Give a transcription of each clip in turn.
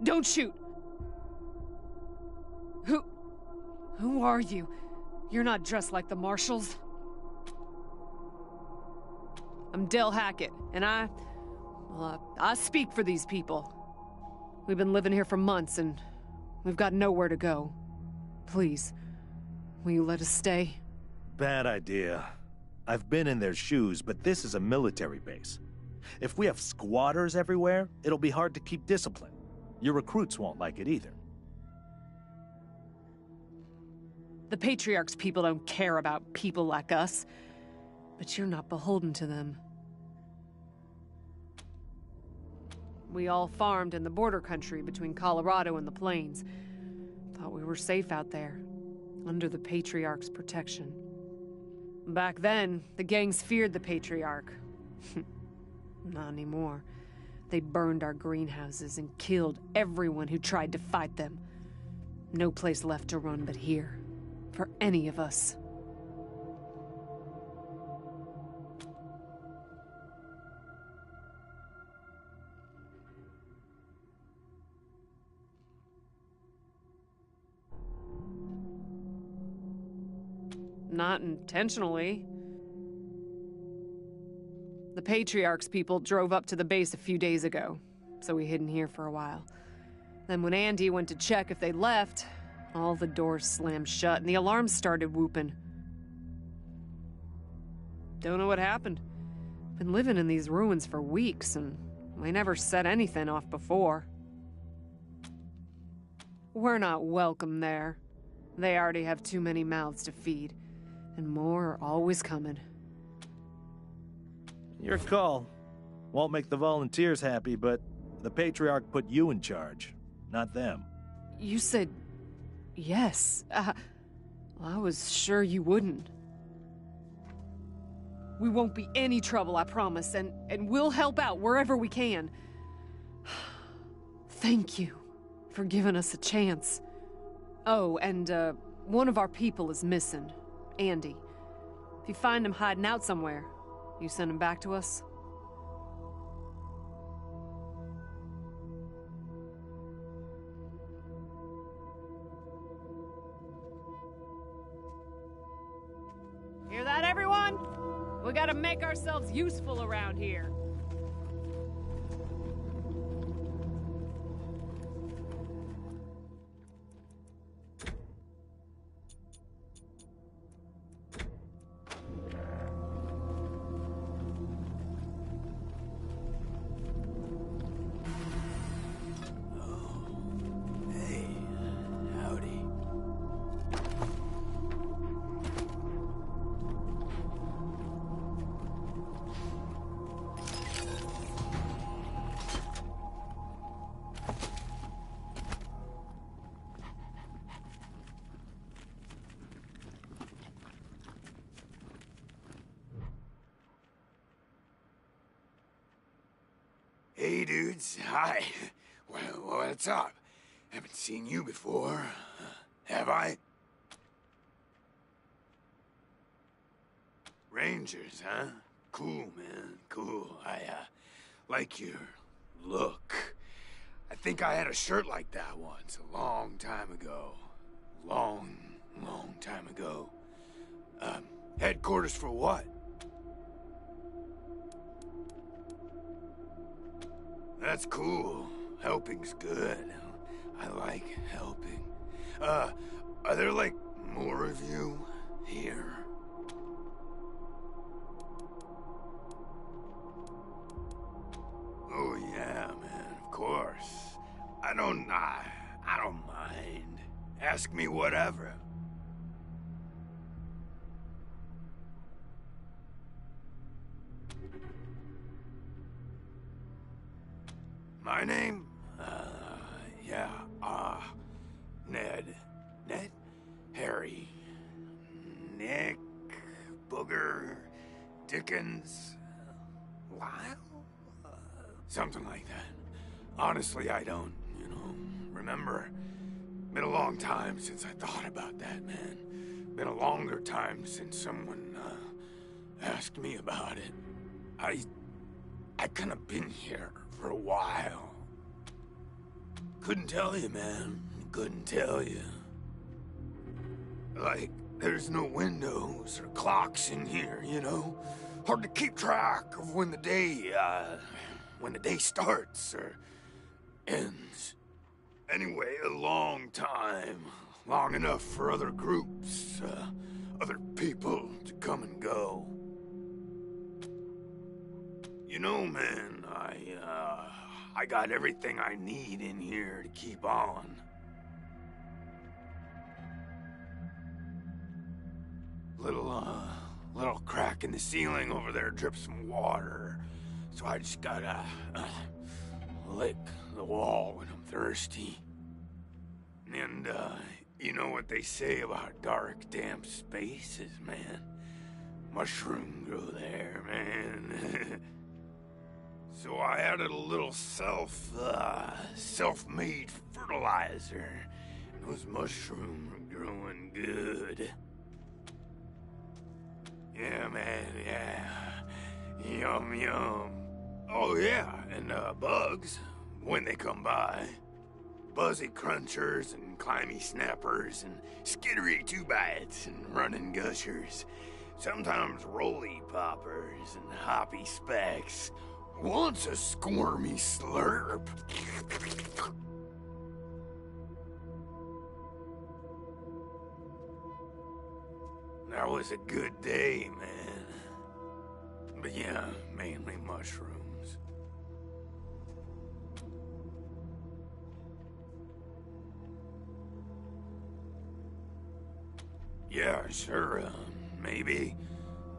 Don't shoot! Who are you? You're not dressed like the marshals. I'm Del Hackett, and I speak for these people. We've been living here for months, and we've got nowhere to go. Please, will you let us stay? Bad idea. I've been in their shoes, but this is a military base. If we have squatters everywhere, it'll be hard to keep discipline. Your recruits won't like it either. The Patriarch's people don't care about people like us, but you're not beholden to them. We all farmed in the border country between Colorado and the plains. Thought we were safe out there, under the Patriarch's protection. Back then, the gangs feared the Patriarch. Not anymore. They burned our greenhouses and killed everyone who tried to fight them. No place left to run but here, for any of us. Not intentionally. The Patriarch's people drove up to the base a few days ago, so we hid in here for a while. Then when Andy went to check if they'd left, all the doors slammed shut and the alarms started whooping. Don't know what happened. Been living in these ruins for weeks, and we never set anything off before. We're not welcome there. They already have too many mouths to feed, and more are always coming. Your call. Won't make the volunteers happy, but the Patriarch put you in charge, not them. You said yes. Well, I was sure you wouldn't. We won't be any trouble, I promise, and we'll help out wherever we can. Thank you for giving us a chance. Oh, and one of our people is missing, Andy. If you find him hiding out somewhere, you send him back to us? Hear that, everyone? We gotta make ourselves useful around here. Hey, dudes. Hi. Well, what's up? Haven't seen you before. Have I? Rangers, huh? Cool, man. Cool. I, like your look. I think I had a shirt like that once, a long time ago. Long time ago. Headquarters for what? That's cool. Helping's good. I like helping. Are there, like, more of you here? Oh, yeah, man, of course. I don't mind. Ask me whatever. My name? Ned. Ned? Harry. Nick. Booger. Dickens. Lyle? Something like that. Honestly, I don't, remember. Been a long time since I thought about that, man. Been a longer time since someone, asked me about it. I kind of been here for a while. Couldn't tell you, man. Couldn't tell you. Like, there's no windows or clocks in here, you know? Hard to keep track of when the day starts or ends. Anyway, a long time. Long enough for other groups, other people to come and go. You know, man, I got everything I need in here to keep on. Little crack in the ceiling over there drips some water. So I just gotta, lick the wall when I'm thirsty. And, you know what they say about dark, damp spaces, man? Mushroom grow there, man. So I added a little self-made fertilizer. Those mushrooms are growing good. Yeah, man, yeah. Yum, yum. Oh, yeah, and bugs, when they come by. Buzzy crunchers and climby snappers and skittery two-bites and running gushers. Sometimes roly poppers and hoppy specks. Once a squirmy slurp. That was a good day, man. But yeah, mainly mushrooms. Yeah, sure, maybe.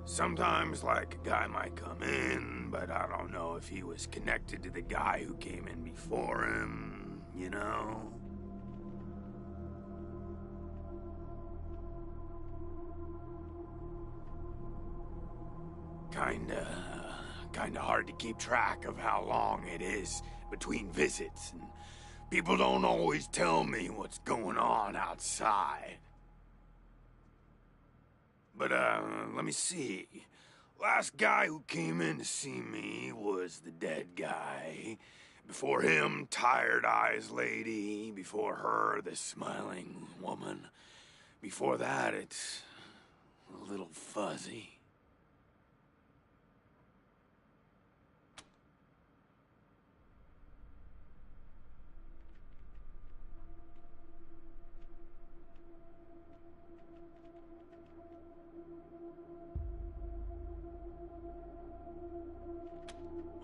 Sometimes, like, a guy might come in, but I don't know if he was connected to the guy who came in before him, you know? Kinda hard to keep track of how long it is between visits, and people don't always tell me what's going on outside. But, let me see. Last guy who came in to see me was the dead guy. Before him, Tired Eyes Lady. Before her, the smiling woman. Before that, it's a little fuzzy.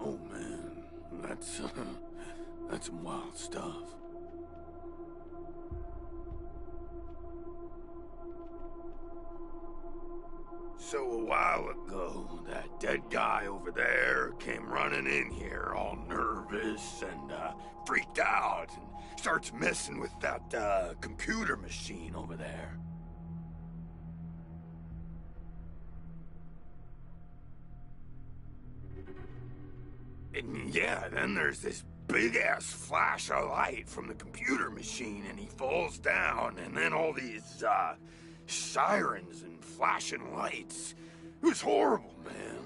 Oh man, that's some wild stuff. So a while ago, that dead guy over there came running in here all nervous and freaked out and starts messing with that computer machine over there. And yeah, then there's this big-ass flash of light from the computer machine, and he falls down, and then all these, sirens and flashing lights. It was horrible, man.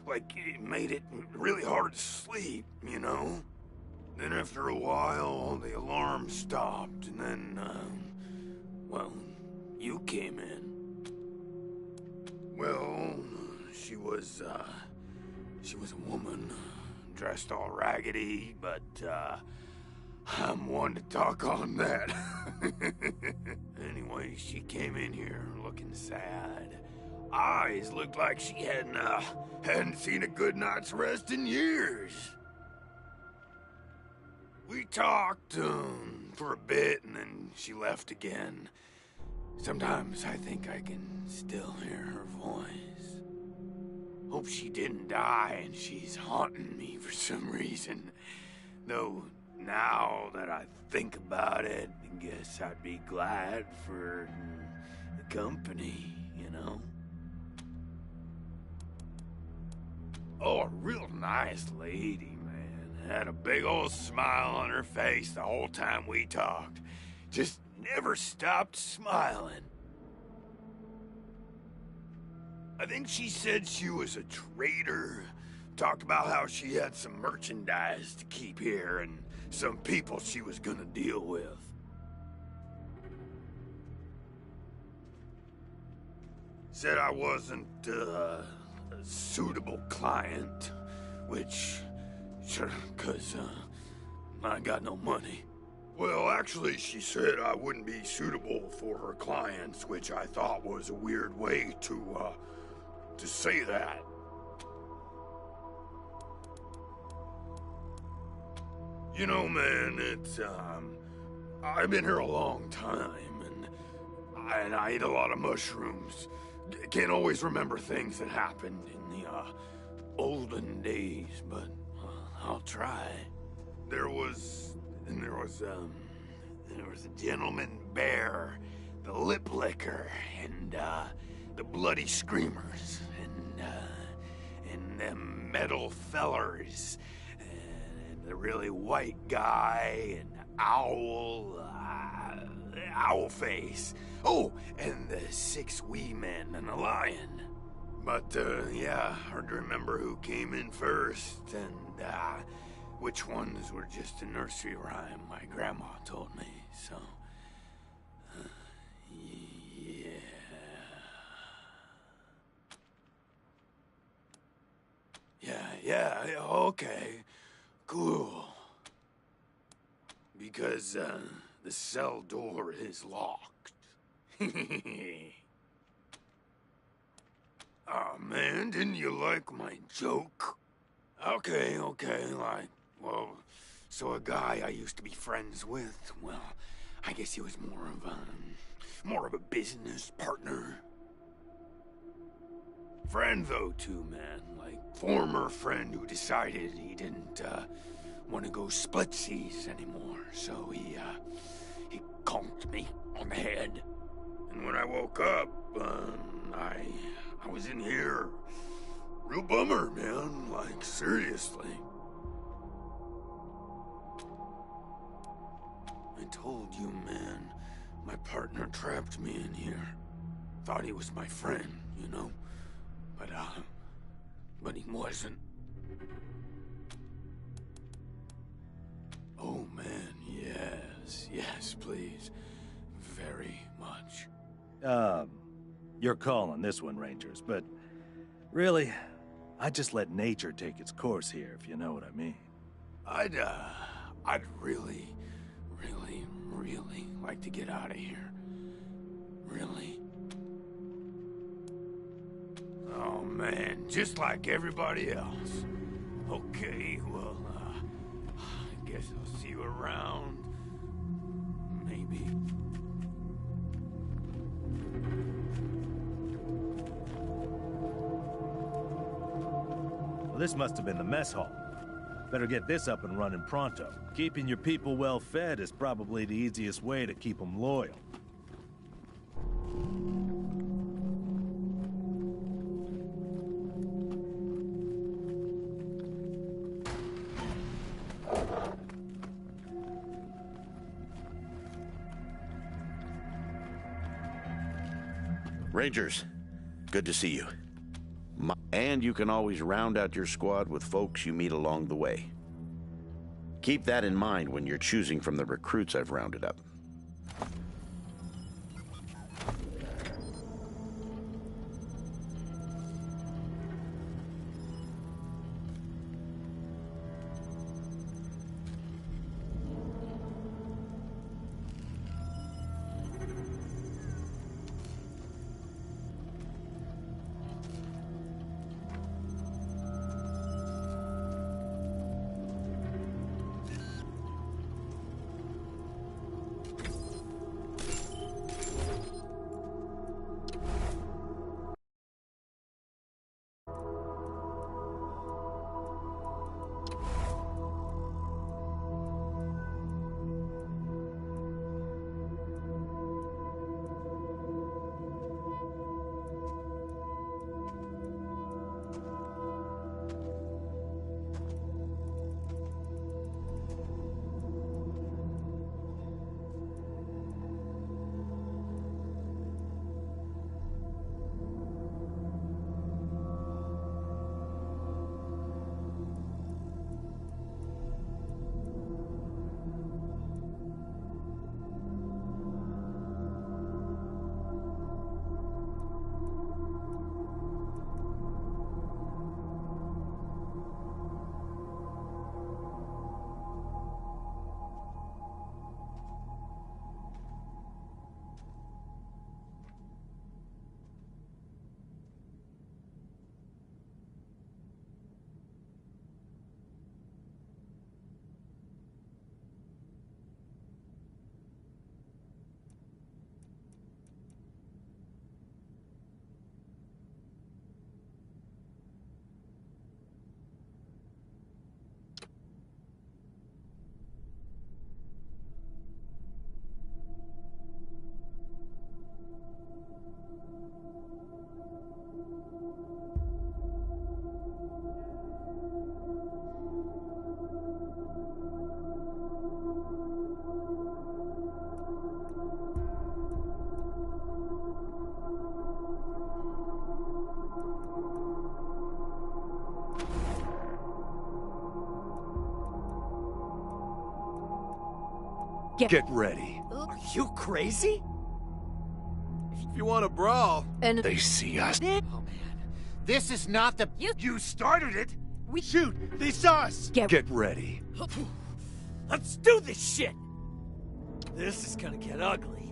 Like, it made it really hard to sleep, you know? Then after a while, the alarm stopped, and then, well, you came in. Well, she was a woman. Dressed all raggedy, but, I'm one to talk on that. Anyway, she came in here looking sad. Eyes looked like she hadn't seen a good night's rest in years. We talked, for a bit, and then she left again. Sometimes I think I can still hear her voice. Hope she didn't die and she's haunting me for some reason. Though, now that I think about it, I guess I'd be glad for the company, you know? Oh, a real nice lady, man. Had a big old smile on her face the whole time we talked. Just never stopped smiling. I think she said she was a trader, Talked about how she had some merchandise to keep here and some people she was gonna deal with. Said I wasn't a suitable client, which, sure, 'cause I got no money. Well, actually, she said I wouldn't be suitable for her clients, which I thought was a weird way to say that. You know, man, it's, I've been here a long time, and I eat a lot of mushrooms. Can't always remember things that happened in the, olden days, but I'll try. There was a gentleman bear, the lip licker, and, the bloody screamers, and them metal fellers, and the really white guy, and owl face. Oh, and the 6 wee men and a lion. But, yeah, hard to remember who came in first, and, which ones were just a nursery rhyme my grandma told me, so... Yeah, okay. Cool. Because, the cell door is locked. Aw, man, didn't you like my joke? Okay, like, well, so a guy I used to be friends with, well, I guess he was more of a business partner. Friend, though, too, man. Like, former friend who decided he didn't, want to go splitsies anymore, so he conked me on the head. And when I woke up, I was in here. Real bummer, man. Like, seriously. I told you, man. My partner trapped me in here. Thought he was my friend, you know? But he wasn't. Oh, man, yes, please. Very much. Your call on this one, Rangers, but really, I just let nature take its course here, if you know what I mean. I'd really like to get out of here. Really. Oh, man, just like everybody else. Okay, well, I guess I'll see you around. Maybe. Well, this must have been the mess hall. Better get this up and running pronto. Keeping your people well fed is probably the easiest way to keep them loyal. Rangers, good to see you. And you can always round out your squad with folks you meet along the way. Keep that in mind when you're choosing from the recruits I've rounded up. Get ready. Are you crazy? If you want to brawl, And they see us. oh man, this is not the You started it. We- Shoot, they saw us. Get- Get ready. Let's do this shit. This is gonna get ugly.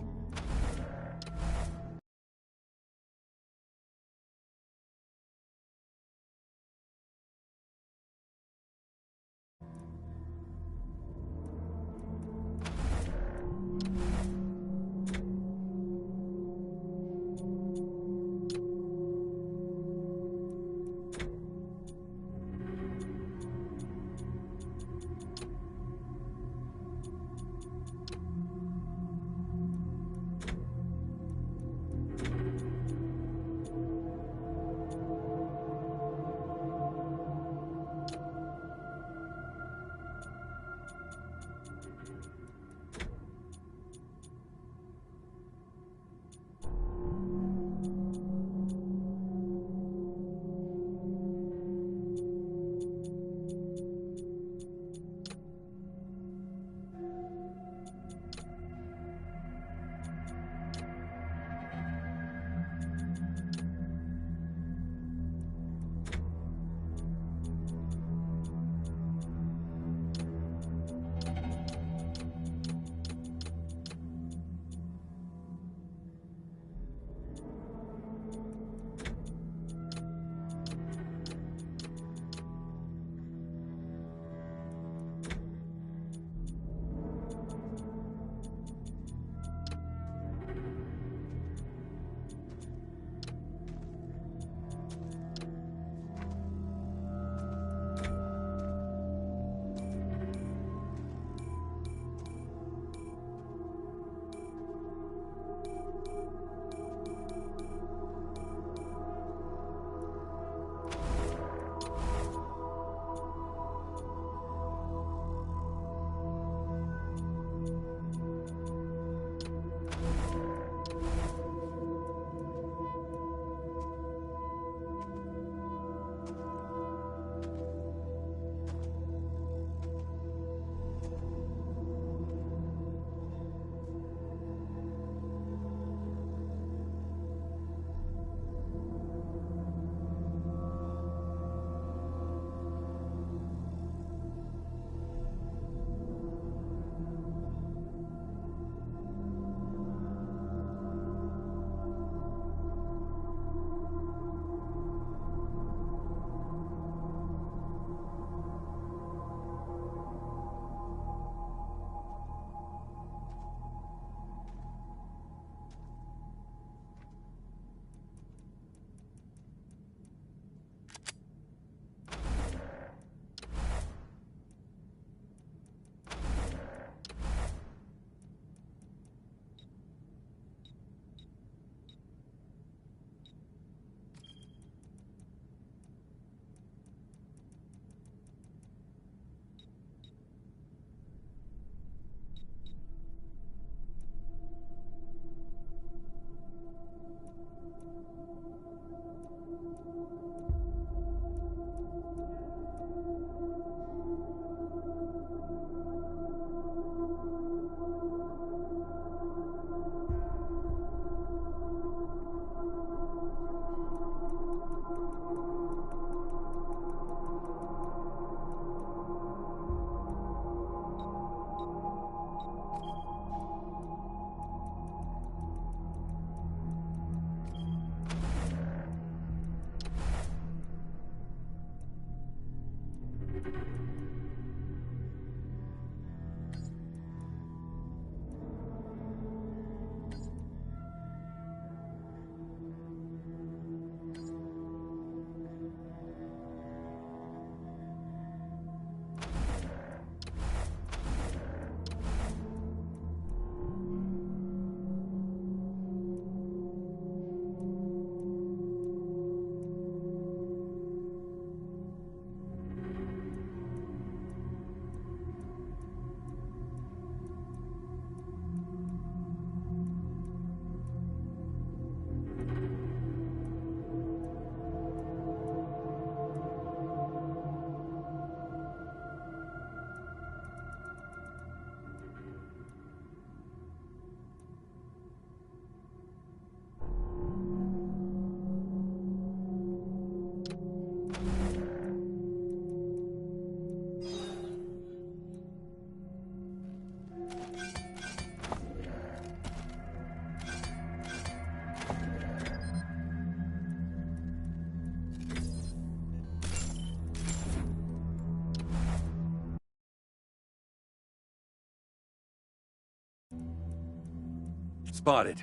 Spotted.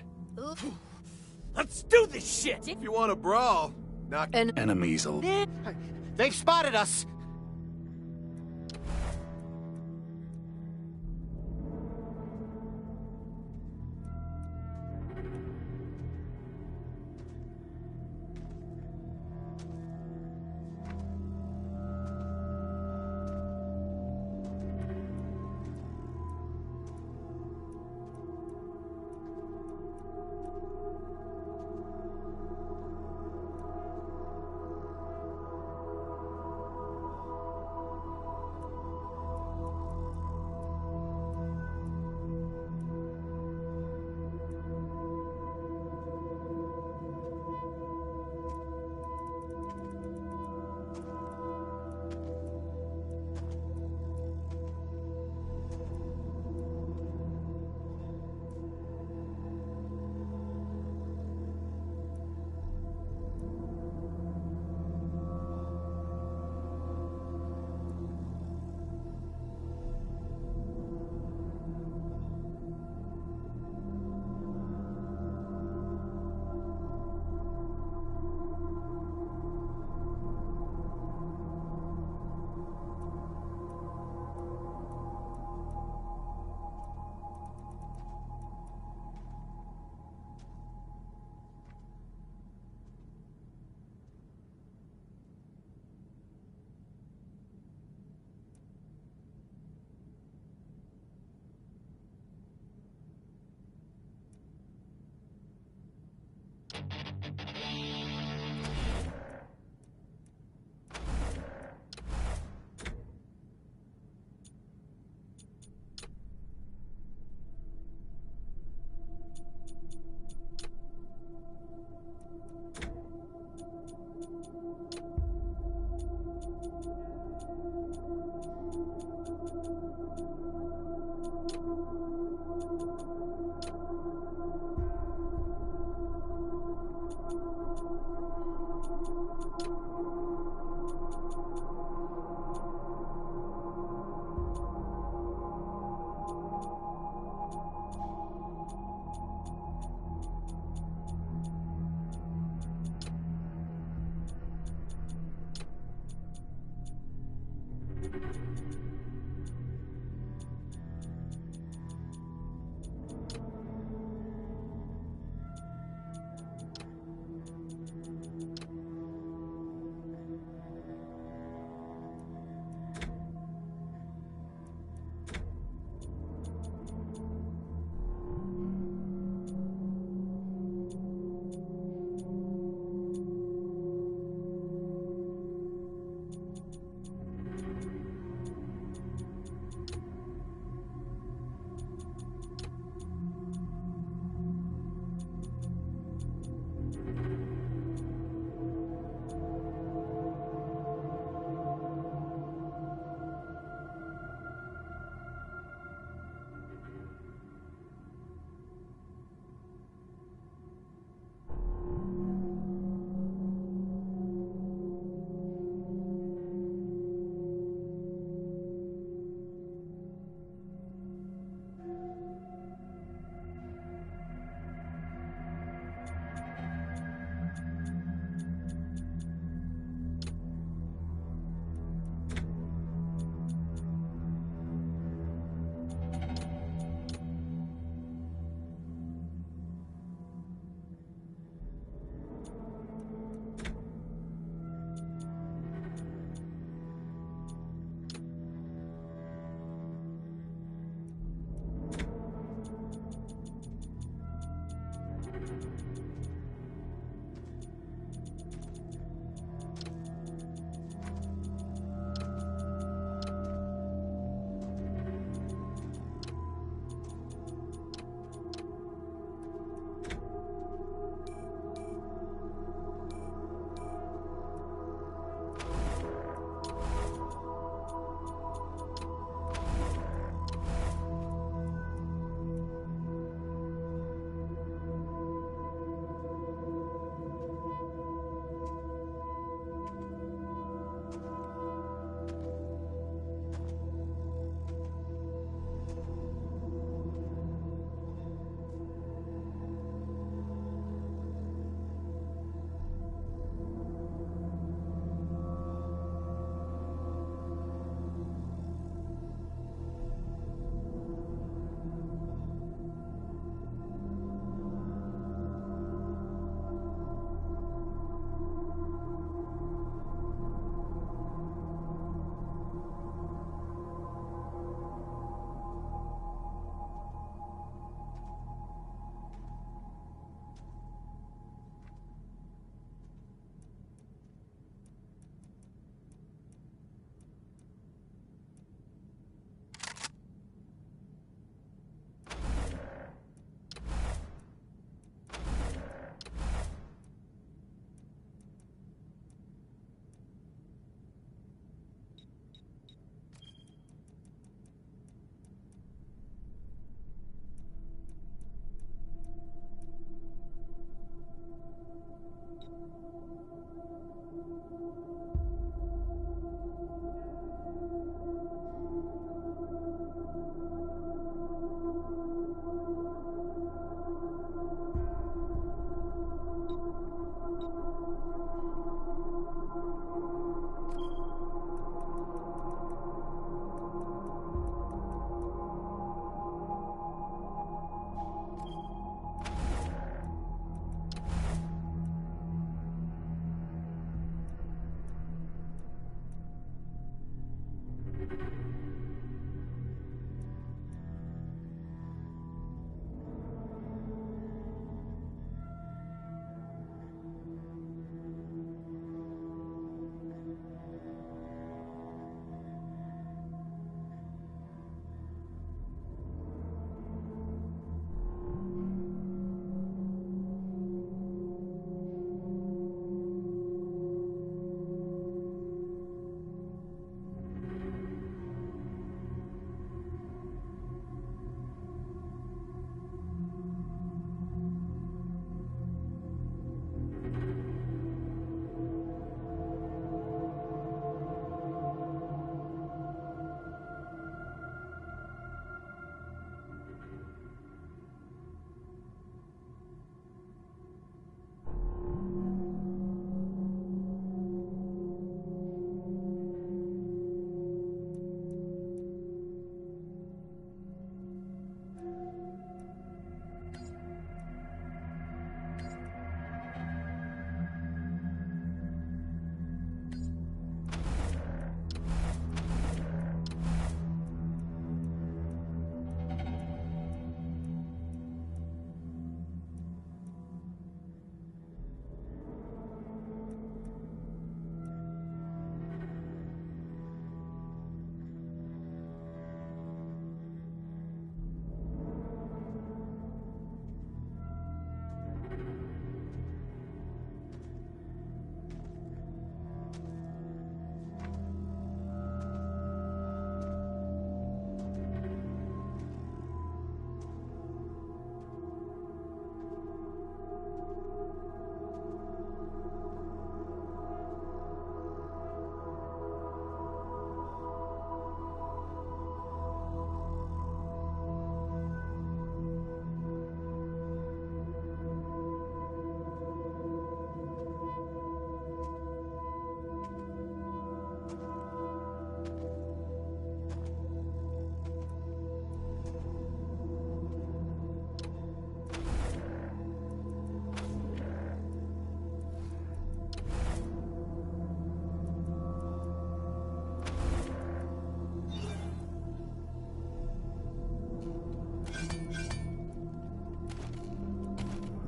Let's do this shit! If you want to brawl, knock Enemies. They've spotted us!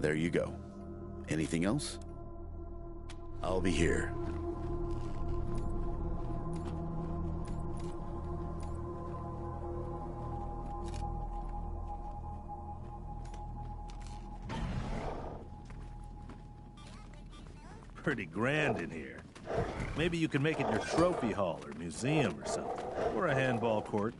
There you go. Anything else? I'll be here. Pretty grand in here. Maybe you can make it your trophy hall or museum or something. Or a handball court.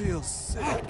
Feel sick.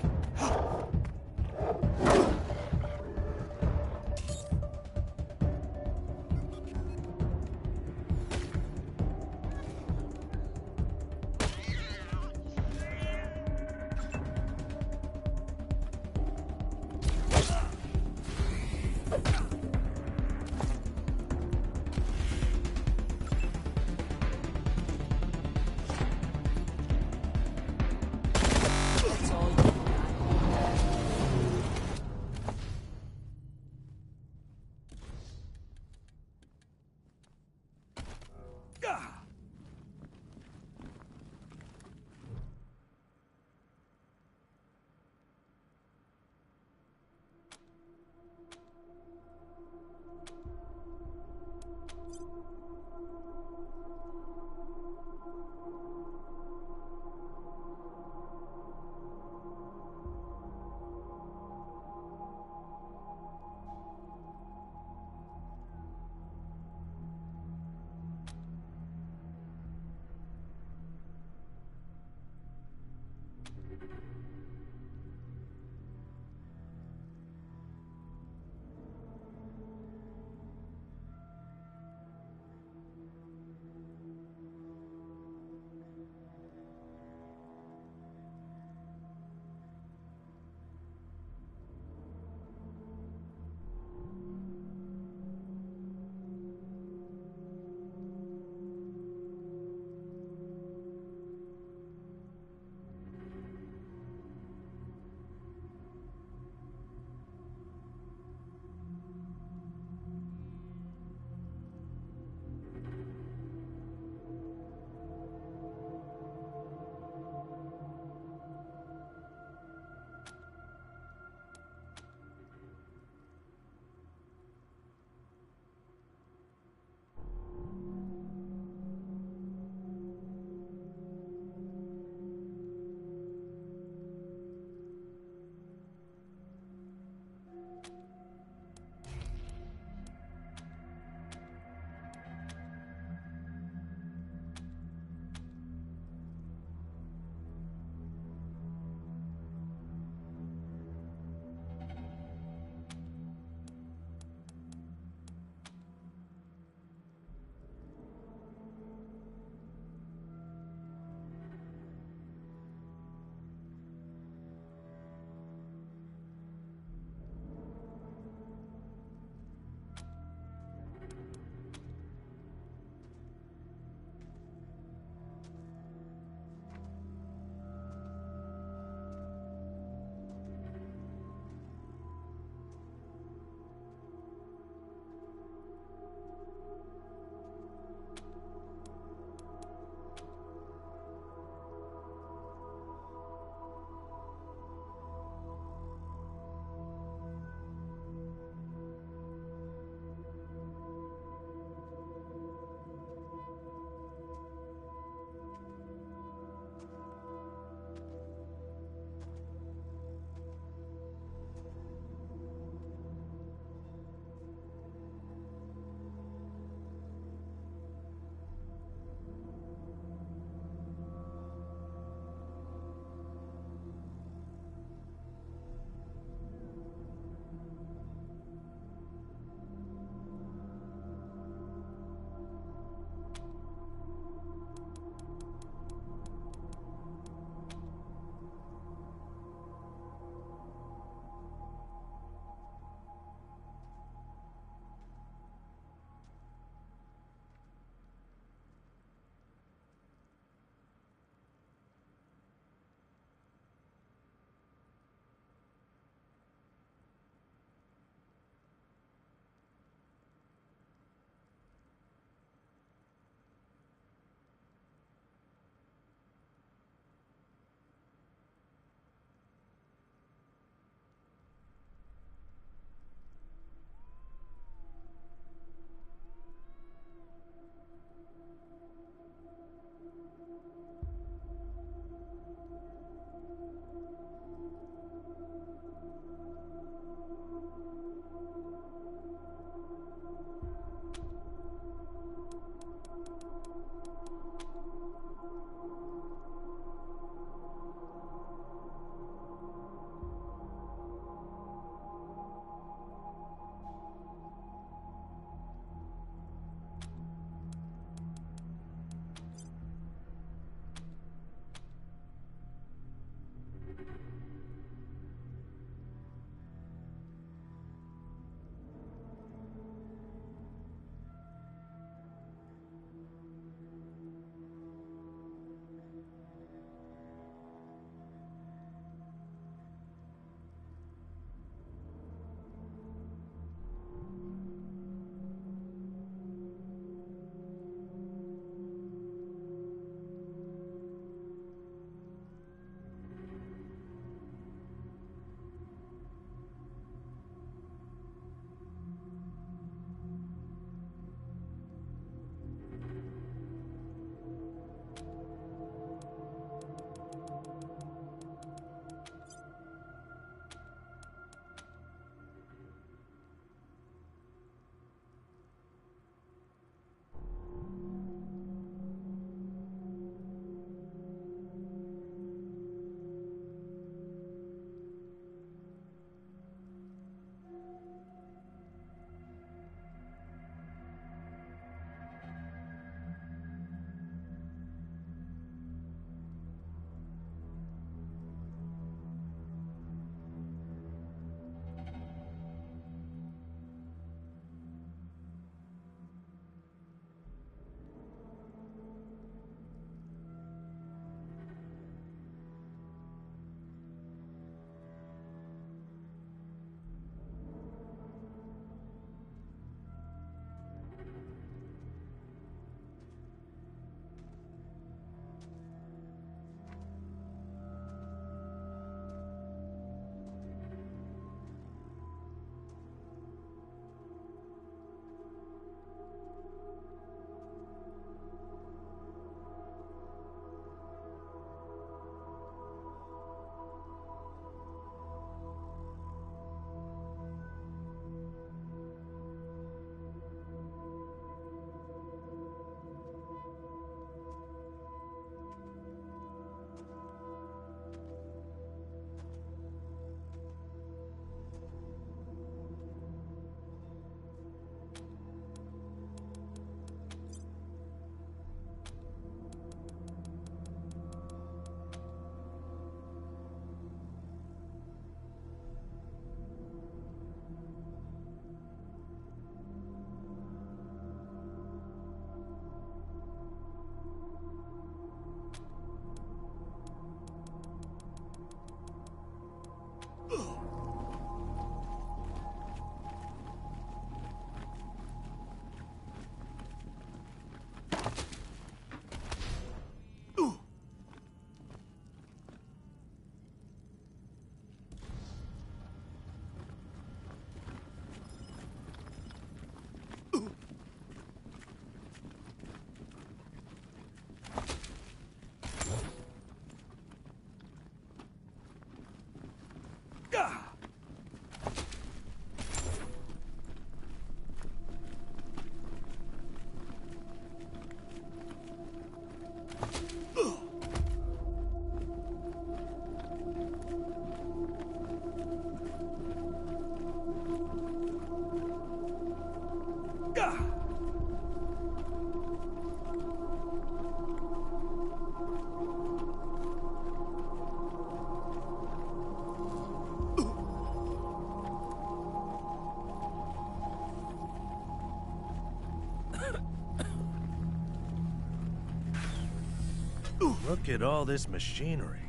Look at all this machinery.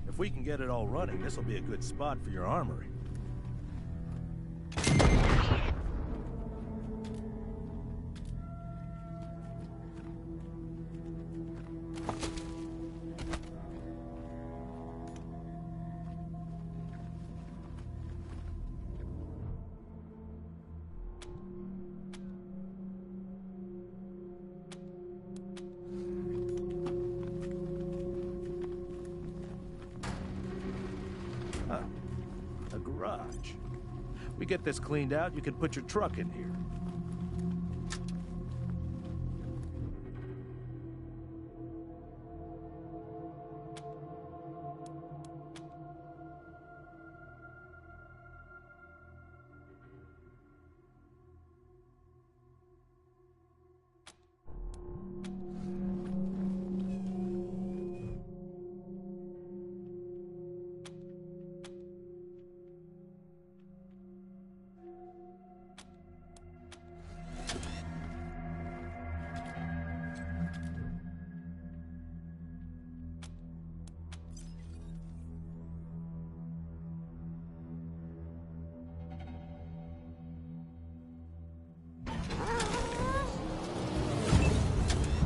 If we can get it all running, this will be a good spot for your armory. A garage. We get this cleaned out, you can put your truck in here.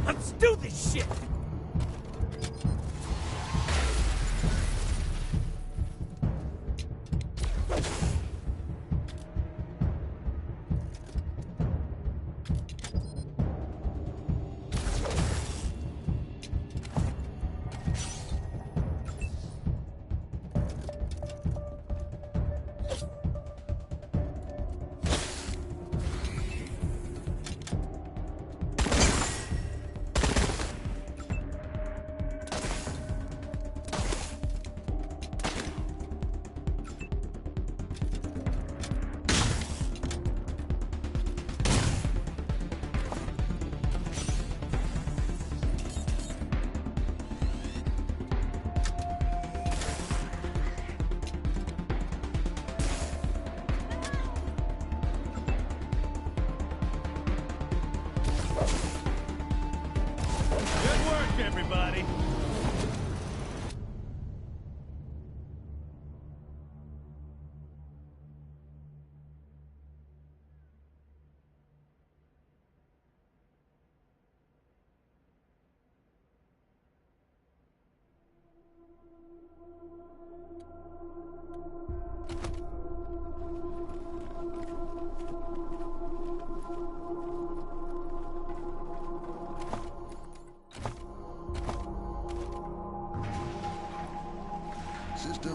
Let's do this shit! Everybody.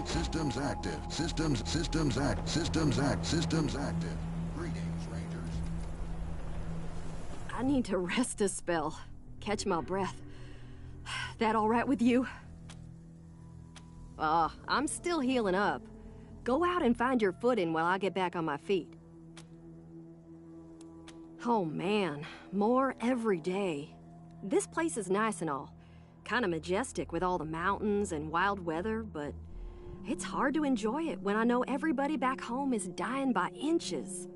Systems active. Systems active. Greetings, Rangers. I need to rest a spell. Catch my breath. That all right with you? I'm still healing up. Go out and find your footing while I get back on my feet. Oh man, more every day. This place is nice and all. Kinda majestic with all the mountains and wild weather, but it's hard to enjoy it when I know everybody back home is dying by inches.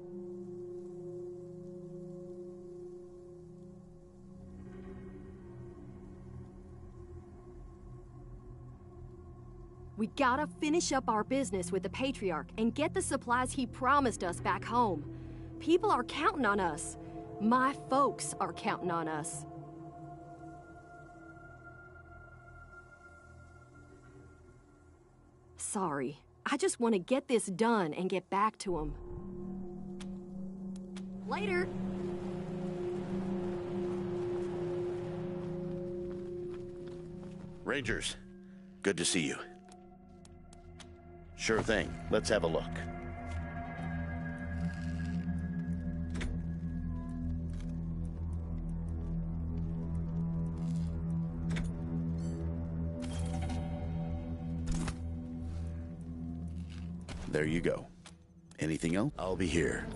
We gotta finish up our business with the Patriarch and get the supplies he promised us back home. People are counting on us. My folks are counting on us. Sorry. I just want to get this done and get back to him. Later! Rangers, good to see you. Sure thing. Let's have a look. there you go. Anything else? I'll be here.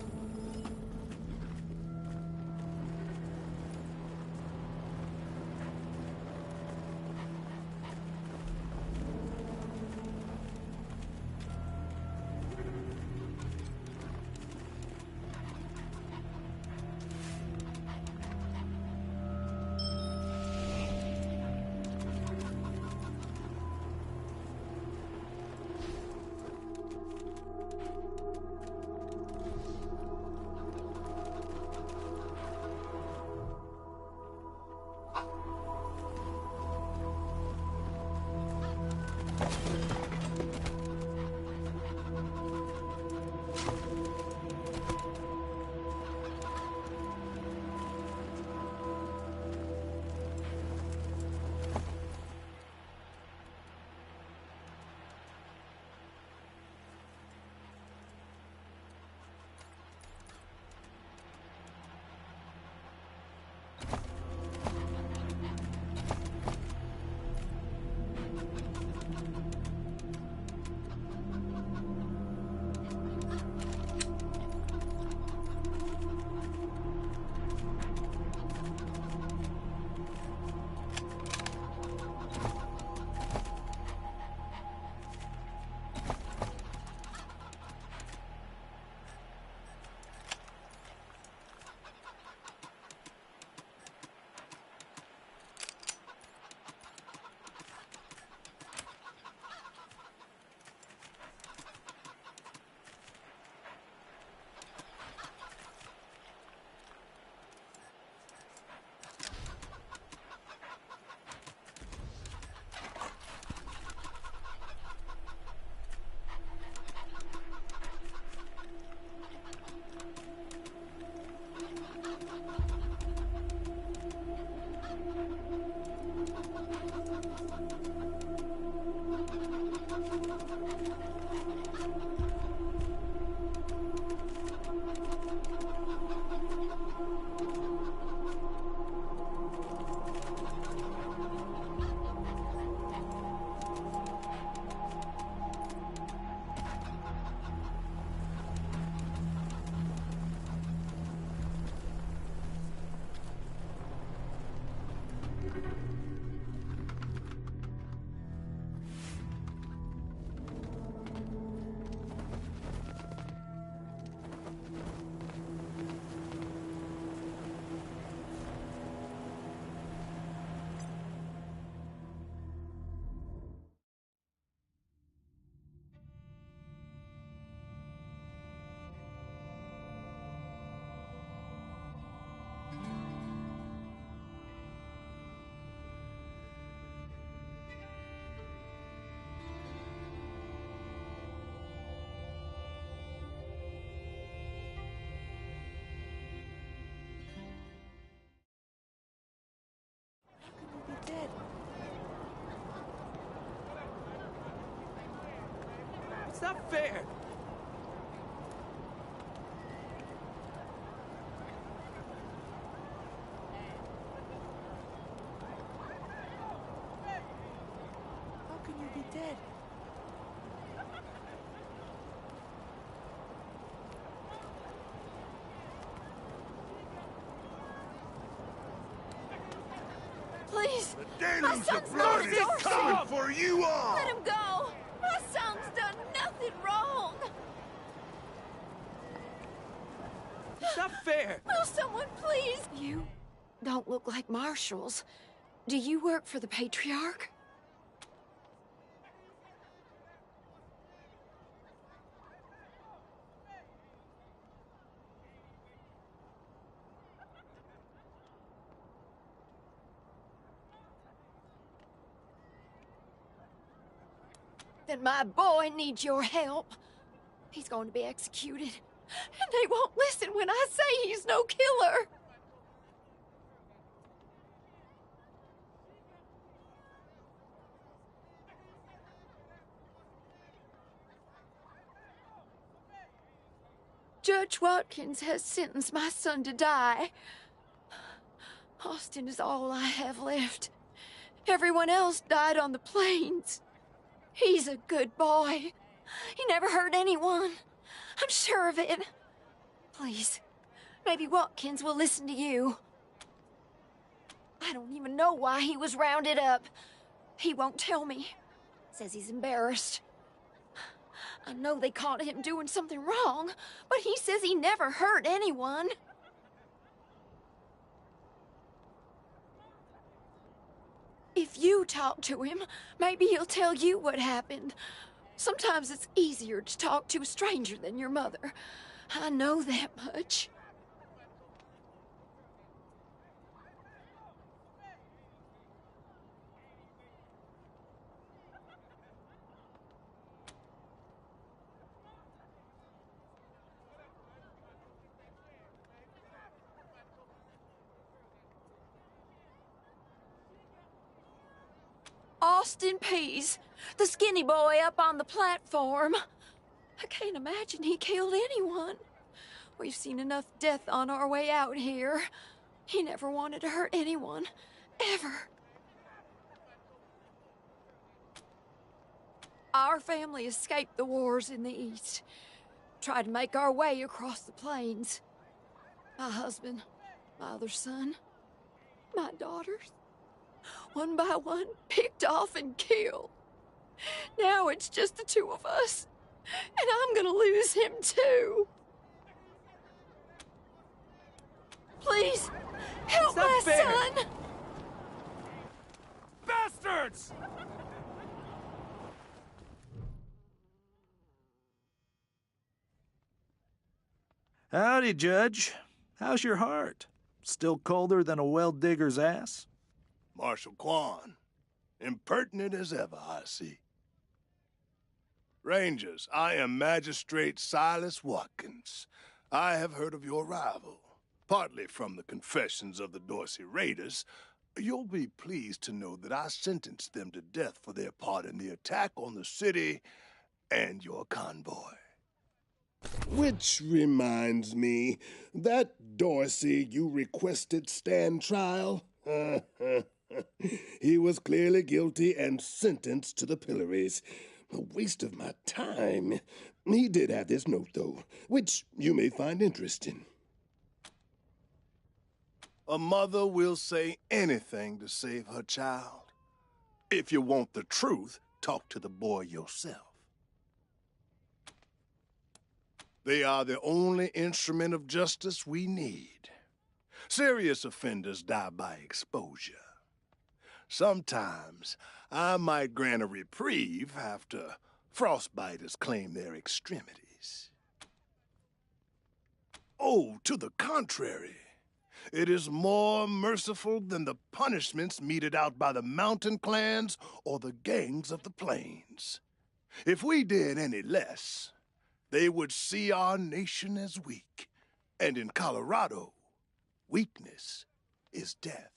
It's not fair! How can you be dead? Please! The My deluge son's of blood is not coming for you all! Let him go! My son's done nothing wrong! It's not fair! Will someone please? You don't look like marshals. Do you work for the Patriarch? Then my boy needs your help. He's going to be executed. And they won't listen when I say he's no killer. Judge Watkins has sentenced my son to die. Austin is all I have left. Everyone else died on the plains. He's a good boy. He never hurt anyone. I'm sure of it. Please, maybe Watkins will listen to you. I don't even know why he was rounded up. He won't tell me. Says he's embarrassed. I know they caught him doing something wrong, but he says he never hurt anyone. If you talk to him, maybe he'll tell you what happened. Sometimes it's easier to talk to a stranger than your mother. I know that much. Austin Pease, the skinny boy up on the platform. I can't imagine he killed anyone. We've seen enough death on our way out here. He never wanted to hurt anyone, ever. Our family escaped the wars in the East. Tried to make our way across the plains. My husband, my other son, my daughters. One by one, picked off and killed. Now it's just the two of us. And I'm gonna lose him too. Please, help my son! Bastards! Howdy, Judge. How's your heart? Still colder than a well-digger's ass? Marshal Quan, impertinent as ever, I see. Rangers, I am Magistrate Silas Watkins. I have heard of your arrival, partly from the confessions of the Dorsey Raiders. You'll be pleased to know that I sentenced them to death for their part in the attack on the city and your convoy. Which reminds me, that Dorsey you requested stand trial? He was clearly guilty and sentenced to the pillories. A waste of my time. He did have this note, though, which you may find interesting. A mother will say anything to save her child. If you want the truth, talk to the boy yourself. They are the only instrument of justice we need. Serious offenders die by exposure. Sometimes I might grant a reprieve after frostbiters claim their extremities. Oh, to the contrary. It is more merciful than the punishments meted out by the mountain clans or the gangs of the plains. If we did any less, they would see our nation as weak. And in Colorado, weakness is death.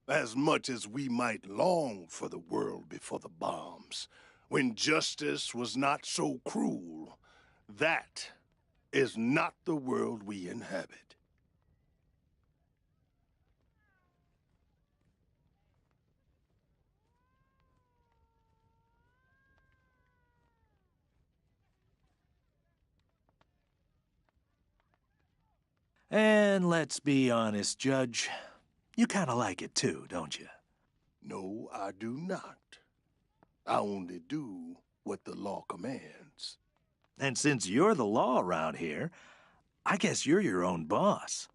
As much as we might long for the world before the bombs, when justice was not so cruel, that is not the world we inhabit. And let's be honest, Judge. You kind of like it too, don't you? No, I do not. I only do what the law commands. And since you're the law around here, I guess you're your own boss.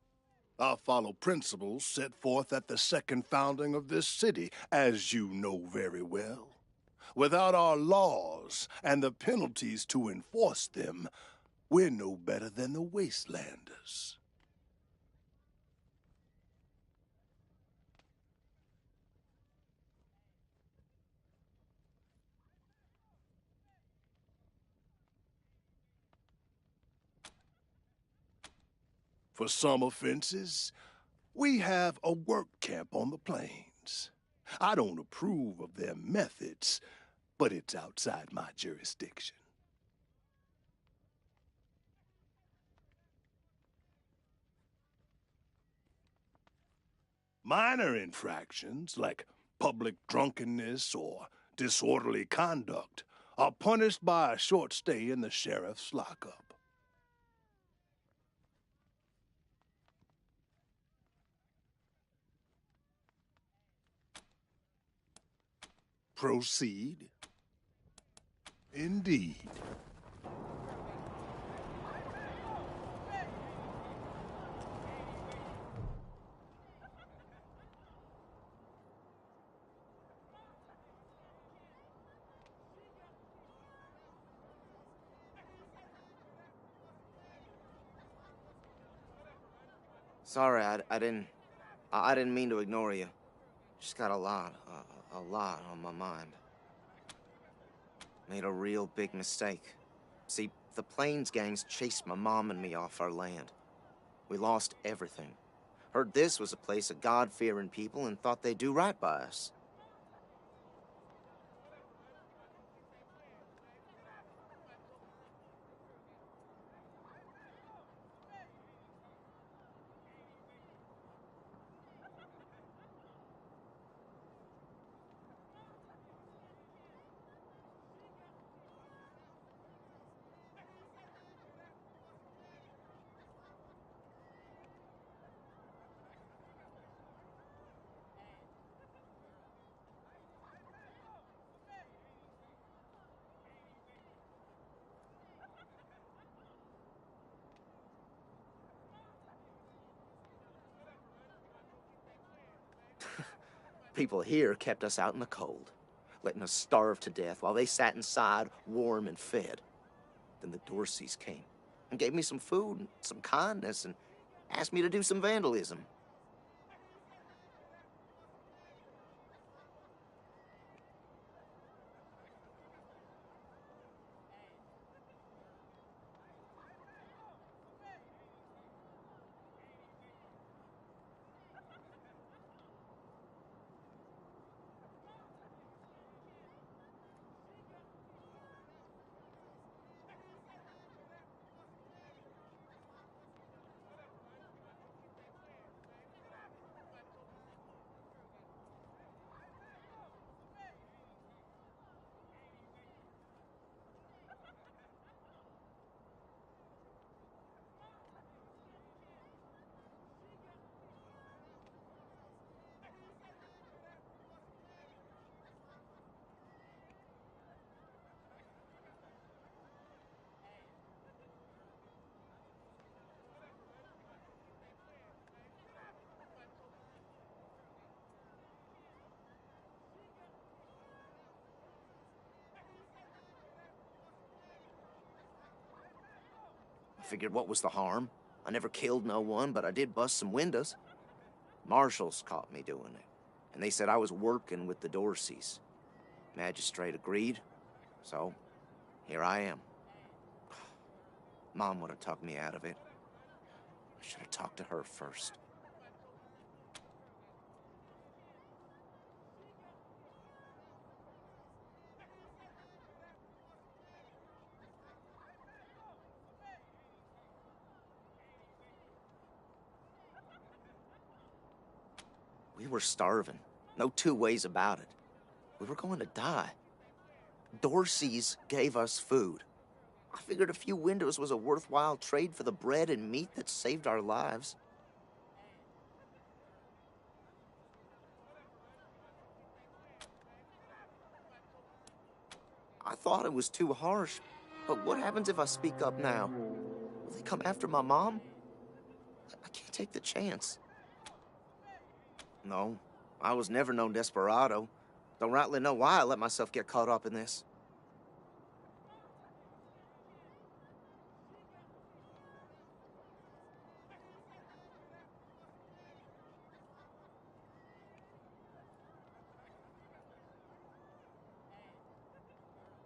I follow principles set forth at the second founding of this city, as you know very well. Without our laws and the penalties to enforce them, we're no better than the Wastelanders. For some offenses, we have a work camp on the plains. I don't approve of their methods, but it's outside my jurisdiction. Minor infractions, like public drunkenness or disorderly conduct, are punished by a short stay in the sheriff's lockup. Proceed. Indeed. Sorry, I didn't mean to ignore you. Just got a lot on my mind. Made a real big mistake. See, the Plains gangs chased my mom and me off our land. We lost everything. Heard this was a place of God-fearing people and thought they'd do right by us. People here kept us out in the cold, letting us starve to death while they sat inside, warm and fed. Then the Dorseys came and gave me some food and some kindness and asked me to do some vandalism. I figured what was the harm? I never killed no one, but I did bust some windows. Marshals caught me doing it, and they said I was working with the Dorseys. Magistrate agreed, so here I am. Mom would have talked me out of it. I should have talked to her first. We were starving. No two ways about it. We were going to die. Dorseys gave us food. I figured a few windows was a worthwhile trade for the bread and meat that saved our lives. I thought it was too harsh, but what happens if I speak up now? Will they come after my mom? I can't take the chance. No, I was never no desperado. Don't rightly know why I let myself get caught up in this.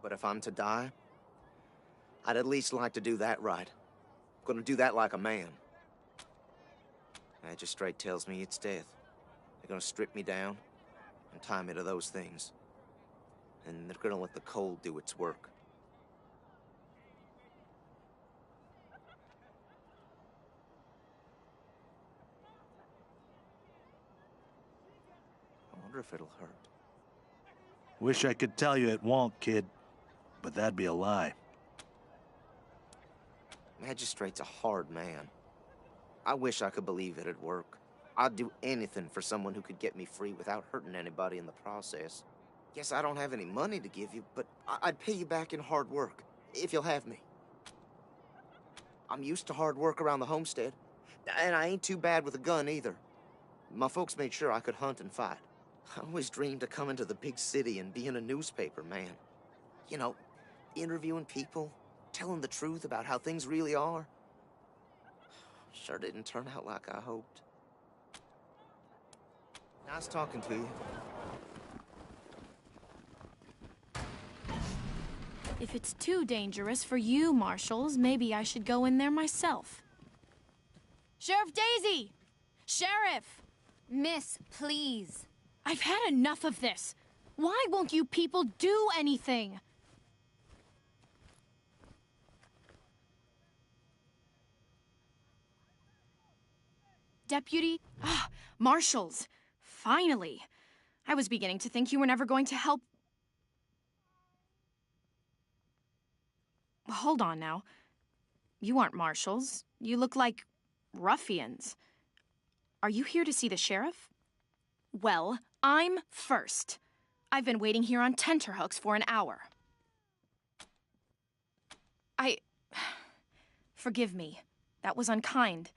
But if I'm to die, I'd at least like to do that right. I'm gonna do that like a man. Magistrate tells me it's death. They're gonna strip me down and tie me to those things. And they're gonna let the cold do its work. I wonder if it'll hurt. Wish I could tell you it won't, kid. But that'd be a lie. Magistrate's a hard man. I wish I could believe it'd work. I'd do anything for someone who could get me free without hurting anybody in the process. Yes, I don't have any money to give you, but I'd pay you back in hard work, if you'll have me. I'm used to hard work around the homestead, and I ain't too bad with a gun either. My folks made sure I could hunt and fight. I always dreamed of coming to the big city and being a newspaper man. You know, interviewing people, telling the truth about how things really are. Sure didn't turn out like I hoped. Nice talking to you. If it's too dangerous for you, Marshals, maybe I should go in there myself. Sheriff Daisy! Sheriff! Miss, please. I've had enough of this. Why won't you people do anything? Deputy? Ah, Marshals. Finally. I was beginning to think you were never going to help. Hold on now. You aren't marshals. You look like ruffians. Are you here to see the sheriff? Well, I'm first. I've been waiting here on tenterhooks for an hour. Forgive me. That was unkind.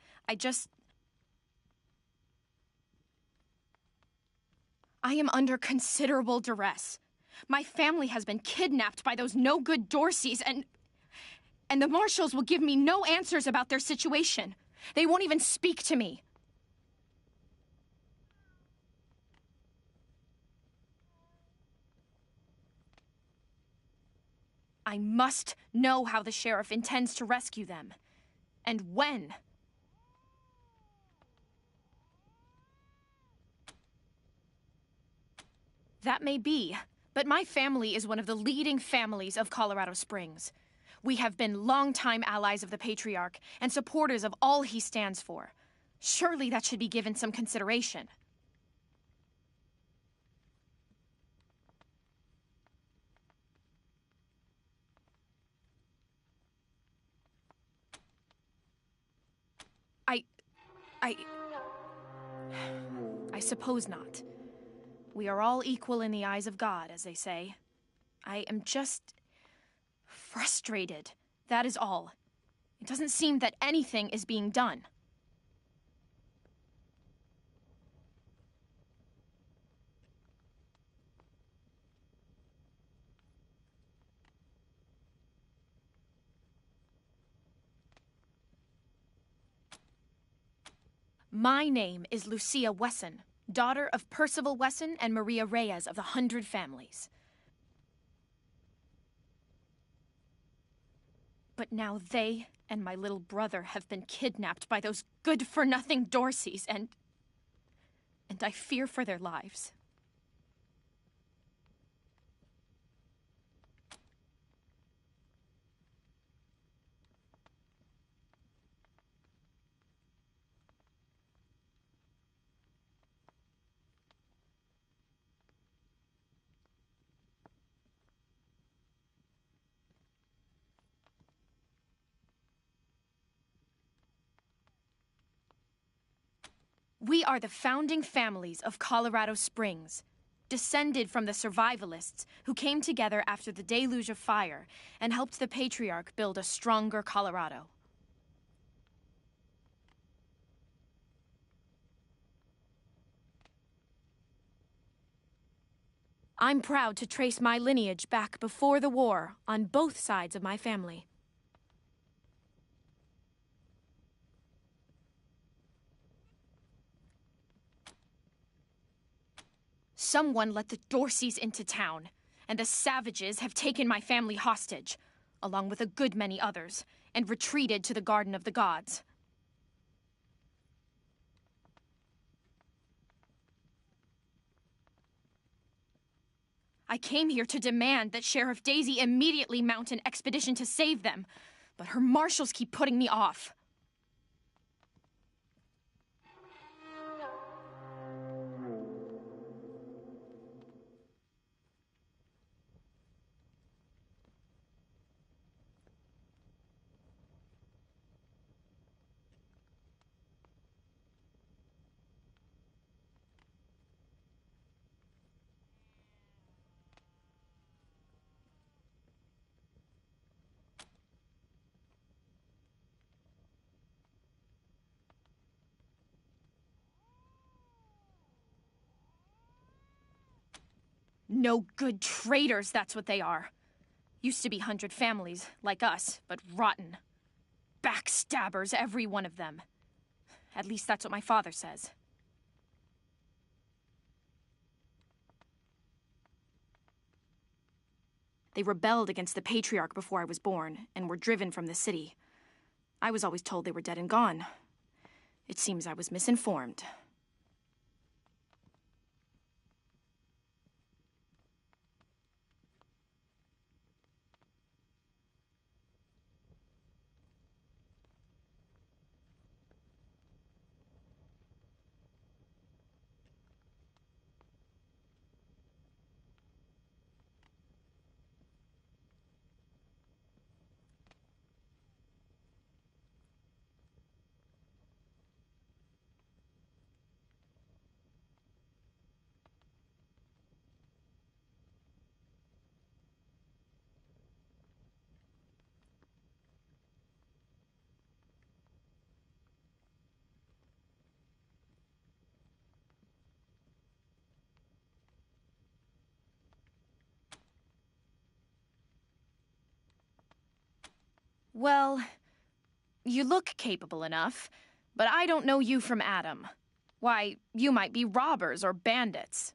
I am under considerable duress. My family has been kidnapped by those no-good Dorseys, and the marshals will give me no answers about their situation. They won't even speak to me. I must know how the sheriff intends to rescue them, and when. That may be, but my family is one of the leading families of Colorado Springs. We have been longtime allies of the Patriarch and supporters of all he stands for. Surely that should be given some consideration. I suppose not. We are all equal in the eyes of God, as they say. I am just frustrated. That is all. It doesn't seem that anything is being done. My name is Lucia Wesson, daughter of Percival Wesson and Maria Reyes of the 100 Families. But now they and my little brother have been kidnapped by those good-for-nothing Dorseys, and I fear for their lives. We are the founding families of Colorado Springs, descended from the survivalists who came together after the deluge of fire and helped the Patriarch build a stronger Colorado. I'm proud to trace my lineage back before the war on both sides of my family. Someone let the Dorseys into town, and the savages have taken my family hostage, along with a good many others, and retreated to the Garden of the Gods. I came here to demand that Sheriff Daisy immediately mount an expedition to save them, but her marshals keep putting me off. No good traitors, that's what they are. Used to be 100 families, like us, but rotten. Backstabbers, every one of them. At least that's what my father says. They rebelled against the Patriarch before I was born, and were driven from the city. I was always told they were dead and gone. It seems I was misinformed. Well, you look capable enough, but I don't know you from Adam. Why, you might be robbers or bandits.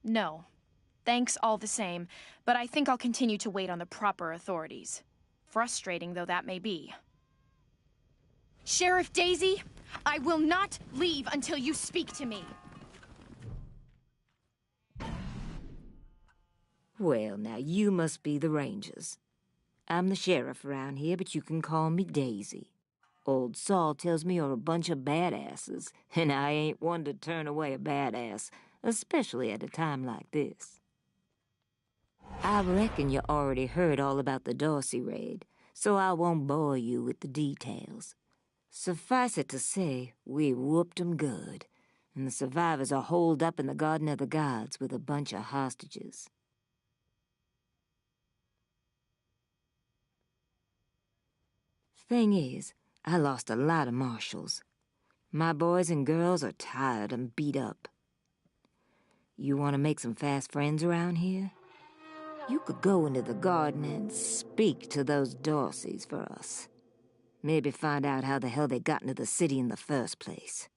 No. Thanks all the same, but I think I'll continue to wait on the proper authorities. Frustrating though that may be. Sheriff Daisy, I will not leave until you speak to me. Well, now you must be the Rangers. I'm the sheriff around here, but you can call me Daisy. Old Saul tells me you're a bunch of badasses, and I ain't one to turn away a badass, especially at a time like this. I reckon you already heard all about the Dorsey raid, so I won't bore you with the details. Suffice it to say, we whooped 'em good, and the survivors are holed up in the Garden of the Gods with a bunch of hostages. Thing is, I lost a lot of marshals. My boys and girls are tired and beat up. You want to make some fast friends around here? You could go into the garden and speak to those Dorseys for us. Maybe find out how the hell they got into the city in the first place.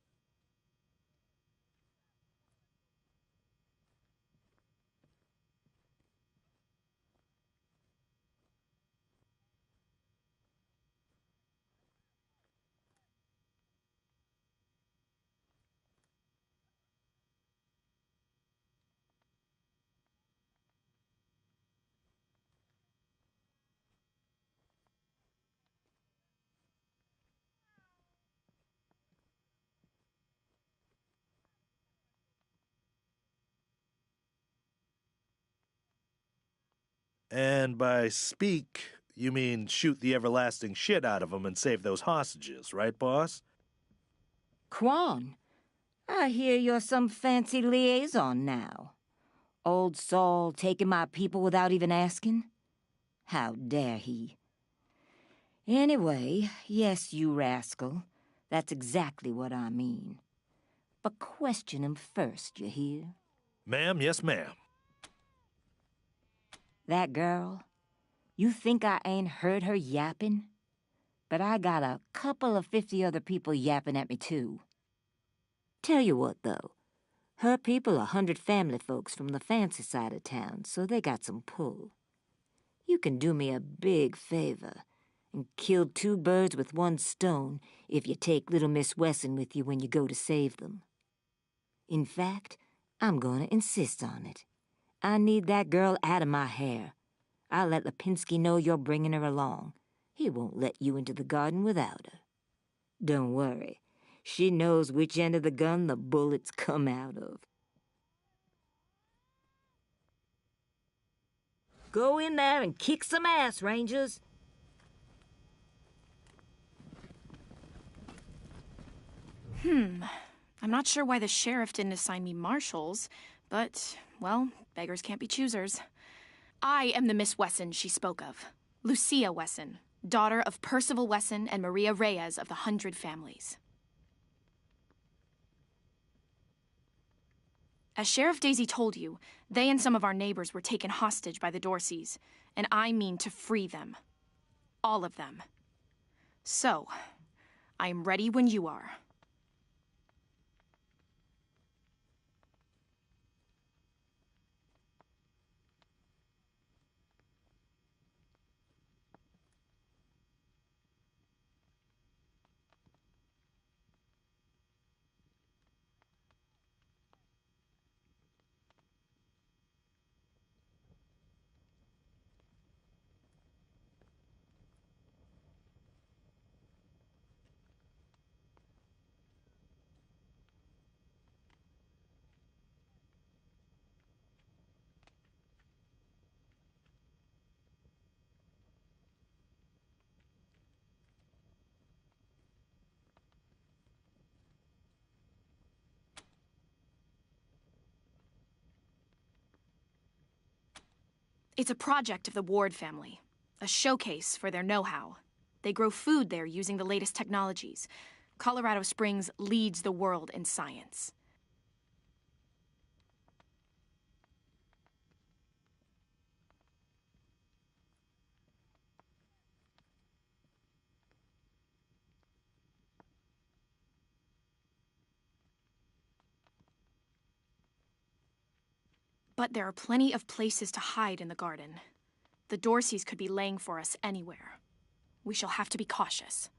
And by speak, you mean shoot the everlasting shit out of them and save those hostages, right, boss? Quan, I hear you're some fancy liaison now. Old Saul taking my people without even asking? How dare he? Anyway, yes, you rascal. That's exactly what I mean. But question him first, you hear? Ma'am, yes, ma'am. That girl, you think I ain't heard her yapping? But I got a couple of 50 other people yapping at me, too. Tell you what, though. Her people are 100 family folks from the fancy side of town, so they got some pull. You can do me a big favor and kill 2 birds with 1 stone if you take little Miss Wesson with you when you go to save them. In fact, I'm going to insist on it. I need that girl out of my hair. I'll let Lipinski know you're bringing her along. He won't let you into the garden without her. Don't worry. She knows which end of the gun the bullets come out of. Go in there and kick some ass, Rangers. I'm not sure why the sheriff didn't assign me marshals, but, well, beggars can't be choosers. I am the Miss Wesson she spoke of. Lucia Wesson, daughter of Percival Wesson and Maria Reyes of the 100 Families. As Sheriff Daisy told you, they and some of our neighbors were taken hostage by the Dorseys, and I mean to free them. All of them. So, I am ready when you are. It's a project of the Ward family, a showcase for their know-how. They grow food there using the latest technologies. Colorado Springs leads the world in science. But there are plenty of places to hide in the garden. The Dorseys could be laying for us anywhere. We shall have to be cautious.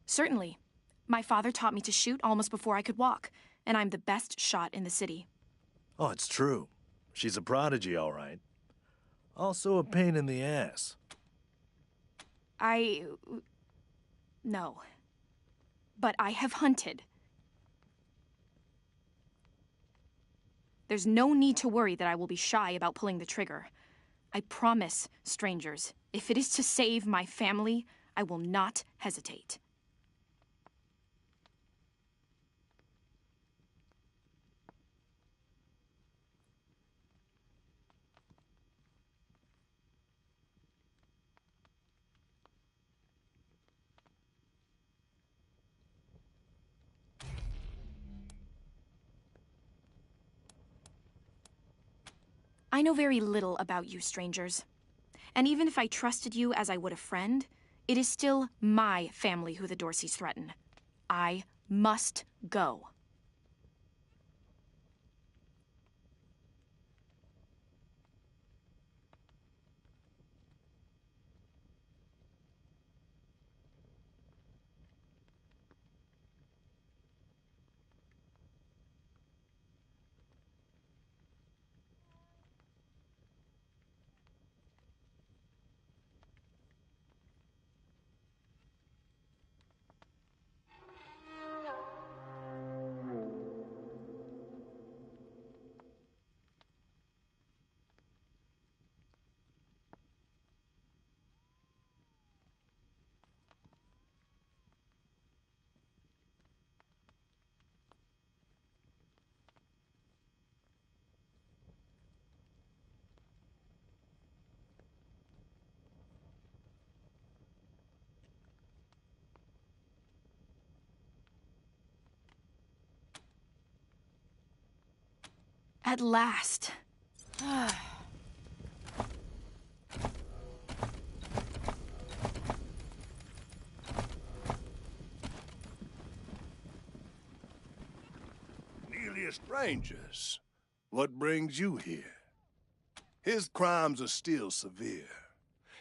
Certainly. My father taught me to shoot almost before I could walk, and I'm the best shot in the city. Oh, it's true. She's a prodigy, all right. Also a pain in the ass. No. But I have hunted. There's no need to worry that I will be shy about pulling the trigger. I promise, strangers, if it is to save my family, I will not hesitate. I know very little about you, strangers. And even if I trusted you as I would a friend, it is still my family who the Dorseys threaten. I must go. At last. Nearly strangers. What brings you here? His crimes are still severe.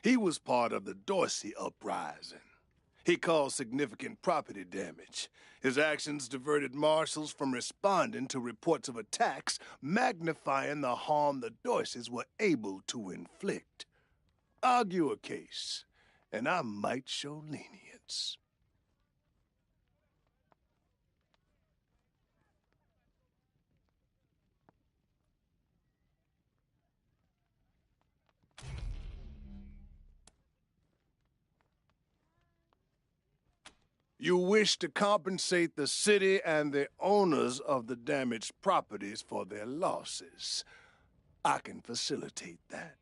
He was part of the Dorsey uprising. He caused significant property damage. His actions diverted marshals from responding to reports of attacks, magnifying the harm the Dorseys were able to inflict. Argue a case, and I might show lenience. You wish to compensate the city and the owners of the damaged properties for their losses. I can facilitate that.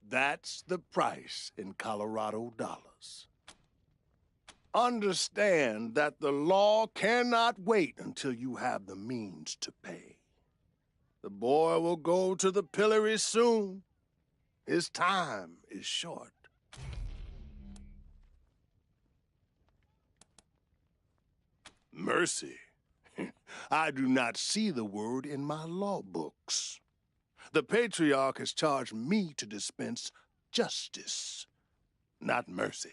That's the price in Colorado dollars. Understand that the law cannot wait until you have the means to pay. The boy will go to the pillory soon. His time is short. Mercy. I do not see the word in my law books. The Patriarch has charged me to dispense justice, not mercy.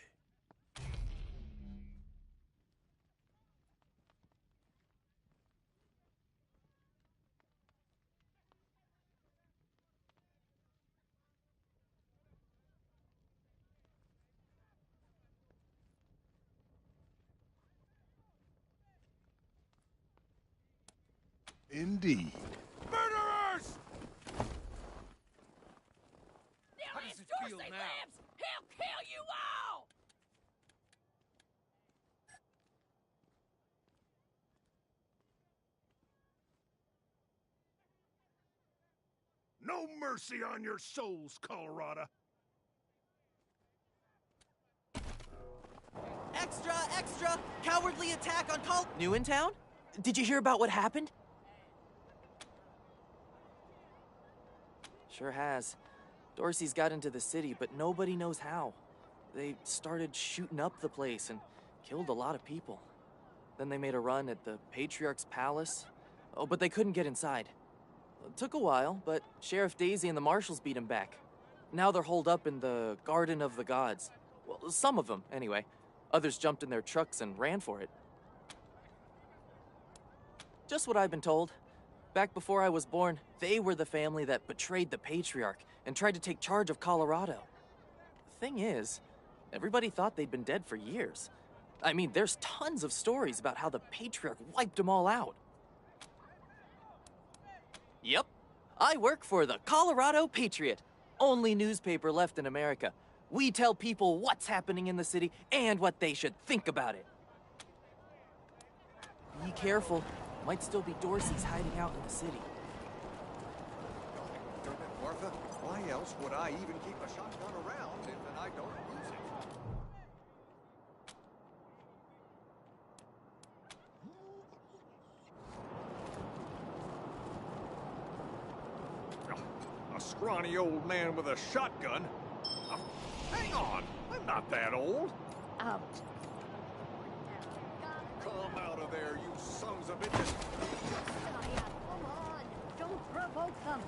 Indeed. Murderers! How does it feel now? He'll kill you all! No mercy on your souls, Colorado. Extra, extra! Cowardly attack on New in town? Did you hear about what happened? Sure has. Dorsey's got into the city, but nobody knows how. They started shooting up the place and killed a lot of people. Then they made a run at the Patriarch's palace. Oh, but they couldn't get inside. It took a while, but Sheriff Daisy and the marshals beat him back. Now they're holed up in the Garden of the Gods. Well, some of them, anyway. Others jumped in their trucks and ran for it. Just what I've been told. Back before I was born, they were the family that betrayed the Patriarch and tried to take charge of Colorado. The thing is, everybody thought they'd been dead for years. I mean, there's tons of stories about how the Patriarch wiped them all out. Yep, I work for the Colorado Patriot, only newspaper left in America. We tell people what's happening in the city and what they should think about it. Be careful. Might still be Dorsey's hiding out in the city. Darn it, Martha. Why else would I even keep a shotgun around if I don't use it? A scrawny old man with a shotgun? Hang on! I'm not that old! Out. Come out of there, you sons of bitches! Come on! Don't provoke them!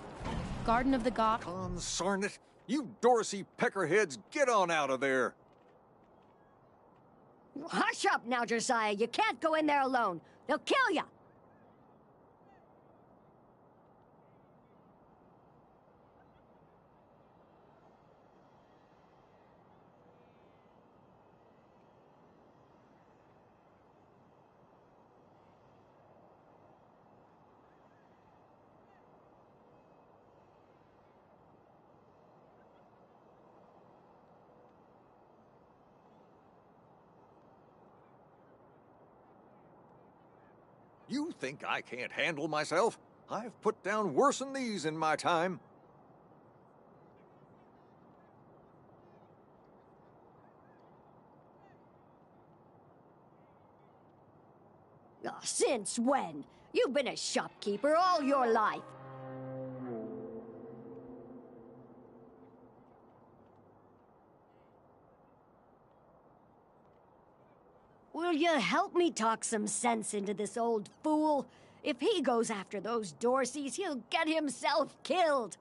Garden of the God. Consarn it! You Dorsey peckerheads, get on out of there! Hush up now, Josiah. You can't go in there alone. They'll kill you. You think I can't handle myself? I've put down worse than these in my time. Since when? You've been a shopkeeper all your life. Will you help me talk some sense into this old fool? If he goes after those Dorseys, he'll get himself killed.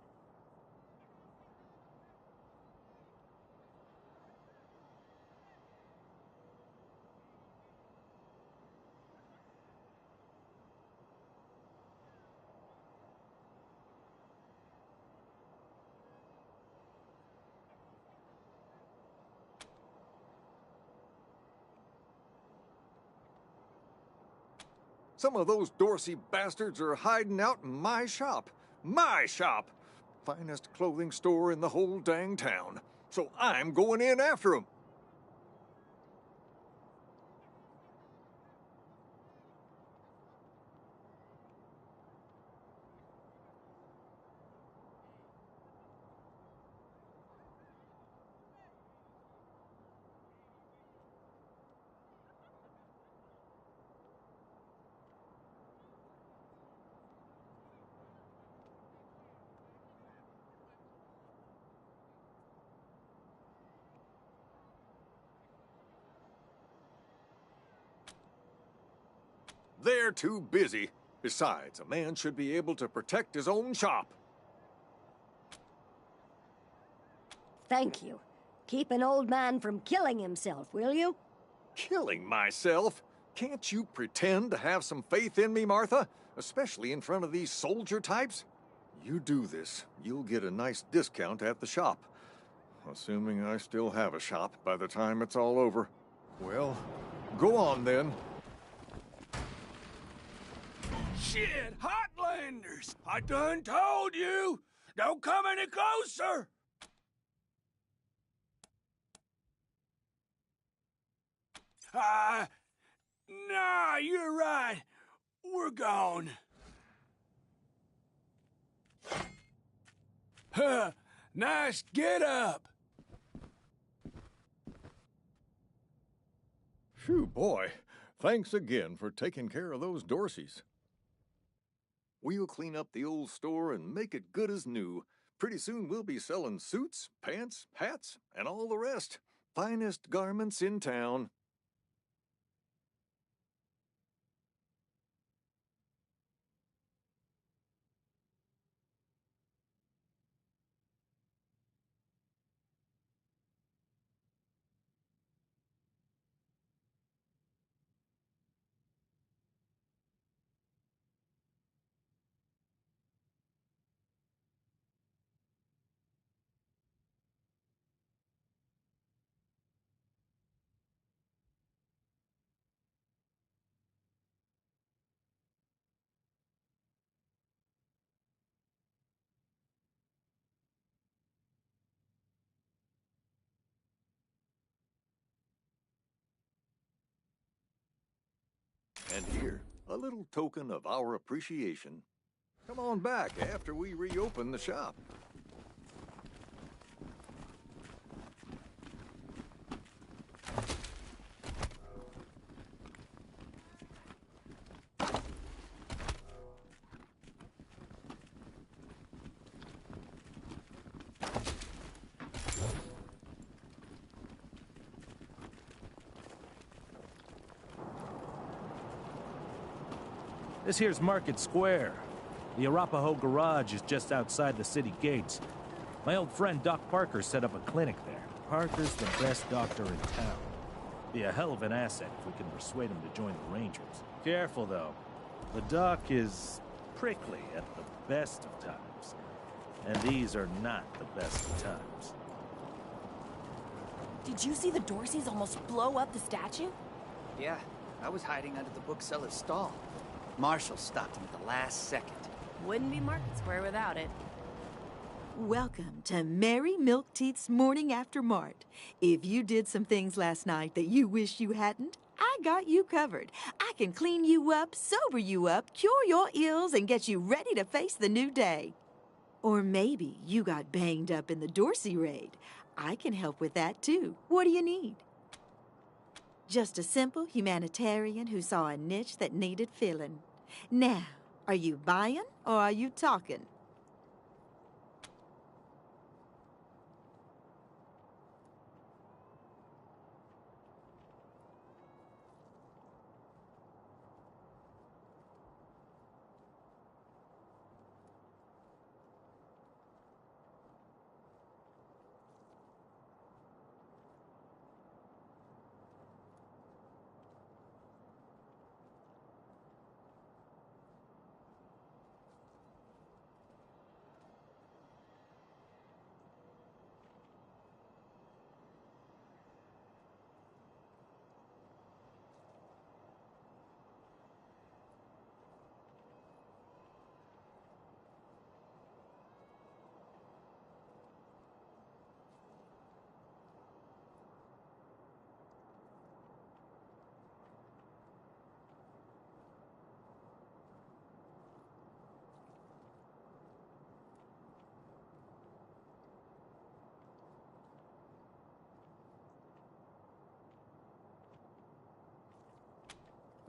Some of those Dorsey bastards are hiding out in my shop. My shop! Finest clothing store in the whole dang town. So I'm going in after them. They're too busy. Besides, a man should be able to protect his own shop. Thank you. Keep an old man from killing himself, will you? Killing myself? Can't you pretend to have some faith in me, Martha? Especially in front of these soldier types? You do this, you'll get a nice discount at the shop. Assuming I still have a shop by the time it's all over. Well, go on then. Shit, Hotlanders! I done told you! Don't come any closer! Nah, you're right. We're gone. Huh, nice get up. Phew, boy. Thanks again for taking care of those Dorseys. We'll clean up the old store and make it good as new. Pretty soon we'll be selling suits, pants, hats, and all the rest. Finest garments in town. And here, a little token of our appreciation. Come on back after we reopen the shop. This here's Market Square. The Arapahoe Garage is just outside the city gates. My old friend Doc Parker set up a clinic there. Parker's the best doctor in town. Be a hell of an asset if we can persuade him to join the Rangers. Careful, though. The Doc is prickly at the best of times. And these are not the best of times. Did you see the Dorseys almost blow up the statue? Yeah, I was hiding under the bookseller's stall. Marshall stopped him at the last second. Wouldn't be Market Square without it. Welcome to Mary Milkteeth's Morning After Mart. If you did some things last night that you wish you hadn't, I got you covered. I can clean you up, sober you up, cure your ills, and get you ready to face the new day. Or maybe you got banged up in the Dorsey raid. I can help with that, too. What do you need? Just a simple humanitarian who saw a niche that needed filling. Now, are you buying or are you talking?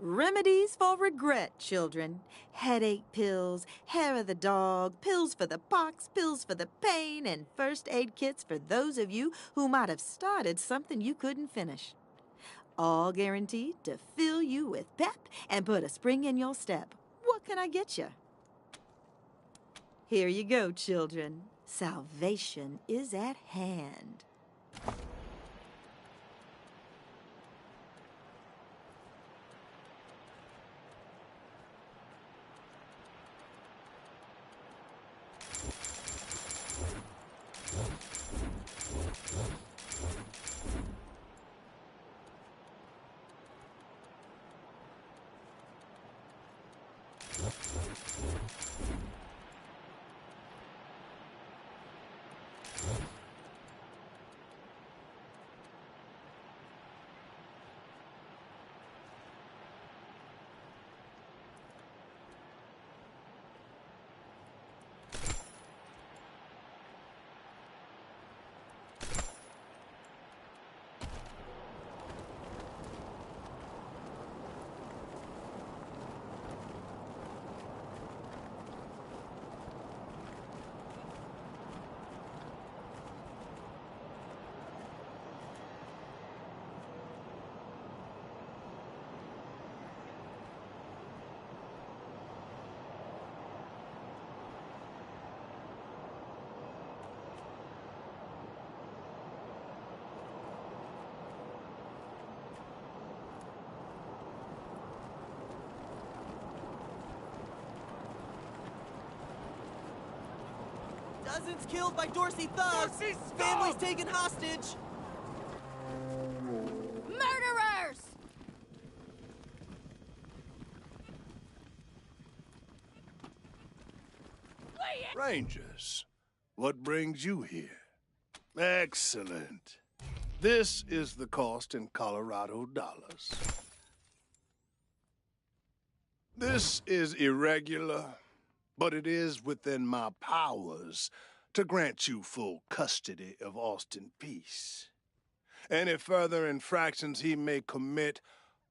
Remedies for regret, children. Headache pills, hair of the dog, pills for the pox, pills for the pain, and first aid kits for those of you who might have started something you couldn't finish. All guaranteed to fill you with pep and put a spring in your step. What can I get you? Here you go, children. Salvation is at hand. Dozens killed by Dorsey thugs. Families taken hostage. Murderers! Rangers, what brings you here? Excellent. This is the cost in Colorado dollars. This is irregular, but it is within my powers to grant you full custody of Austin Peace. Any further infractions he may commit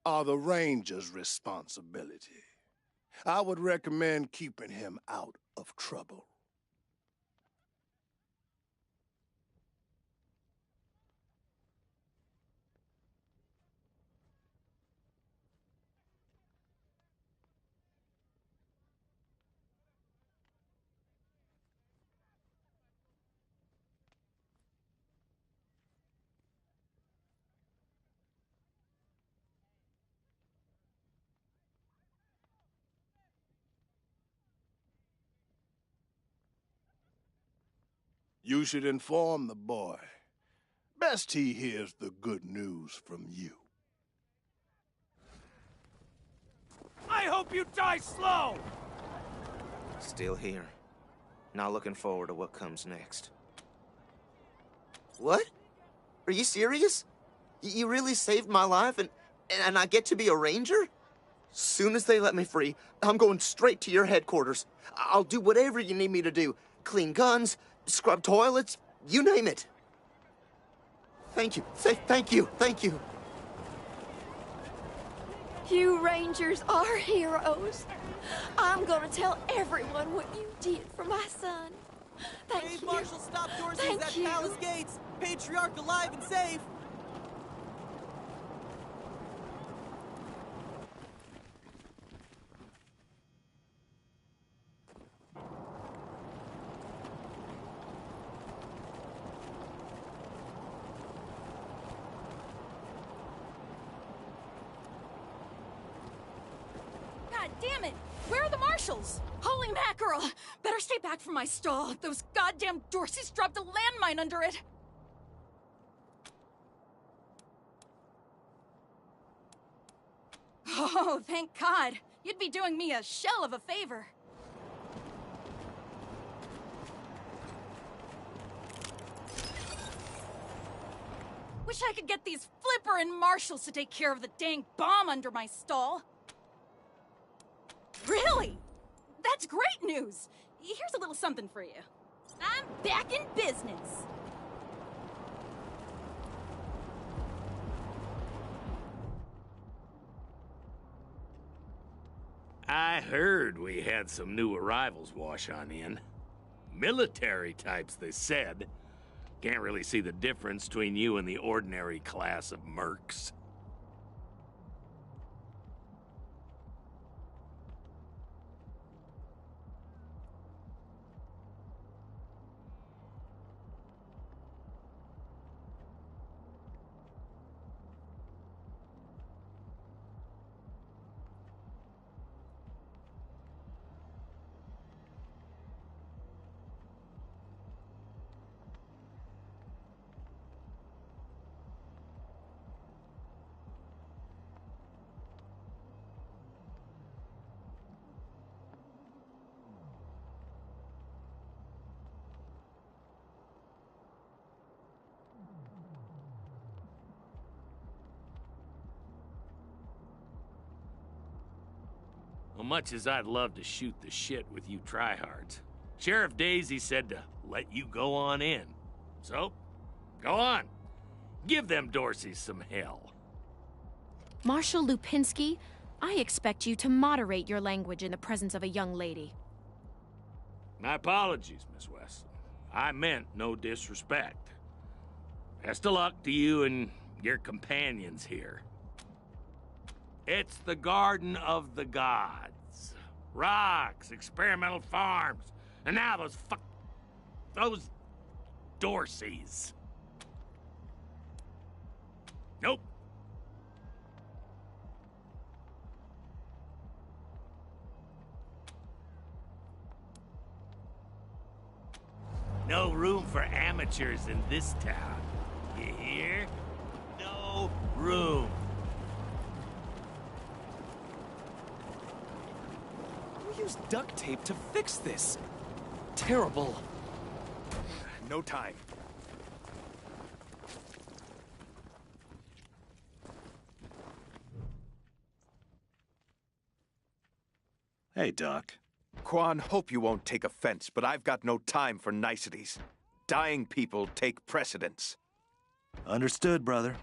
are the Ranger's responsibility. I would recommend keeping him out of trouble. You should inform the boy. Best he hears the good news from you. I hope you die slow! Still here. Not looking forward to what comes next. What? Are you serious? You really saved my life and I get to be a ranger? Soon as they let me free, I'm going straight to your headquarters. I'll do whatever you need me to do. Clean guns, scrub toilets, you name it. Thank you. Thank you. Thank you. You Rangers are heroes. I'm gonna tell everyone what you did for my son. Thank you. Marshal, stop Dorsey's Thank at you. Palace Gates. Patriarch alive and safe. God damn it! Where are the marshals? Holy mackerel! Better stay back from my stall. Those goddamn Dorseys dropped a landmine under it. Oh, thank God. You'd be doing me a shell of a favor. Wish I could get these Flipper and marshals to take care of the dang bomb under my stall. Really? That's great news! Here's a little something for you. I'm back in business. I heard we had some new arrivals wash on in. Military types, they said. Can't really see the difference between you and the ordinary class of mercs. Well, much as I'd love to shoot the shit with you tryhards, Sheriff Daisy said to let you go on in. So, go on. Give them Dorseys some hell. Marshal Lupinski, I expect you to moderate your language in the presence of a young lady. My apologies, Miss West. I meant no disrespect. Best of luck to you and your companions here. It's the Garden of the Gods. Rocks, experimental farms, and now those Dorseys. Nope. No room for amateurs in this town. You hear? No room. We used duct tape to fix this. Terrible. No time. Hey, Doc. Quan, hope you won't take offense, but I've got no time for niceties. Dying people take precedence. Understood, brother.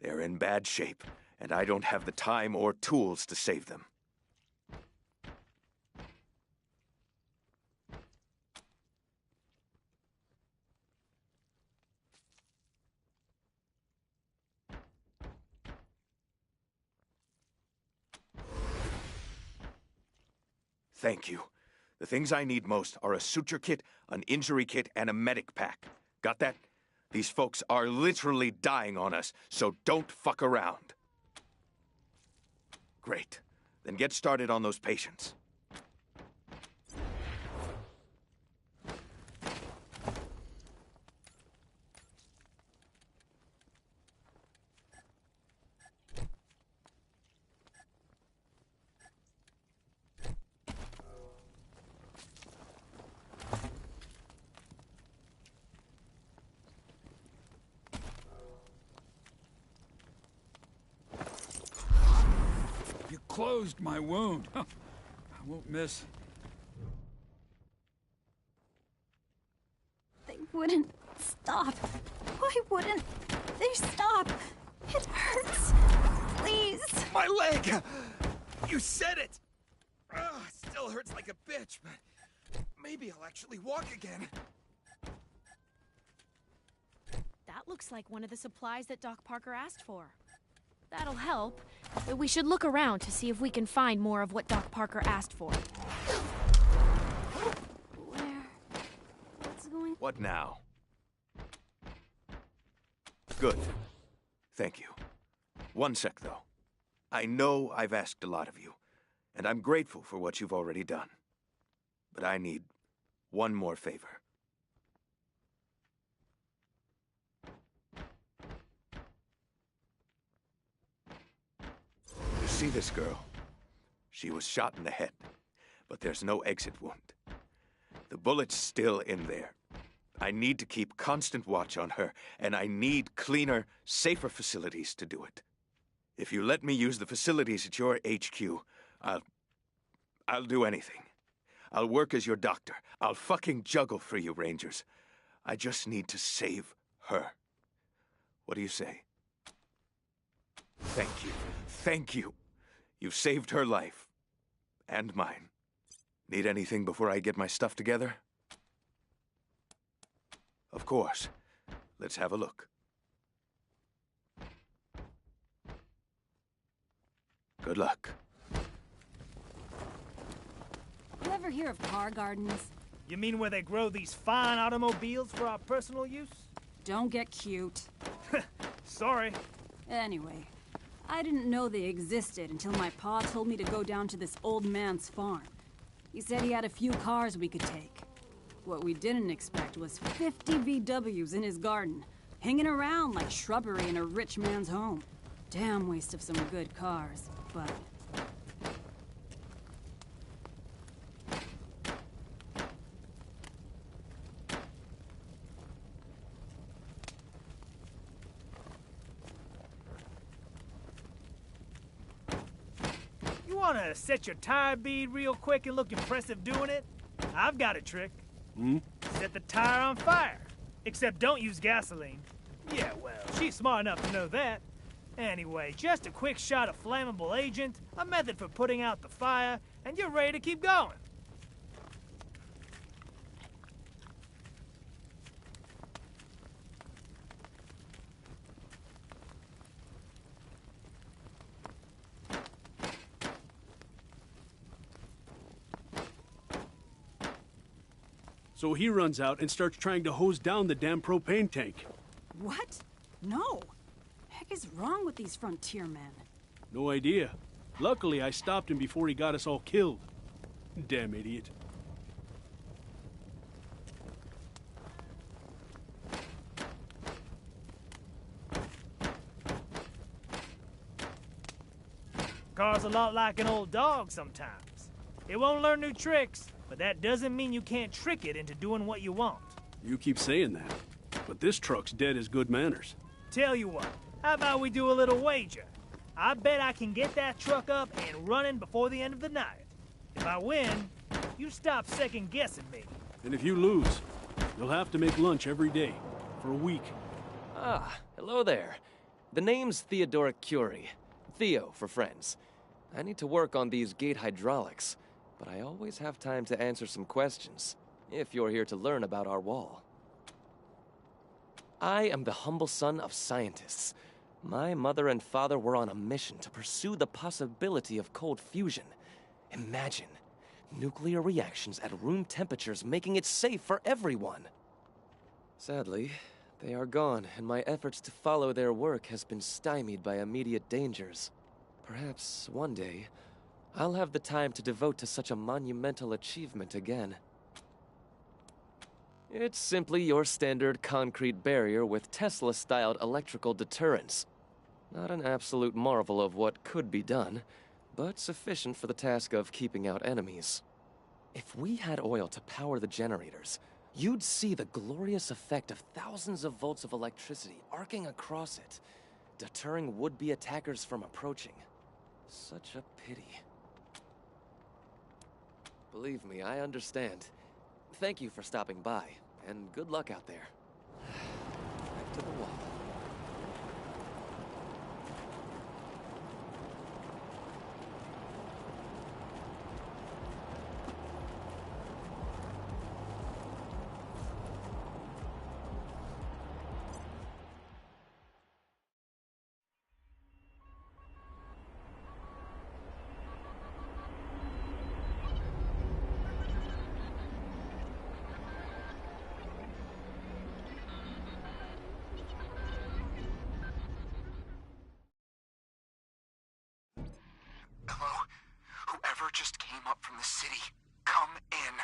They're in bad shape, and I don't have the time or tools to save them. Thank you. The things I need most are a suture kit, an injury kit, and a medic pack. Got that? These folks are literally dying on us, so don't fuck around. Great. Then get started on those patients. closed my wound. I won't miss. They wouldn't stop. Why wouldn't they stop? It hurts. Please. My leg! You said it! Still hurts like a bitch, but maybe I'll actually walk again. That looks like one of the supplies that Doc Parker asked for. That'll help, but we should look around to see if we can find more of what Doc Parker asked for. What's going? What now? Good. Thank you. One sec, though. I know I've asked a lot of you, and I'm grateful for what you've already done. But I need one more favor. You see this girl? She was shot in the head, but there's no exit wound. The bullet's still in there. I need to keep constant watch on her, and I need cleaner, safer facilities to do it. If you let me use the facilities at your HQ, I'll do anything. I'll work as your doctor. I'll fucking juggle for you, Rangers. I just need to save her. What do you say? Thank you. Thank you. You've saved her life. And mine. Need anything before I get my stuff together? Of course. Let's have a look. Good luck. You ever hear of car gardens? You mean where they grow these fine automobiles for our personal use? Don't get cute. Sorry. Anyway, I didn't know they existed until my pa told me to go down to this old man's farm. He said he had a few cars we could take. What we didn't expect was 50 VWs in his garden, hanging around like shrubbery in a rich man's home. Damn waste of some good cars, but... You wanna set your tire bead real quick and look impressive doing it? I've got a trick. Set the tire on fire. Except don't use gasoline. Yeah, well, she's smart enough to know that. Anyway, just a quick shot of flammable agent, a method for putting out the fire, and you're ready to keep going. So he runs out and starts trying to hose down the damn propane tank. What? No. Heck is wrong with these frontier men? No idea. Luckily, I stopped him before he got us all killed. Damn idiot. Car's a lot like an old dog sometimes. It won't learn new tricks, but that doesn't mean you can't trick it into doing what you want. You keep saying that, but this truck's dead as good manners. Tell you what, how about we do a little wager? I bet I can get that truck up and running before the end of the night. If I win, you stop second-guessing me. And if you lose, you'll have to make lunch every day, for a week. Ah, hello there. The name's Theodoric Korey. Theo for friends. I need to work on these gate hydraulics, but I always have time to answer some questions, if you're here to learn about our wall. I am the humble son of scientists. My mother and father were on a mission to pursue the possibility of cold fusion. Imagine nuclear reactions at room temperatures making it safe for everyone. Sadly, they are gone, and my efforts to follow their work has been stymied by immediate dangers. Perhaps one day, I'll have the time to devote to such a monumental achievement again. It's simply your standard concrete barrier with Tesla-styled electrical deterrence. Not an absolute marvel of what could be done, but sufficient for the task of keeping out enemies. If we had oil to power the generators, you'd see the glorious effect of thousands of volts of electricity arcing across it, deterring would-be attackers from approaching. Such a pity. Believe me, I understand. Thank you for stopping by, and good luck out there. Back to the wall. Hello? Whoever just came up from the city, come in.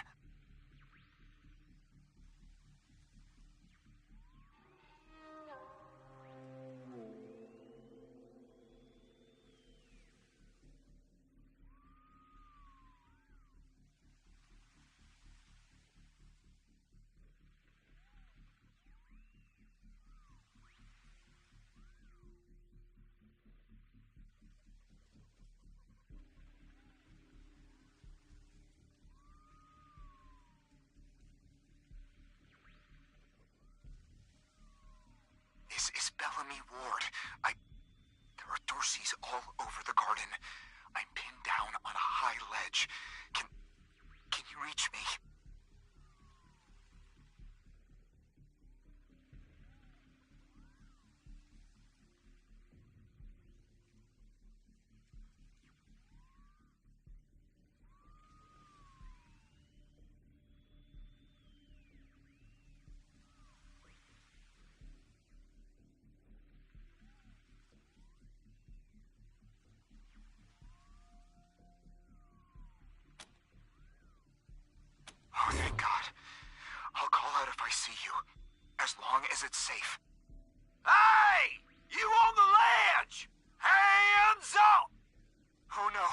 This is Bellamy Ward. There are Dorseys all over the garden. I'm pinned down on a high ledge. Can you reach me? Oh, thank God. I'll call out if I see you, as long as it's safe. Hey! You on the ledge! Hands up! Oh no,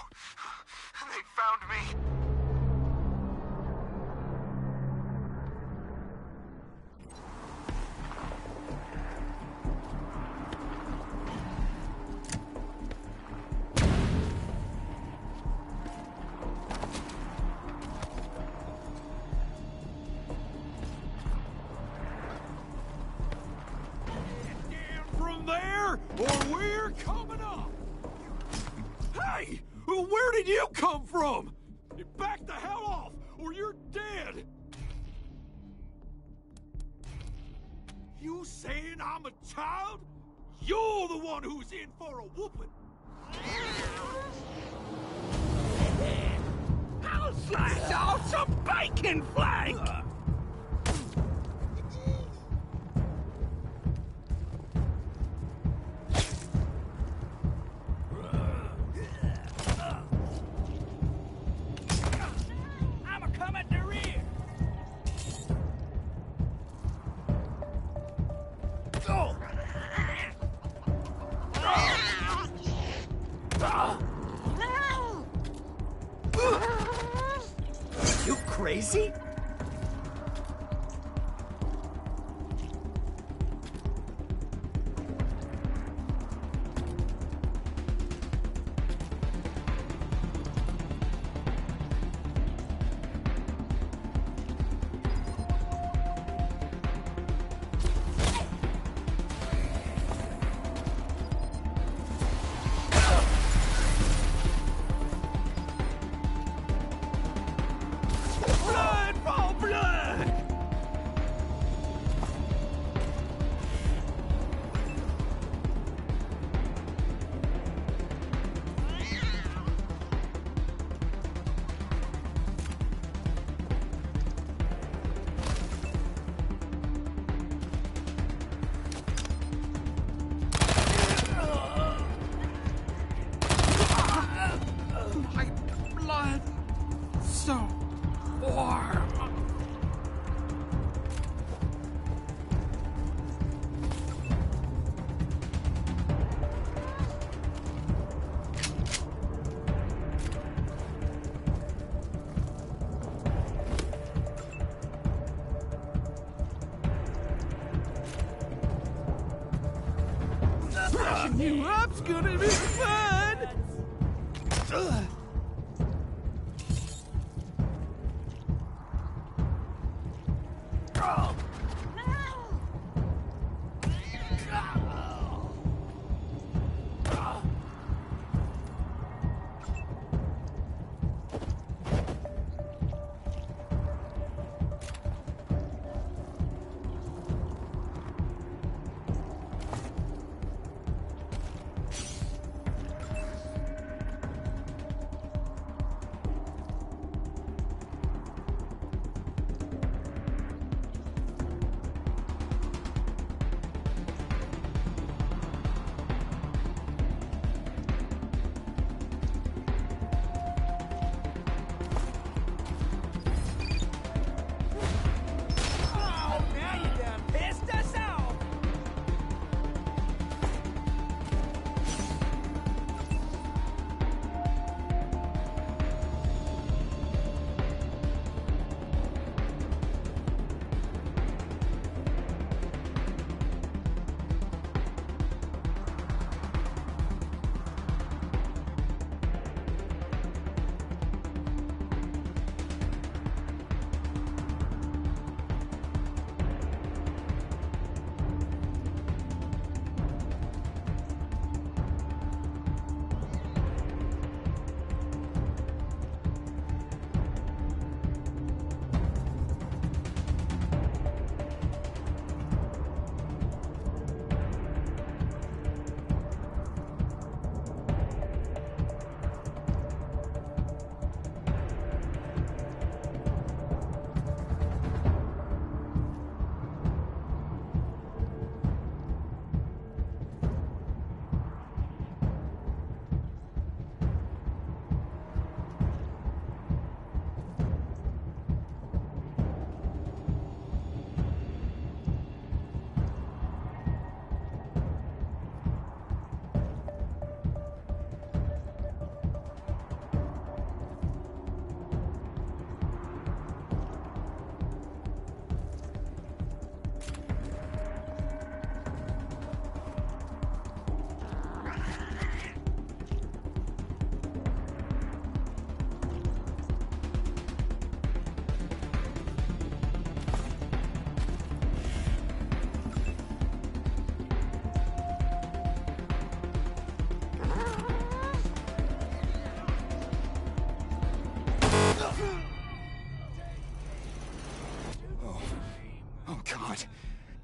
they found me. From there, or we're coming up! Hey! Where did you come from? Back the hell off, or you're dead! You saying I'm a child? You're the one who's in for a whooping! I'll slice off some bacon flank! You crazy? You up's gonna be fun!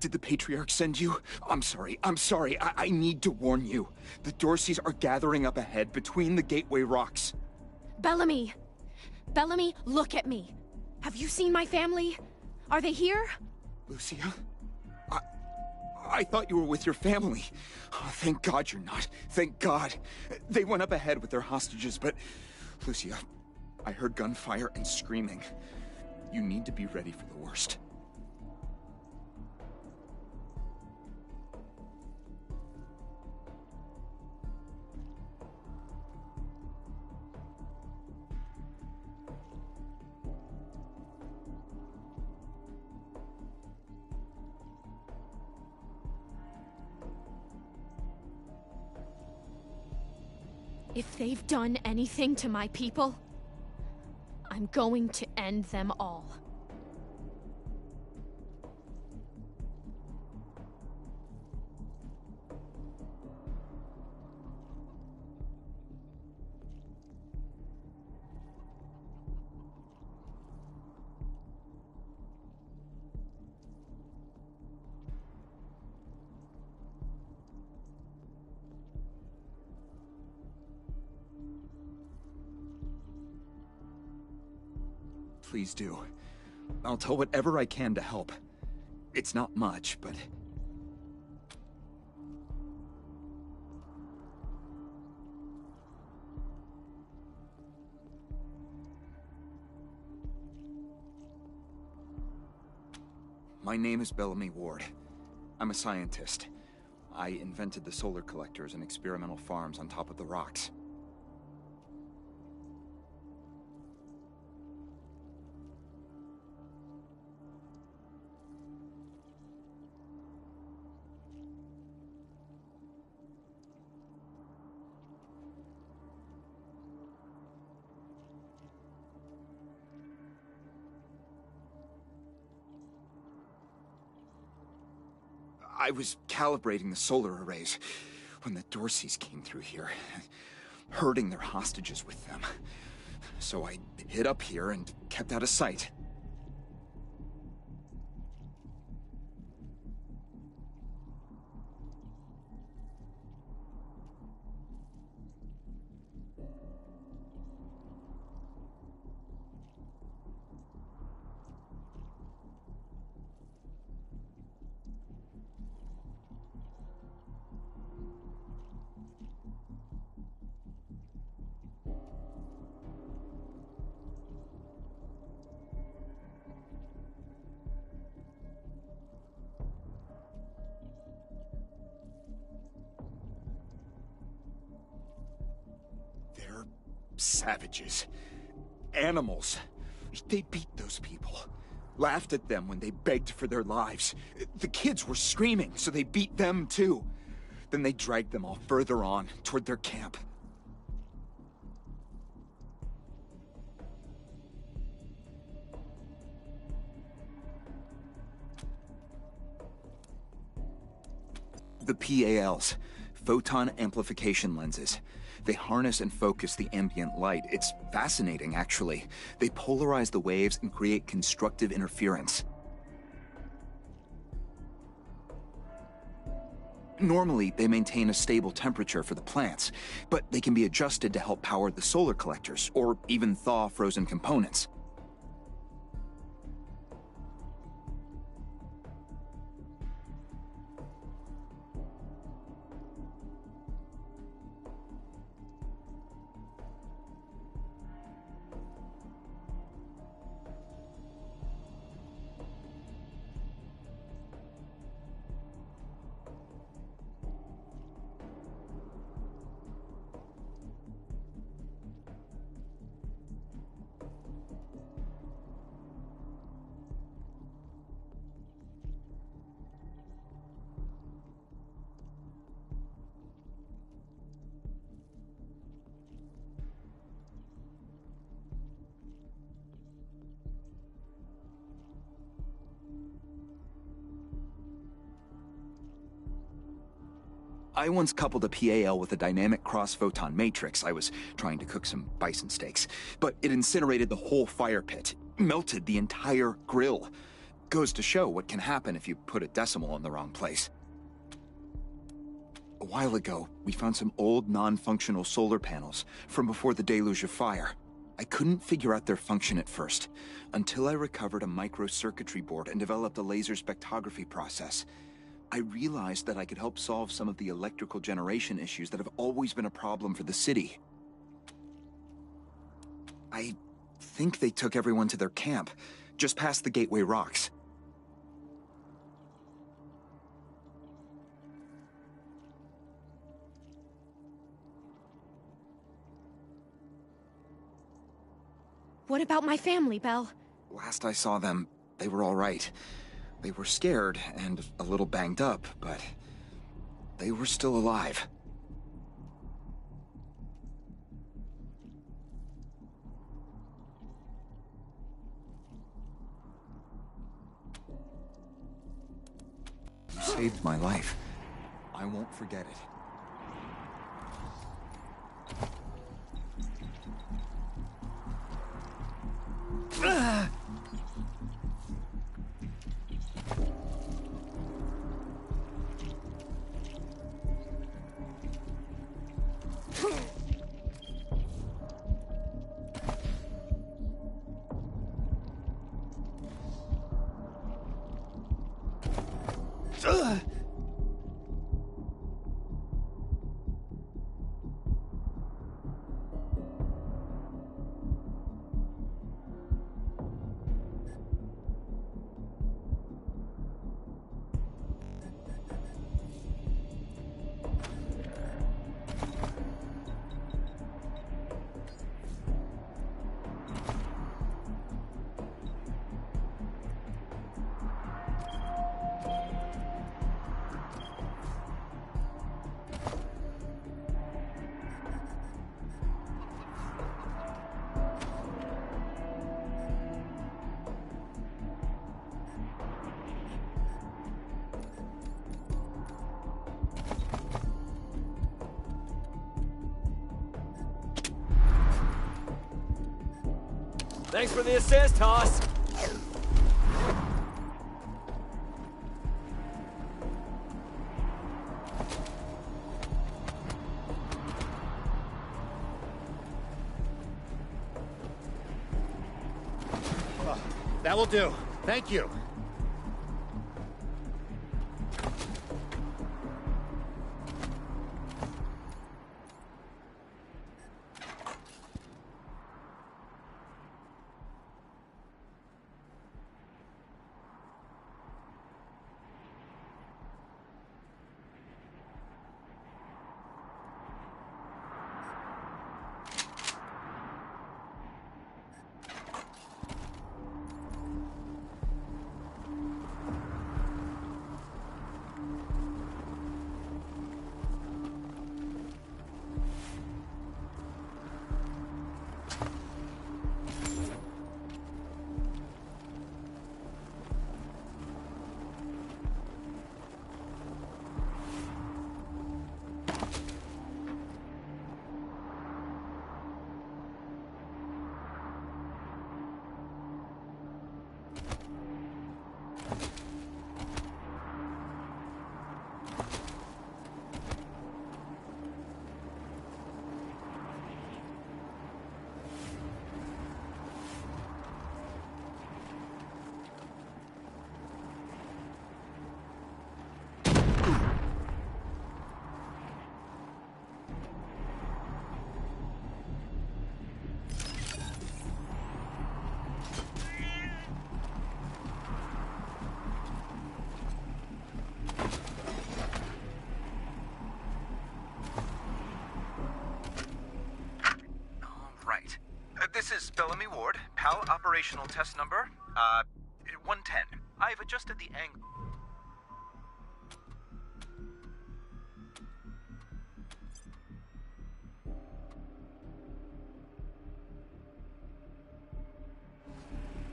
Did the Patriarch send you? I'm sorry. I need to warn you. The Dorseys are gathering up ahead between the Gateway Rocks. Bellamy! Bellamy, look at me. Have you seen my family? Are they here? Lucia? I thought you were with your family. Oh, thank God you're not. Thank God. They went up ahead with their hostages, but... Lucia, I heard gunfire and screaming. You need to be ready for the worst. If they've done anything to my people, I'm going to end them all. Please do. I'll tell whatever I can to help. It's not much, but... My name is Bellamy Ward. I'm a scientist. I invented the solar collectors and experimental farms on top of the rocks. I was calibrating the solar arrays when the Dorseys came through here, herding their hostages with them. So I hid up here and kept out of sight. They're savages. Animals. They beat those people. Laughed at them when they begged for their lives. The kids were screaming, so they beat them too. Then they dragged them all further on, toward their camp. The PALs, photon amplification lenses. They harness and focus the ambient light. It's fascinating, actually. They polarize the waves and create constructive interference. Normally, they maintain a stable temperature for the plants, but they can be adjusted to help power the solar collectors, or even thaw frozen components. I once coupled a PAL with a dynamic cross-photon matrix. I was trying to cook some bison steaks, but it incinerated the whole fire pit, melted the entire grill. Goes to show what can happen if you put a decimal in the wrong place. A while ago, we found some old non-functional solar panels from before the deluge of fire. I couldn't figure out their function at first, until I recovered a microcircuitry board and developed a laser spectrography process. I realized that I could help solve some of the electrical generation issues that have always been a problem for the city. I think they took everyone to their camp, just past the Gateway Rocks. What about my family, Belle? Last I saw them, they were all right. They were scared and a little banged up, but they were still alive. You saved my life. I won't forget it. Thanks for the assist, Hoss. That will do. Thank you. This is Bellamy Ward, PAL operational test number, 110. I've adjusted the angle.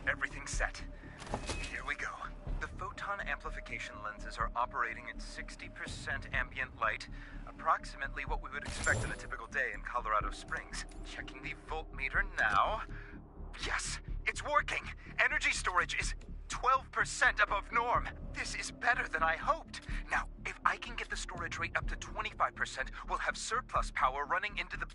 Everything's set. Here we go. The photon amplification lenses are operating at 60% ambient light, approximately what we would expect on a typical day in Colorado Springs. Checking the voltmeter now. Yes, it's working. Energy storage is 12% above norm. This is better than I hoped. Now, if I can get the storage rate up to 25%, we'll have surplus power running into the...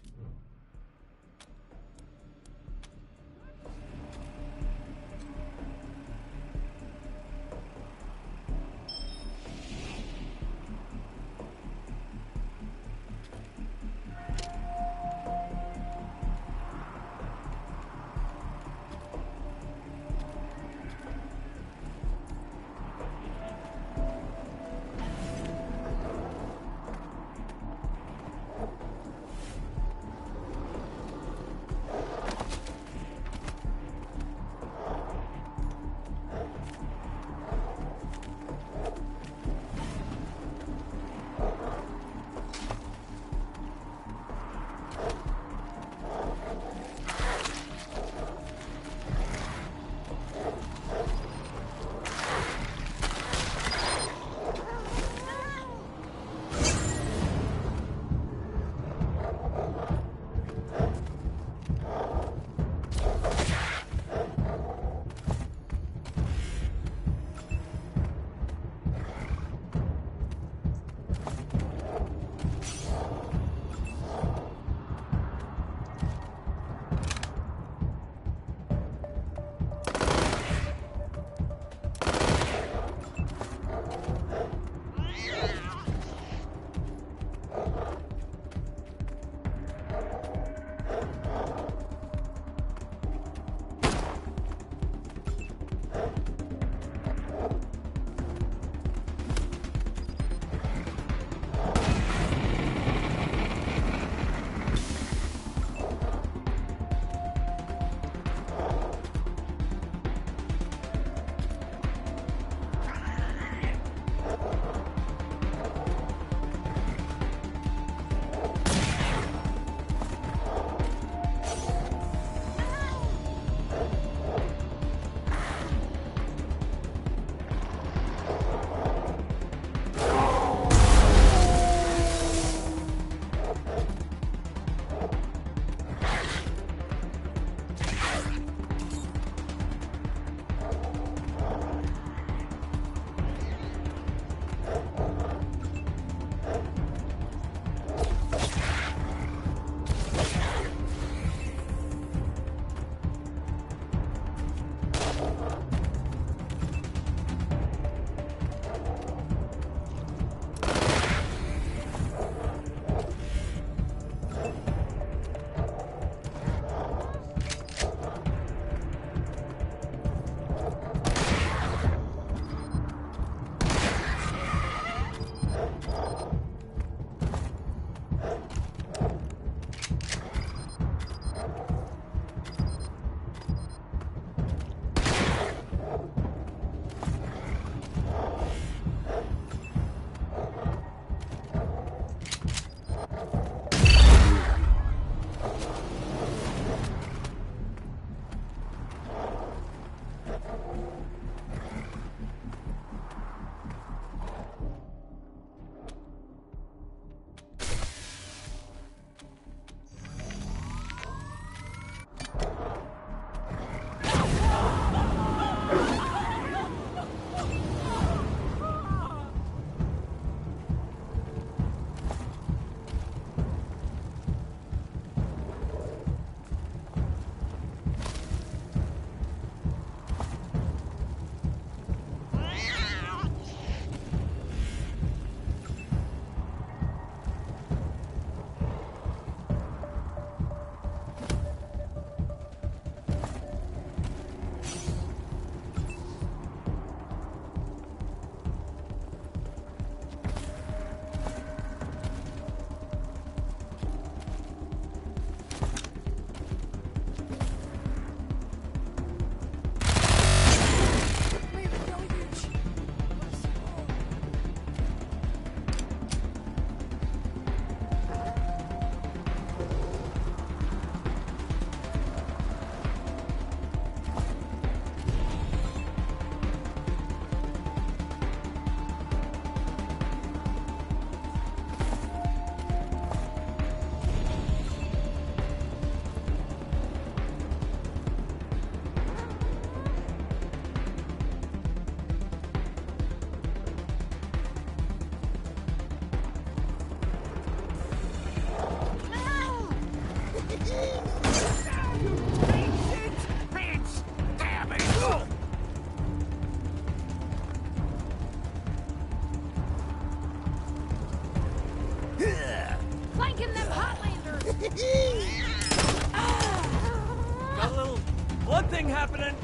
One thing happening.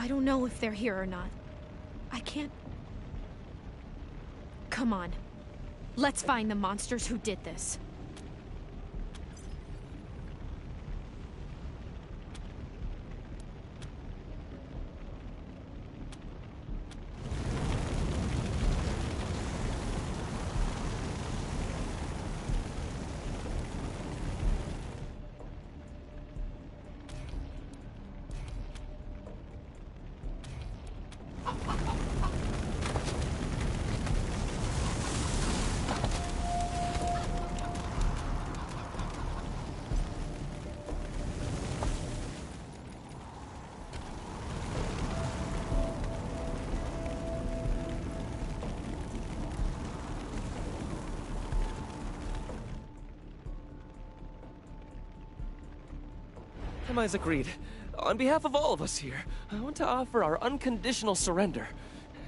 I don't know if they're here or not. I can't... Come on. Let's find the monsters who did this. I'm Isaac Reed. On behalf of all of us here, I want to offer our unconditional surrender.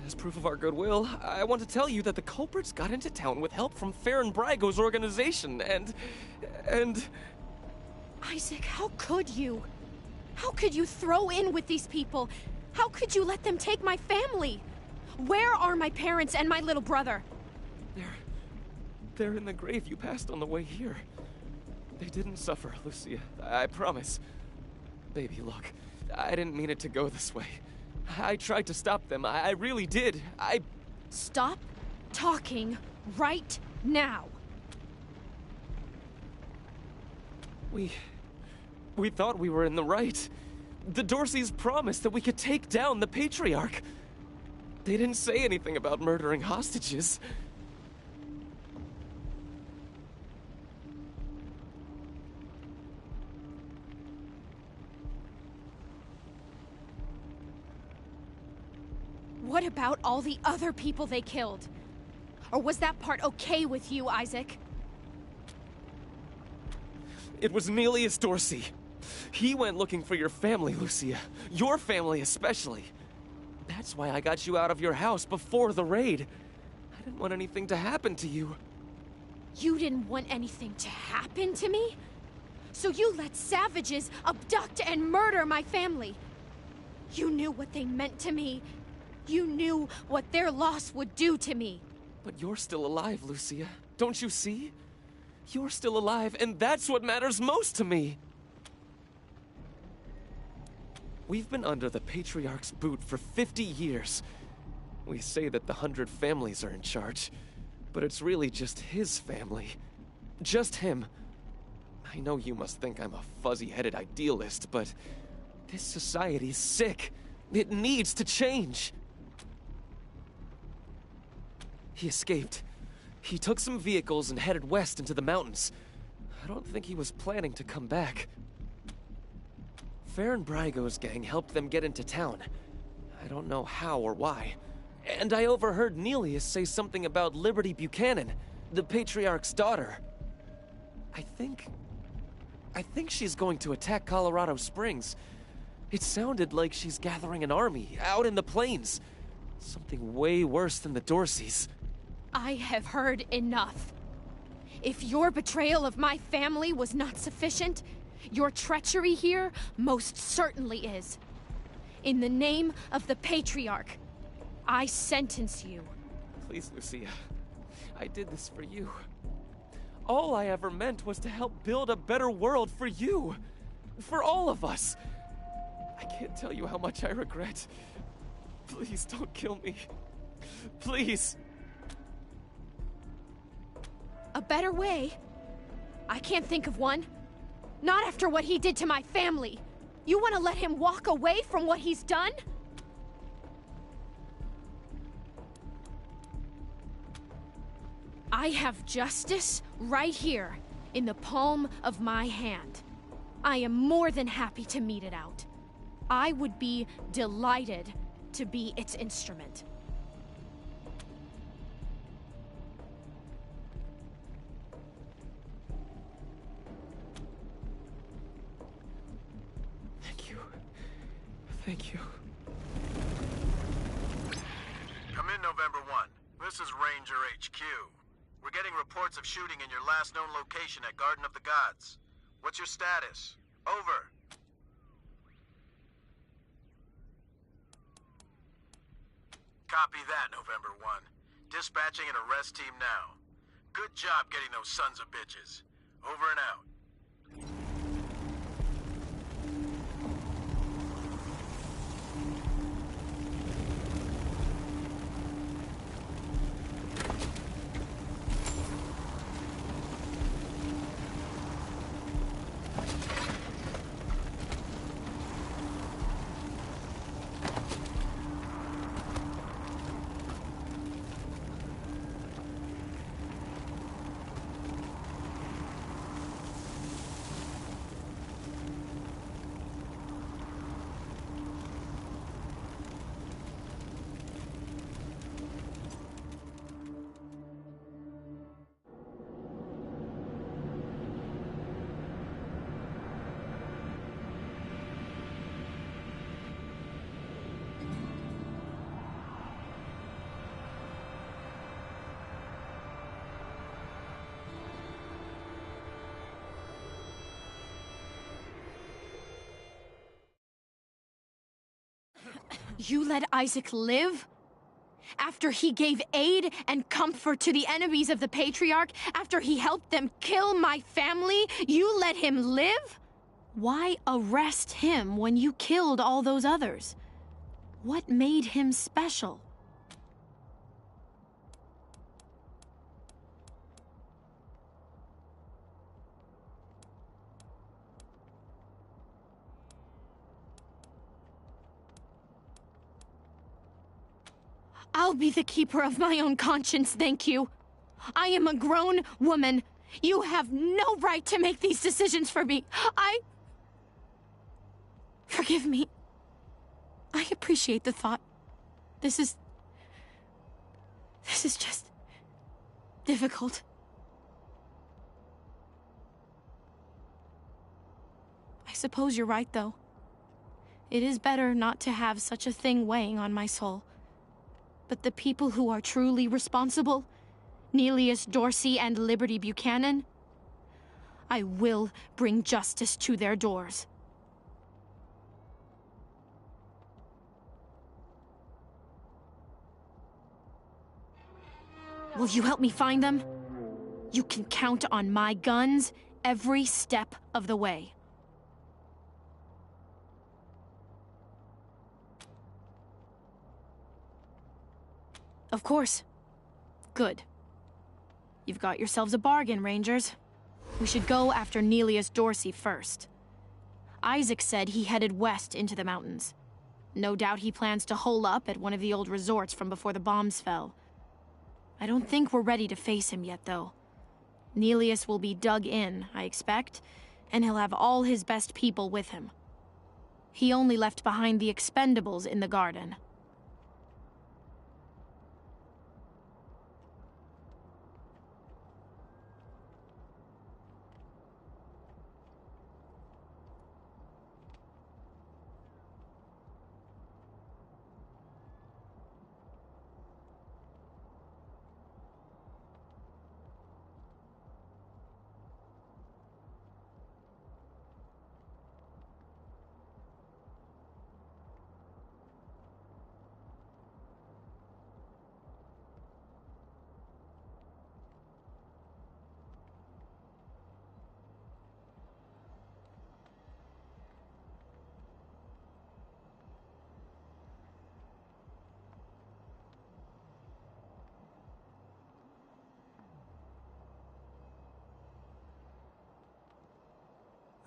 As proof of our goodwill, I want to tell you that the culprits got into town with help from Farron Brago's organization, and... Isaac, how could you? How could you throw in with these people? How could you let them take my family? Where are my parents and my little brother? They're in the grave you passed on the way here. They didn't suffer, Lucia. I promise. Baby, look, I didn't mean it to go this way. I tried to stop them. I really did. Stop talking right now. We thought we were in the right. The Dorseys promised that we could take down the Patriarch. They didn't say anything about murdering hostages. What about all the other people they killed? Or was that part okay with you, Isaac? It was Nelius Dorsey. He went looking for your family, Lucia. Your family especially. That's why I got you out of your house before the raid. I didn't want anything to happen to you. You didn't want anything to happen to me? So you let savages abduct and murder my family. You knew what they meant to me. You knew what their loss would do to me. But you're still alive, Lucia. Don't you see? You're still alive, and that's what matters most to me. We've been under the Patriarch's boot for 50 years. We say that the 100 families are in charge, but it's really just his family. Just him. I know you must think I'm a fuzzy-headed idealist, but this society's sick. It needs to change. He escaped. He took some vehicles and headed west into the mountains. I don't think he was planning to come back. Farron Brago's gang helped them get into town. I don't know how or why. And I overheard Nelius say something about Liberty Buchanan, the Patriarch's daughter. I think she's going to attack Colorado Springs. It sounded like she's gathering an army out in the plains. Something way worse than the Dorseys. I have heard enough. If your betrayal of my family was not sufficient, your treachery here most certainly is. In the name of the Patriarch, I sentence you. Please, Lucia. I did this for you. All I ever meant was to help build a better world for you. For all of us. I can't tell you how much I regret. Please don't kill me. Please. A better way? I can't think of one. Not after what he did to my family. You want to let him walk away from what he's done? I have justice right here in the palm of my hand. I am more than happy to mete it out. I would be delighted to be its instrument. Thank you. Come in, November 1. This is Ranger HQ. We're getting reports of shooting in your last known location at Garden of the Gods. What's your status? Over. Copy that, November 1. Dispatching an arrest team now. Good job getting those sons of bitches. Over and out. You let Isaac live? After he gave aid and comfort to the enemies of the Patriarch? After he helped them kill my family? You let him live? Why arrest him when you killed all those others? What made him special? I'll be the keeper of my own conscience, thank you. I am a grown woman. You have no right to make these decisions for me. Forgive me. I appreciate the thought. This is just difficult. I suppose you're right, though. It is better not to have such a thing weighing on my soul. But the people who are truly responsible, Neelius Dorsey and Liberty Buchanan, I will bring justice to their doors. Will you help me find them? You can count on my guns every step of the way. Of course. Good. You've got yourselves a bargain, Rangers. We should go after Neelius Dorsey first. Isaac said he headed west into the mountains. No doubt he plans to hole up at one of the old resorts from before the bombs fell. I don't think we're ready to face him yet, though. Neelius will be dug in, I expect, and he'll have all his best people with him. He only left behind the expendables in the garden.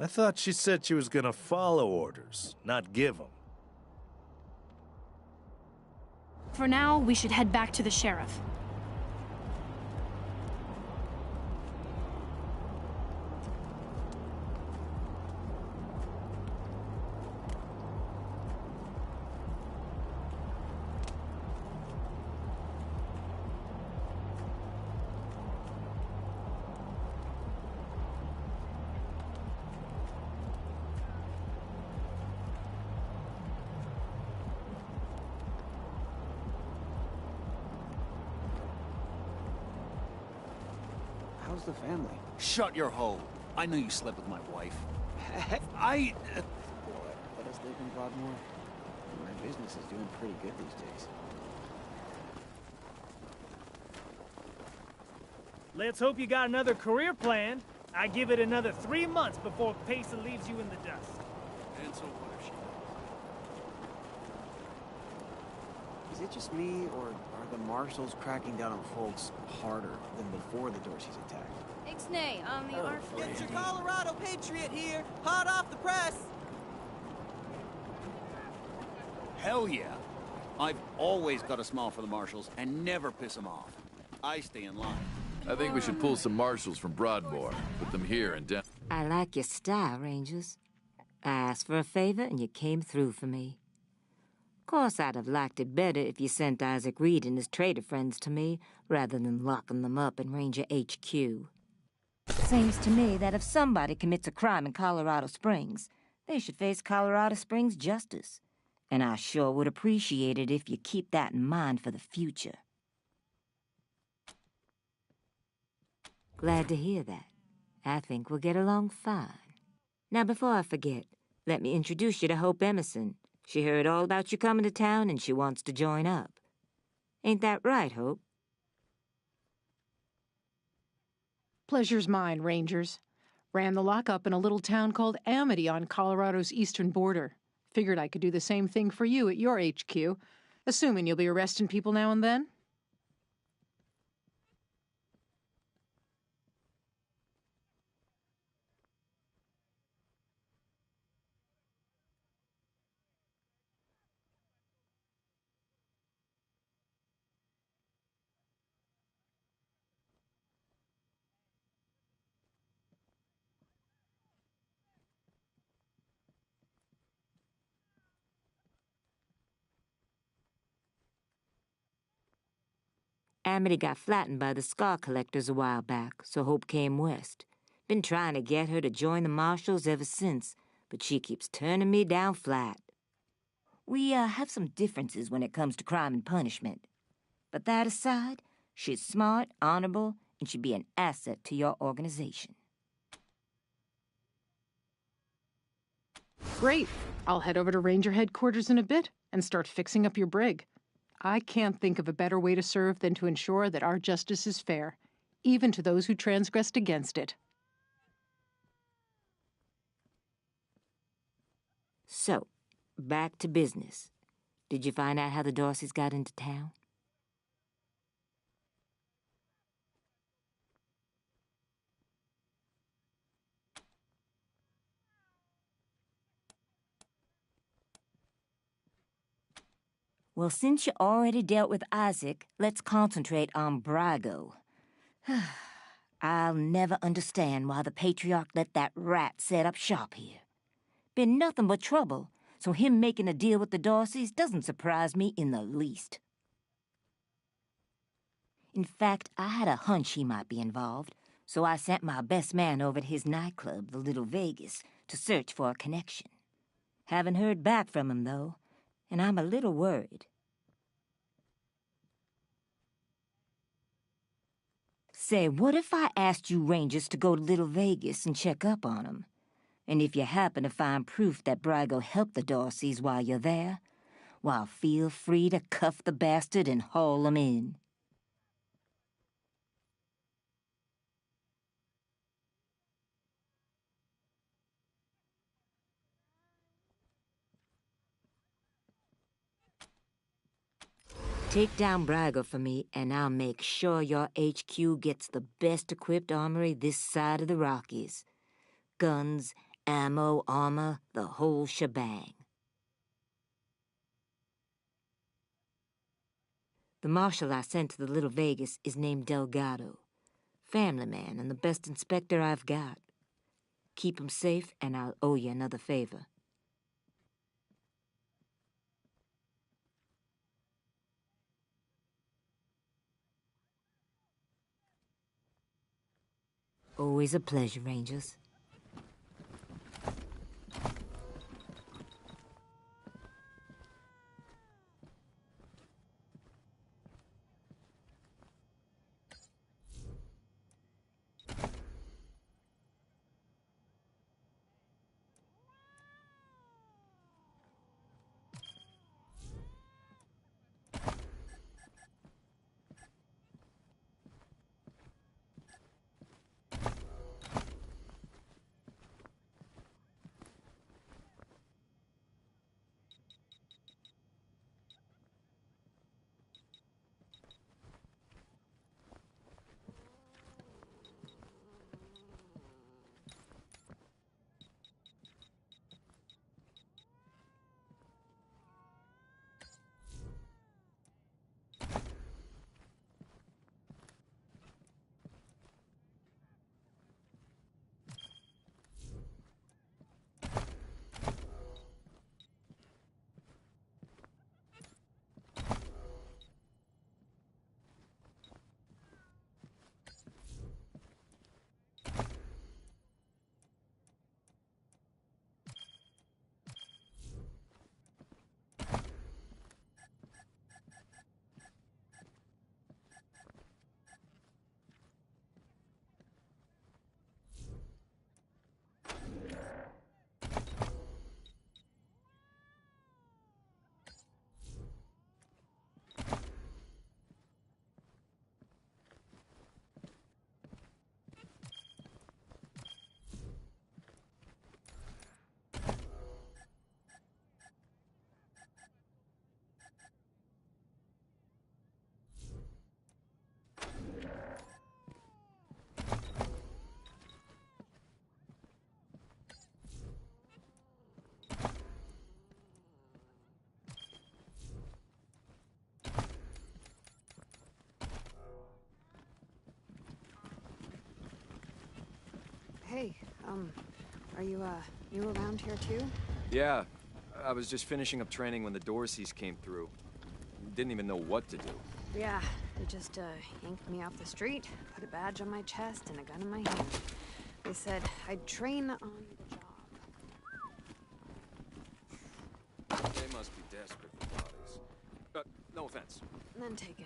I thought she said she was gonna follow orders, not give them. For now, we should head back to the sheriff. How's the family? Shut your hole. I know you slept with my wife. Boy, let us live in Broadmoor. My business is doing pretty good these days. Let's hope you got another career planned. I give it another 3 months before Pesa leaves you in the dust. And so what if she... Is it just me, or are the marshals cracking down on folks harder than before the Dorseys attacked? Ixnay on the arc. Get your Colorado Patriot here, hot off the press. Hell yeah. I've always got a smile for the marshals and never piss them off. I stay in line. I think we should pull some marshals from Broadmoor, put them here and down. I like your style, Rangers. I asked for a favor and you came through for me. Of course, I'd have liked it better if you sent Isaac Reed and his trader friends to me, rather than locking them up in Ranger HQ. Seems to me that if somebody commits a crime in Colorado Springs, they should face Colorado Springs justice. And I sure would appreciate it if you keep that in mind for the future. Glad to hear that. I think we'll get along fine. Now, before I forget, let me introduce you to Hope Emerson. She heard all about you coming to town and she wants to join up. Ain't that right, Hope? Pleasure's mine, Rangers. Ran the lockup in a little town called Amity on Colorado's eastern border. Figured I could do the same thing for you at your HQ, assuming you'll be arresting people now and then. Amity got flattened by the scar collectors a while back, so Hope came west. Been trying to get her to join the marshals ever since, but she keeps turning me down flat. We have some differences when it comes to crime and punishment. But that aside, she's smart, honorable, and should be an asset to your organization. Great. I'll head over to Ranger headquarters in a bit and start fixing up your brig. I can't think of a better way to serve than to ensure that our justice is fair, even to those who transgressed against it. So, back to business. Did you find out how the Dorseys got into town? Well, since you already dealt with Isaac, let's concentrate on Brago. I'll never understand why the Patriarch let that rat set up shop here. Been nothing but trouble, so him making a deal with the Dorseys doesn't surprise me in the least. In fact, I had a hunch he might be involved, so I sent my best man over to his nightclub, the Little Vegas, to search for a connection. Haven't heard back from him, though, and I'm a little worried. Say, what if I asked you Rangers to go to Little Vegas and check up on him? And if you happen to find proof that Brago helped the Dorseys while you're there, well, feel free to cuff the bastard and haul him in. Take down Brago for me, and I'll make sure your HQ gets the best-equipped armory this side of the Rockies. Guns, ammo, armor, the whole shebang. The marshal I sent to the Little Vegas is named Delgado. Family man and the best inspector I've got. Keep him safe, and I'll owe you another favor. Always a pleasure, Rangers. Hey, are you, new around here too? Yeah, I was just finishing up training when the Dorseys came through. Didn't even know what to do. Yeah, they just, yanked me off the street, put a badge on my chest and a gun in my hand. They said I'd train on the job. They must be desperate for bodies. No offense. None taken.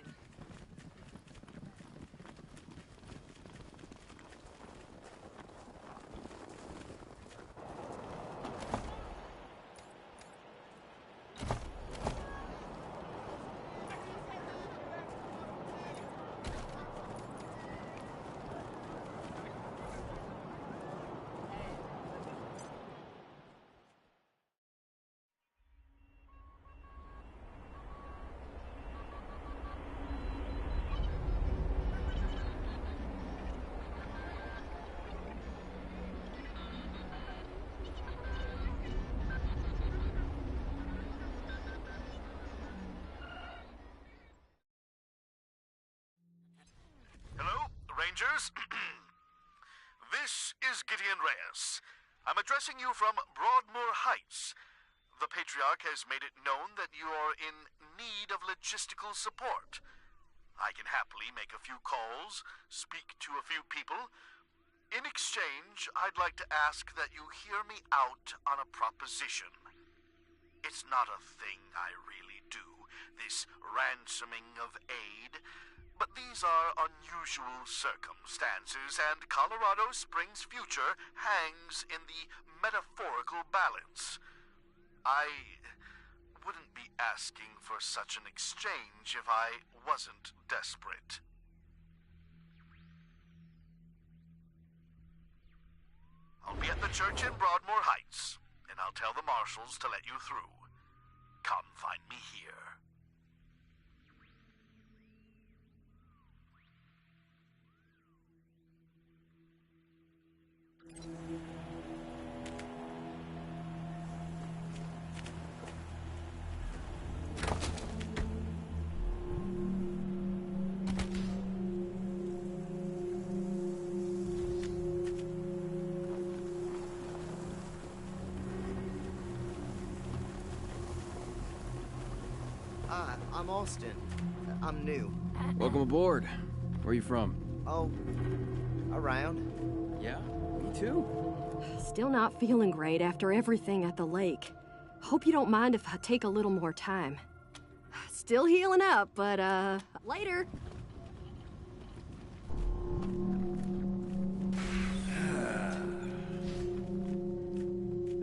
Hello, Rangers? This is Gideon Reyes. I'm addressing you from Broadmoor Heights. The Patriarch has made it known that you are in need of logistical support. I can happily make a few calls, speak to a few people. In exchange, I'd like to ask that you hear me out on a proposition. It's not a thing I really do, this ransoming of aid. But these are unusual circumstances, and Colorado Springs' future hangs in the metaphorical balance. I wouldn't be asking for such an exchange if I wasn't desperate. I'll be at the church in Broadmoor Heights, and I'll tell the marshals to let you through. Come find me here. Hi, I'm Austin. I'm new. Welcome aboard. Where are you from? Oh, around. Yeah, me too. Still not feeling great after everything at the lake. Hope you don't mind if I take a little more time. Still healing up, but, later.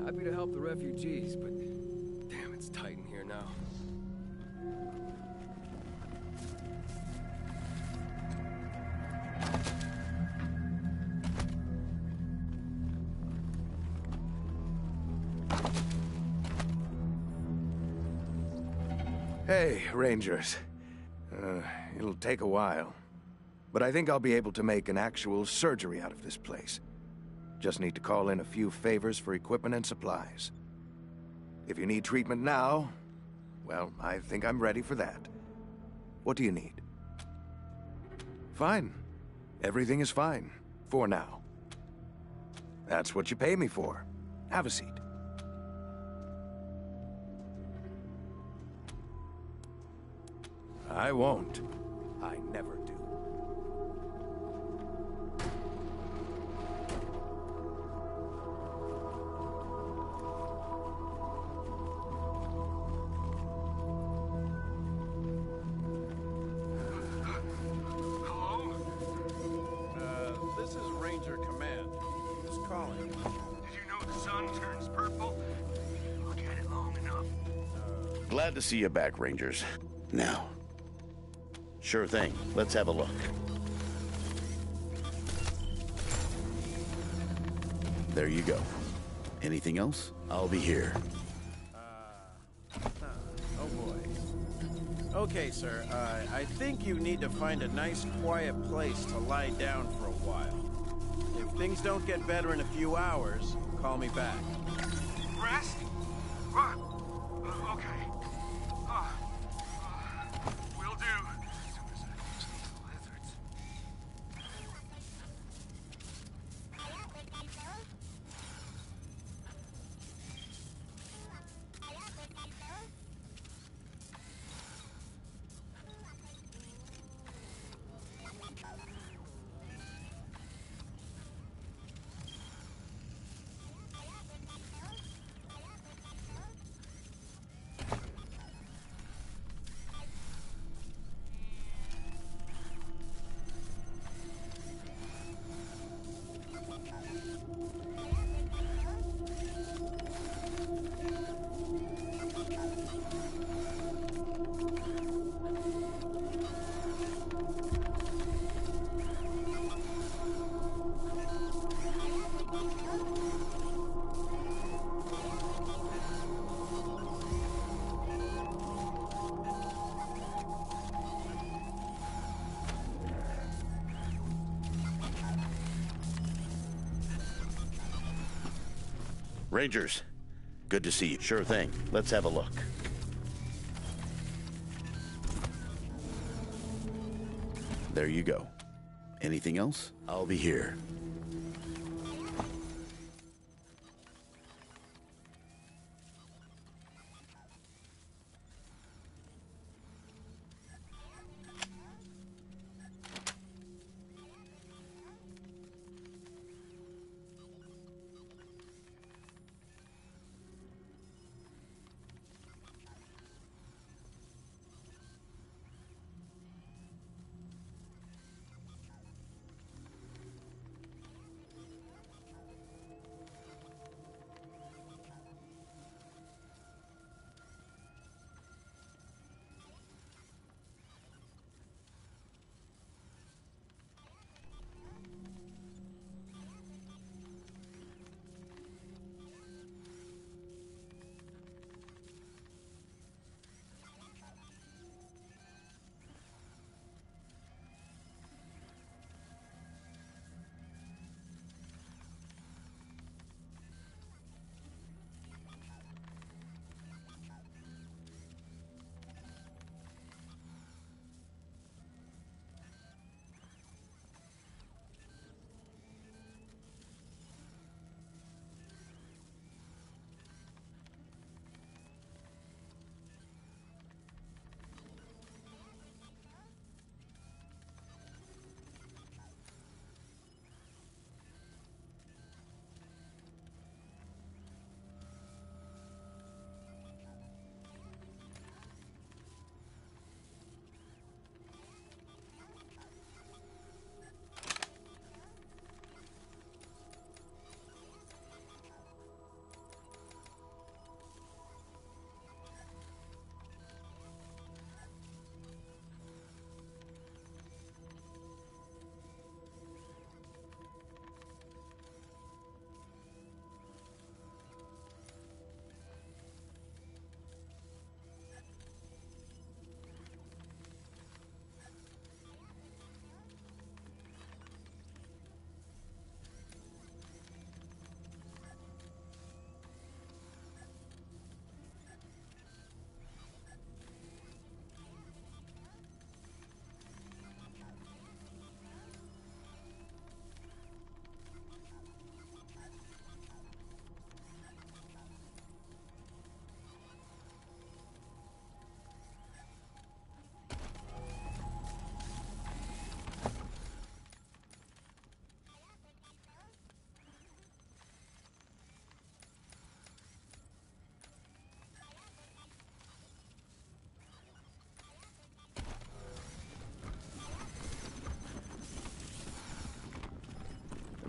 Happy to help the refugees, but damn, it's tight in here now. Hey, Rangers. It'll take a while. But I think I'll be able to make an actual surgery out of this place. Just need to call in a few favors for equipment and supplies. If you need treatment now, well, I think I'm ready for that. What do you need? Fine. Everything is fine. For now. That's what you pay me for. Have a seat. I won't. I never do. Hello? This is Ranger Command. Who's calling? Did you know the sun turns purple? Look at it long enough. Glad to see you back, Rangers. Now. Sure thing. Let's have a look. There you go. Anything else? I'll be here. Oh boy. Okay, sir. I think you need to find a nice, quiet place to lie down for a while. If things don't get better in a few hours, call me back. Rest? Okay. Will do. Rangers, good to see you. Sure thing. Let's have a look. There you go. Anything else? I'll be here.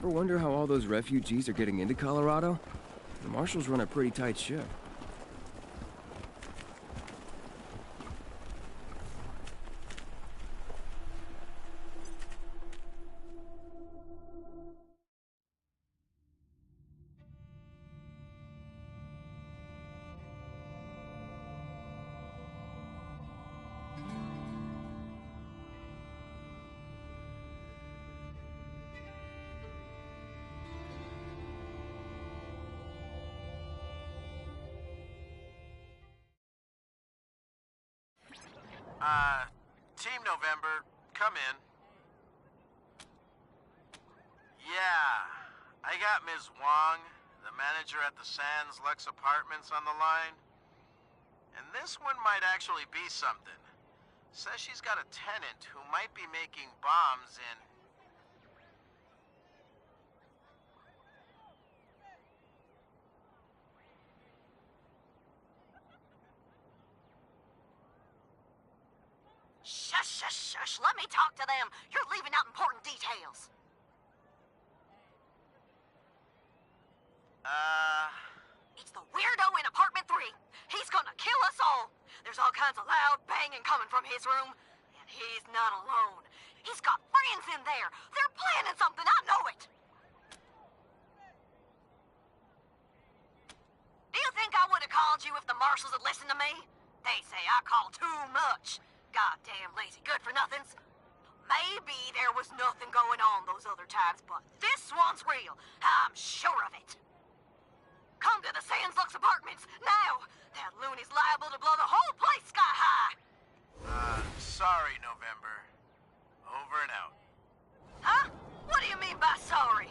Ever wonder how all those refugees are getting into Colorado? The Marshals run a pretty tight ship. Team November, come in. Yeah, I got Ms. Wong, the manager at the Sands Lux Apartments, on the line. And this one might actually be something. Says she's got a tenant who might be making bombs in... Shush, shush, shush. Let me talk to them. You're leaving out important details. It's the weirdo in apartment 3. He's gonna kill us all. There's all kinds of loud banging coming from his room. And he's not alone. He's got friends in there. They're planning something. I know it. Do you think I would have called you if the Marshals had listened to me? They say I call too much. Goddamn lazy good-for-nothings. Maybe there was nothing going on those other times, but this one's real. I'm sure of it. Come to the Sands Lux apartments, now! That loony's liable to blow the whole place sky high! Sorry, November. Over and out. Huh? What do you mean by sorry?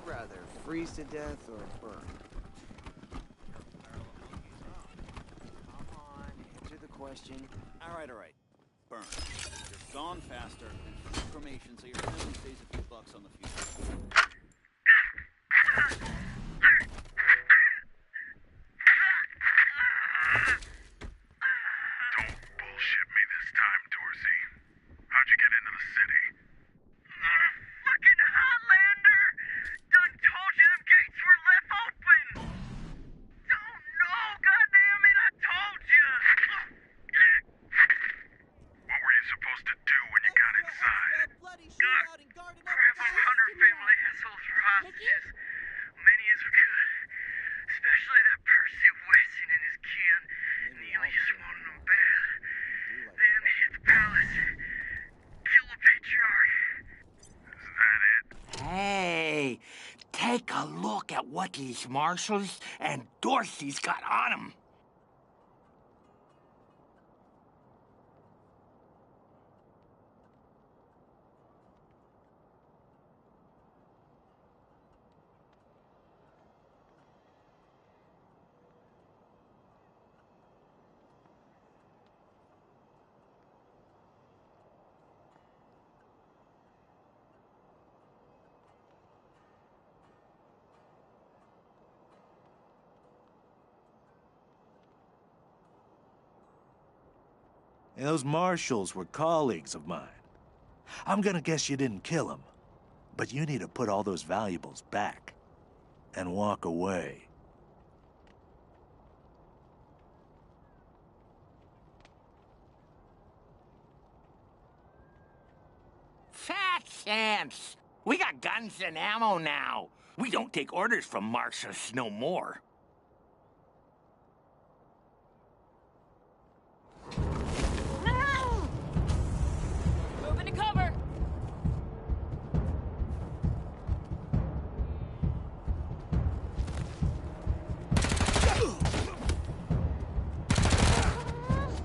Rather freeze to death or burn? Come on, answer the question. All right. Burn. You're gone faster. Cremation, so your family saves a few bucks on the future. Bullshit me this time, Dorsey. How'd you get into the city? Fucking Highlander! Done told you them gates were left open! Don't know, goddammit, I told you! What were you supposed to do when you got inside? Grab a Hunter family assholes for hostages. Many as we could. Especially that Percy Weston and his kin. Neely just wanted them bad. Then hit the palace. Kill the patriarch. Is that it? Hey, take a look at what these marshals and Dorsey's got on them. And those marshals were colleagues of mine. I'm gonna guess you didn't kill them, but you need to put all those valuables back and walk away. Fat chance! We got guns and ammo now. We don't take orders from marshals no more. Move into cover.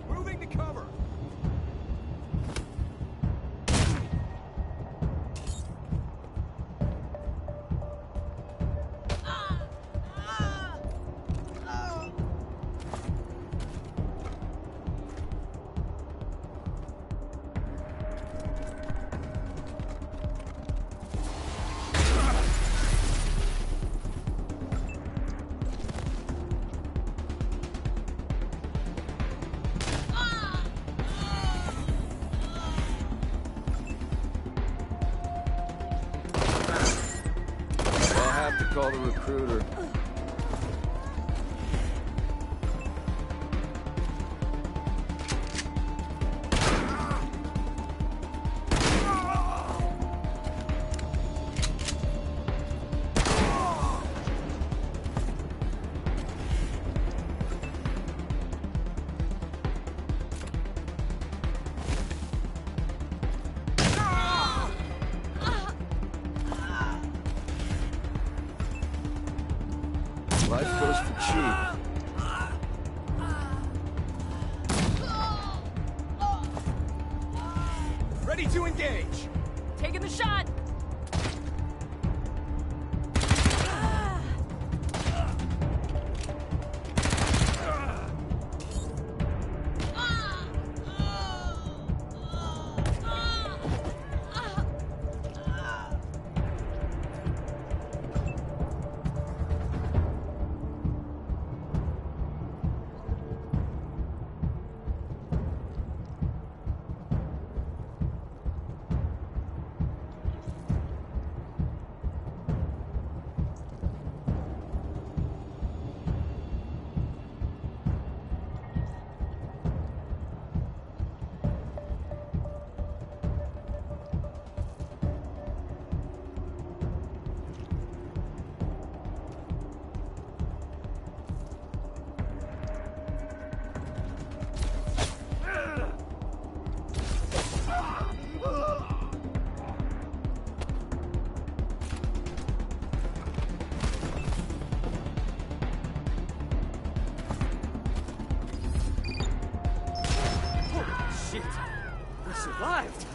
Moving to cover. I'll have to call the recruiter. Life goes for cheap. Ready to engage. Taking the shot. Shit! We survived!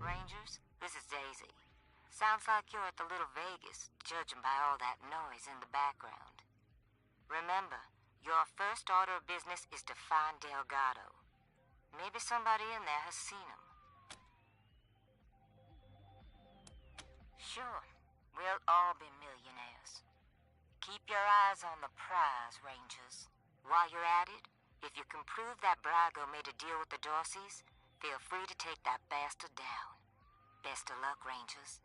Rangers, this is Daisy. Sounds like you're at the Little Vegas, judging by all that noise in the background. Remember, your first order of business is to find Delgado. Maybe somebody in there has seen him. Sure, we'll all be millionaires. Keep your eyes on the prize, Rangers. While you're at it, if you can prove that Brago made a deal with the Dorseys, feel free to take that bastard down. Best of luck, Rangers.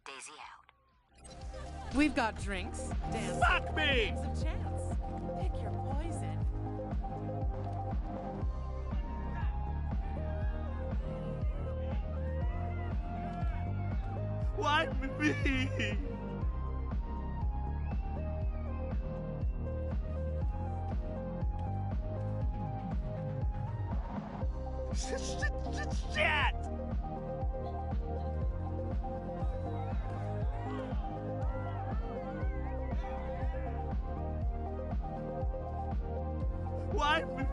Daisy out. We've got drinks, dance. Fuck me! Some chance. Pick your poison. Why me? Shit!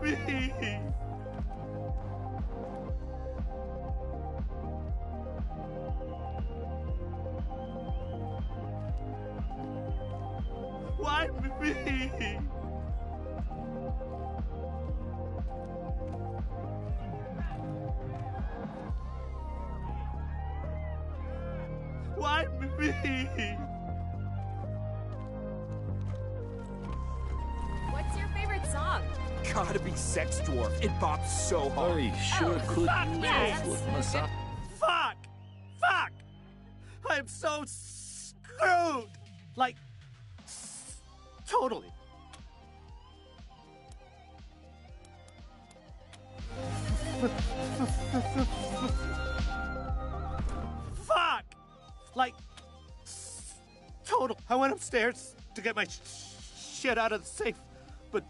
me? Why me? Why me? What's your favorite song? Gotta be Sex Dwarf. It bops so hard. I sure could use yes. a foot massage. Fuck! Fuck! I'm so screwed! Like, totally. Fuck! Like, total. I went upstairs to get my shit out of the safe, but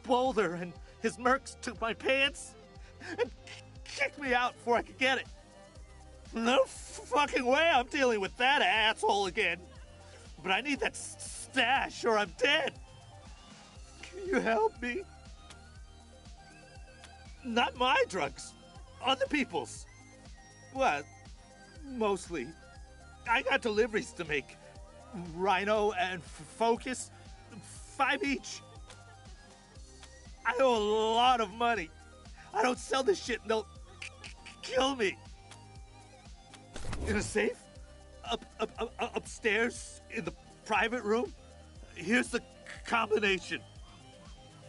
Boulder and his mercs took my pants and kicked me out before I could get it. No fucking way I'm dealing with that asshole again. But I need that stash or I'm dead. Can you help me? Not my drugs. Other people's. Well, mostly. I got deliveries to make. Rhino and Focus. 5 each. I owe a lot of money. I don't sell this shit and they'll kill me. In a safe? Upstairs in the private room? Here's the combination.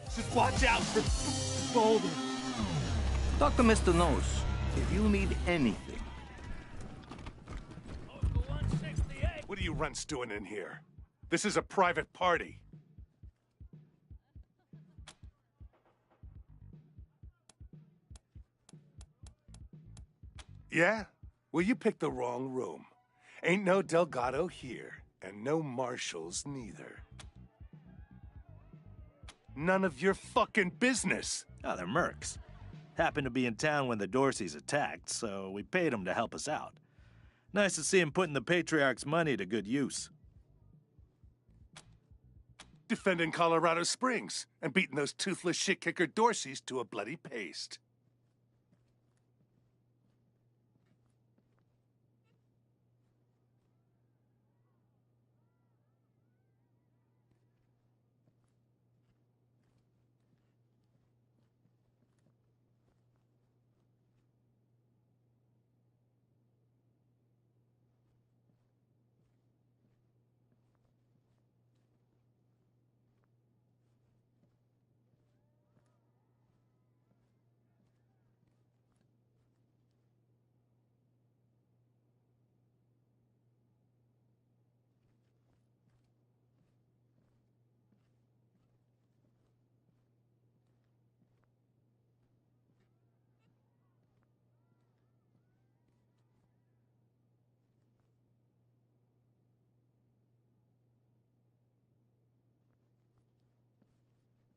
Just watch out for Boulder. Talk to Mr. Nose if you need anything. What are you runts doing in here? This is a private party. Yeah? Well, you picked the wrong room. Ain't no Delgado here, and no Marshals neither. None of your fucking business. Oh, they're mercs. Happened to be in town when the Dorseys attacked, so we paid them to help us out. Nice to see him putting the Patriarch's money to good use. Defending Colorado Springs and beating those toothless shit-kicker Dorseys to a bloody paste.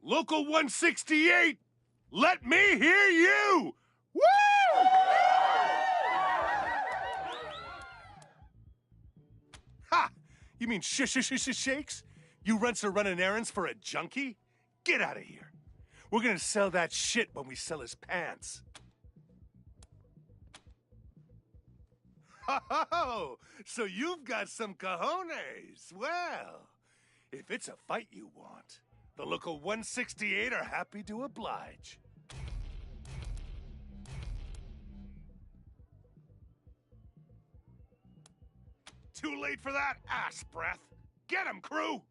Local 168, let me hear you! Woo! Ha! You mean shakes? You runts are running errands for a junkie? Get out of here. We're gonna sell that shit when we sell his pants. Oh, so you've got some cojones. Well, if it's a fight you want, the local 168 are happy to oblige. Too late for that, ass breath. Get him, crew!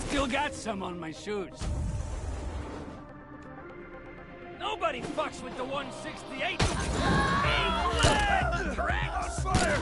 Still got some on my shoes. Nobody fucks with the 168. Hey, Rex! On fire!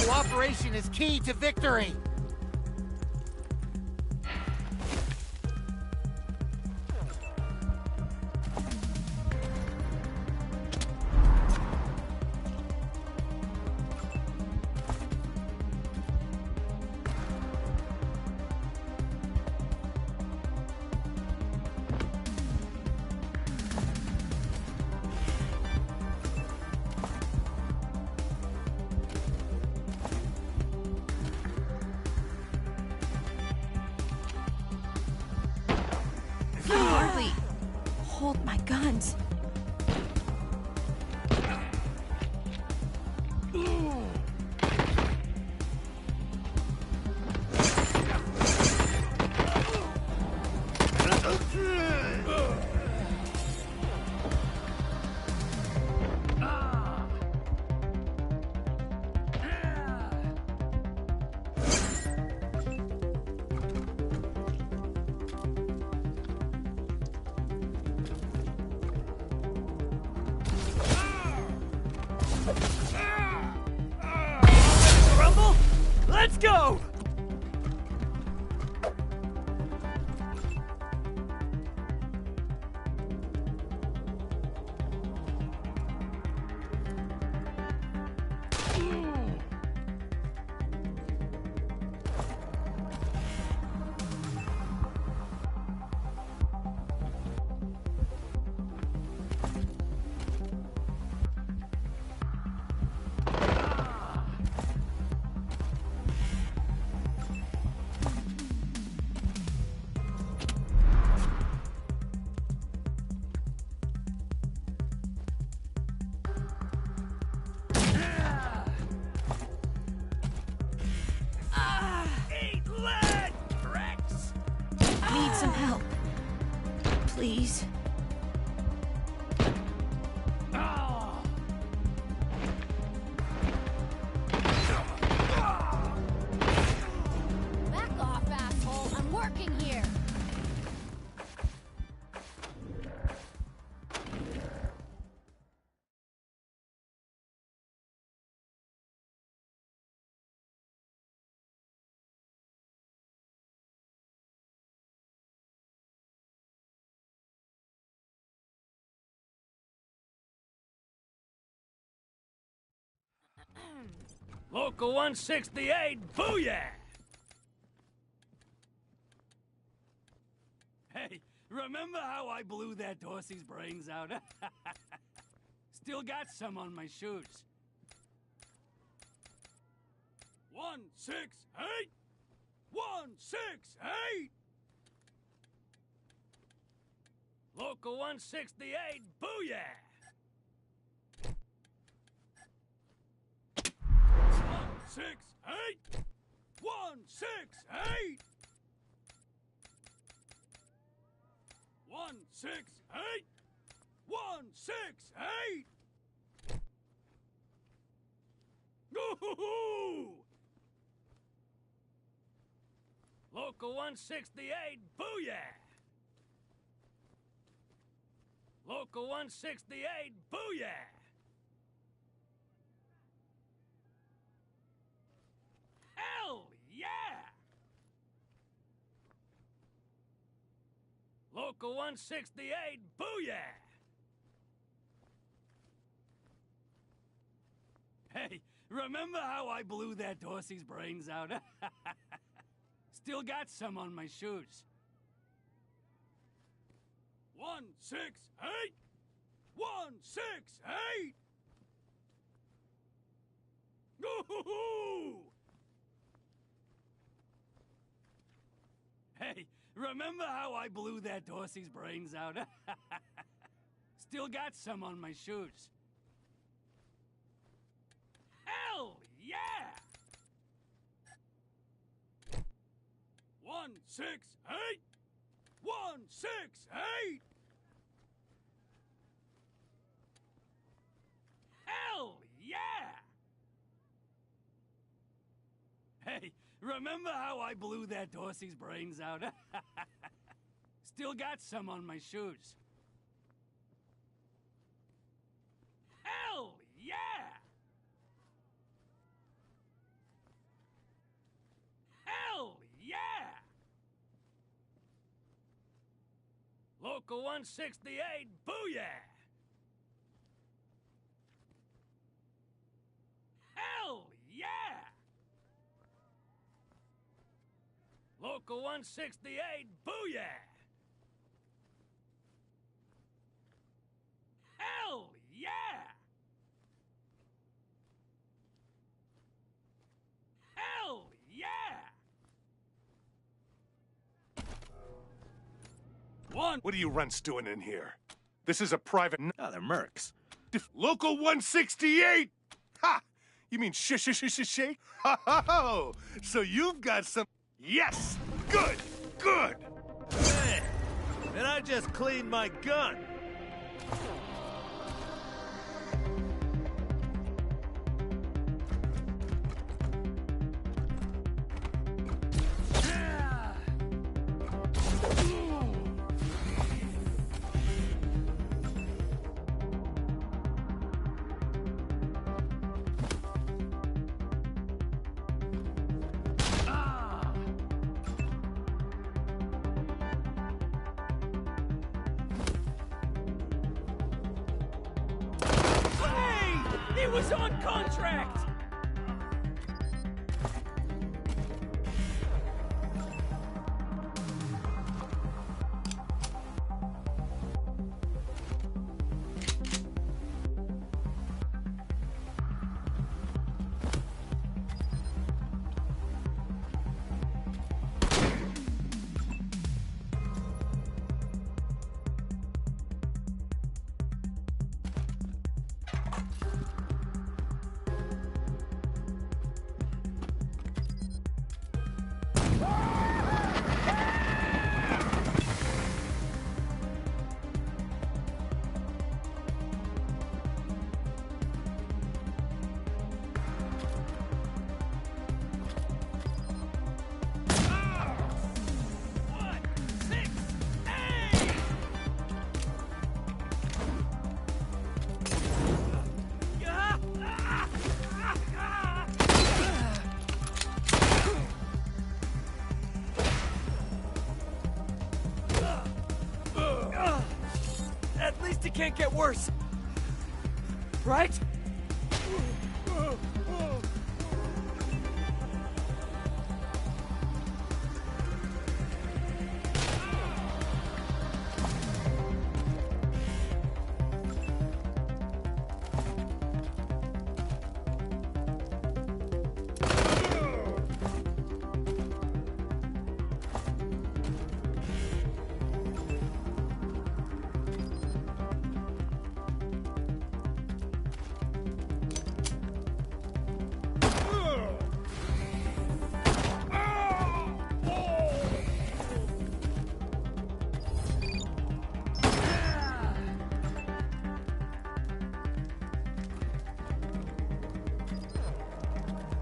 Cooperation is key to victory. Hardly hold my guns. Rumble? Let's go! Eat lead, Rex! Need some help. Please. Back off, asshole. I'm working here. Local 168, booyah! Hey, remember how I blew that Dorsey's brains out? Still got some on my shoes. 168! 168! Local 168, booyah! 168! 168! 168! 168! Woo-hoo-hoo! Local 168, booyah! Local 168, booyah! Hell yeah! Local 168, booyah! Hey, remember how I blew that Dorsey's brains out? Still got some on my shoes. 168! 168! Woo-hoo-hoo! Hey, remember how I blew that Dorsey's brains out? Still got some on my shoes. Hell yeah! 168! 168! Hell yeah! Hey, remember how I blew that Dorsey's brains out? Still got some on my shoes. Local 168, booyah! Hell yeah! Local 168, booyah! Hell yeah! Hell yeah! What are you runts doing in here? This is a private... Oh, they're mercs. Local 168! Ha! You mean shake? Ha ha ho! So you've got some... Yes! Good! Good! Man, and I just cleaned my gun. He was on contract! At least it can't get worse. Right?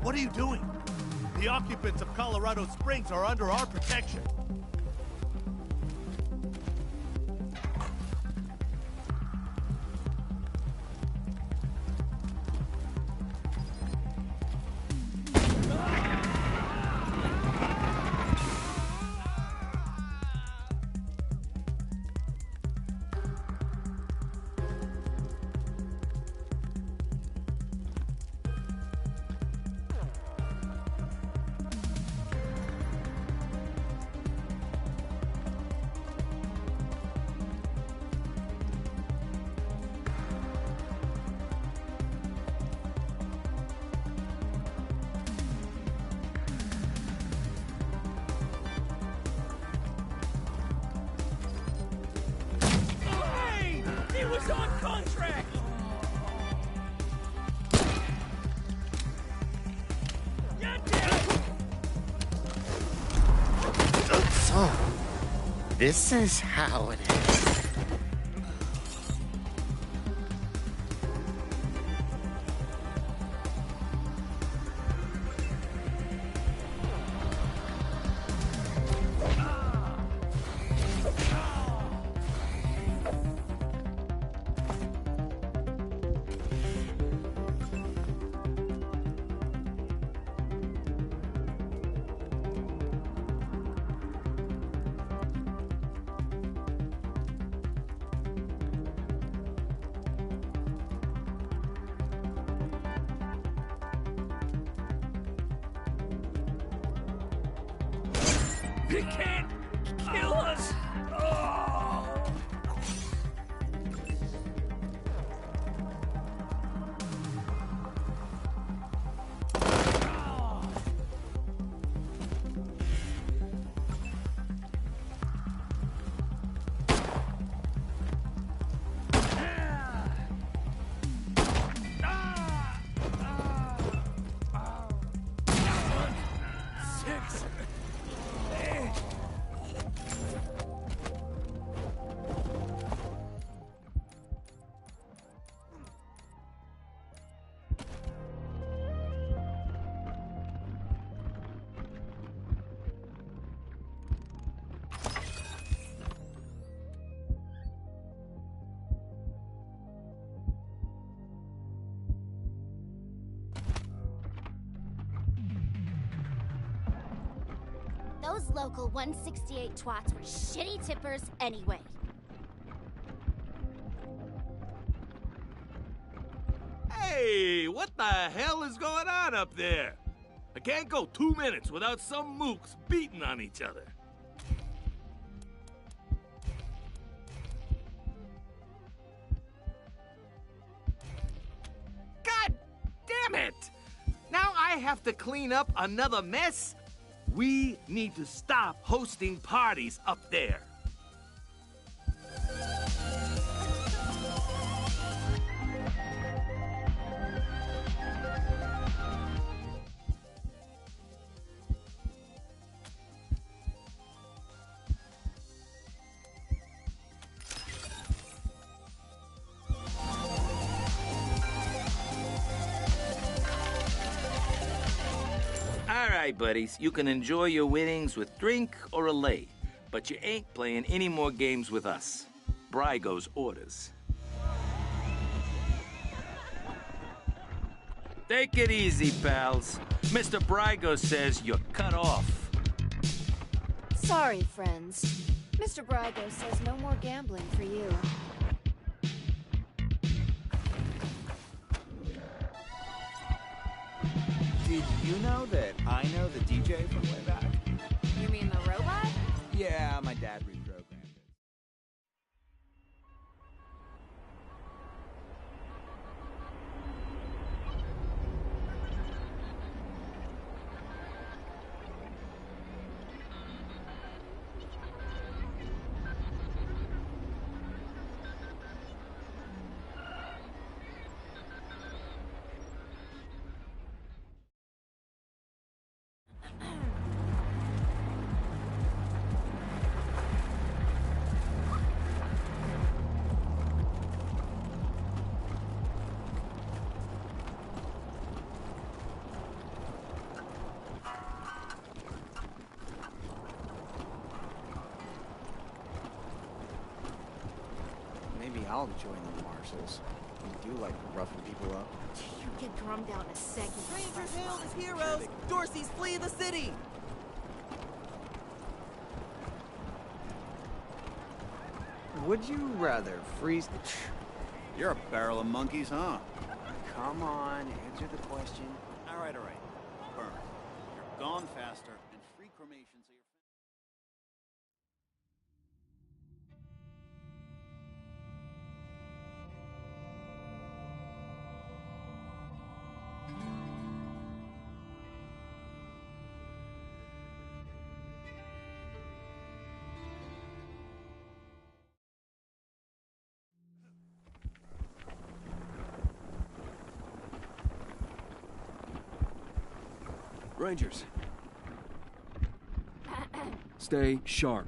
What are you doing? The occupants of Colorado Springs are under our protection. He was on contract! So, this is how it is. You can't kill us! Oh! Those local 168 twats were shitty tippers anyway. Hey, what the hell is going on up there? I can't go 2 minutes without some mooks beating on each other. God damn it! Now I have to clean up another mess? We need to stop hosting parties up there. All right, buddies, you can enjoy your winnings with drink or a lay, but you ain't playing any more games with us. Brygo's orders. Take it easy, pals. Mr. Brygo says you're cut off. Sorry, friends. Mr. Brygo says no more gambling for you. Did you know that I know the DJ from way back? You mean the robot? Yeah, my dad reprogrammed it. Maybe I'll join the marshals. You do like roughing people up. You get drummed out in a second. Rangers hail as heroes! Dorsey's flee the city! Would you rather freeze? You're a barrel of monkeys, huh? Come on, answer the question. All right. Burn. You're gone faster, and free cremation so you're... Rangers. Stay sharp.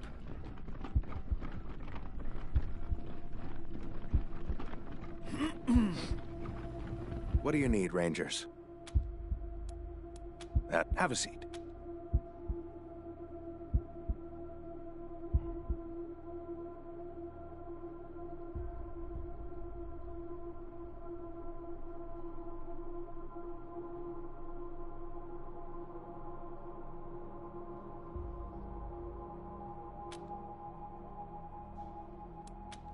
What do you need, Rangers? Have a seat.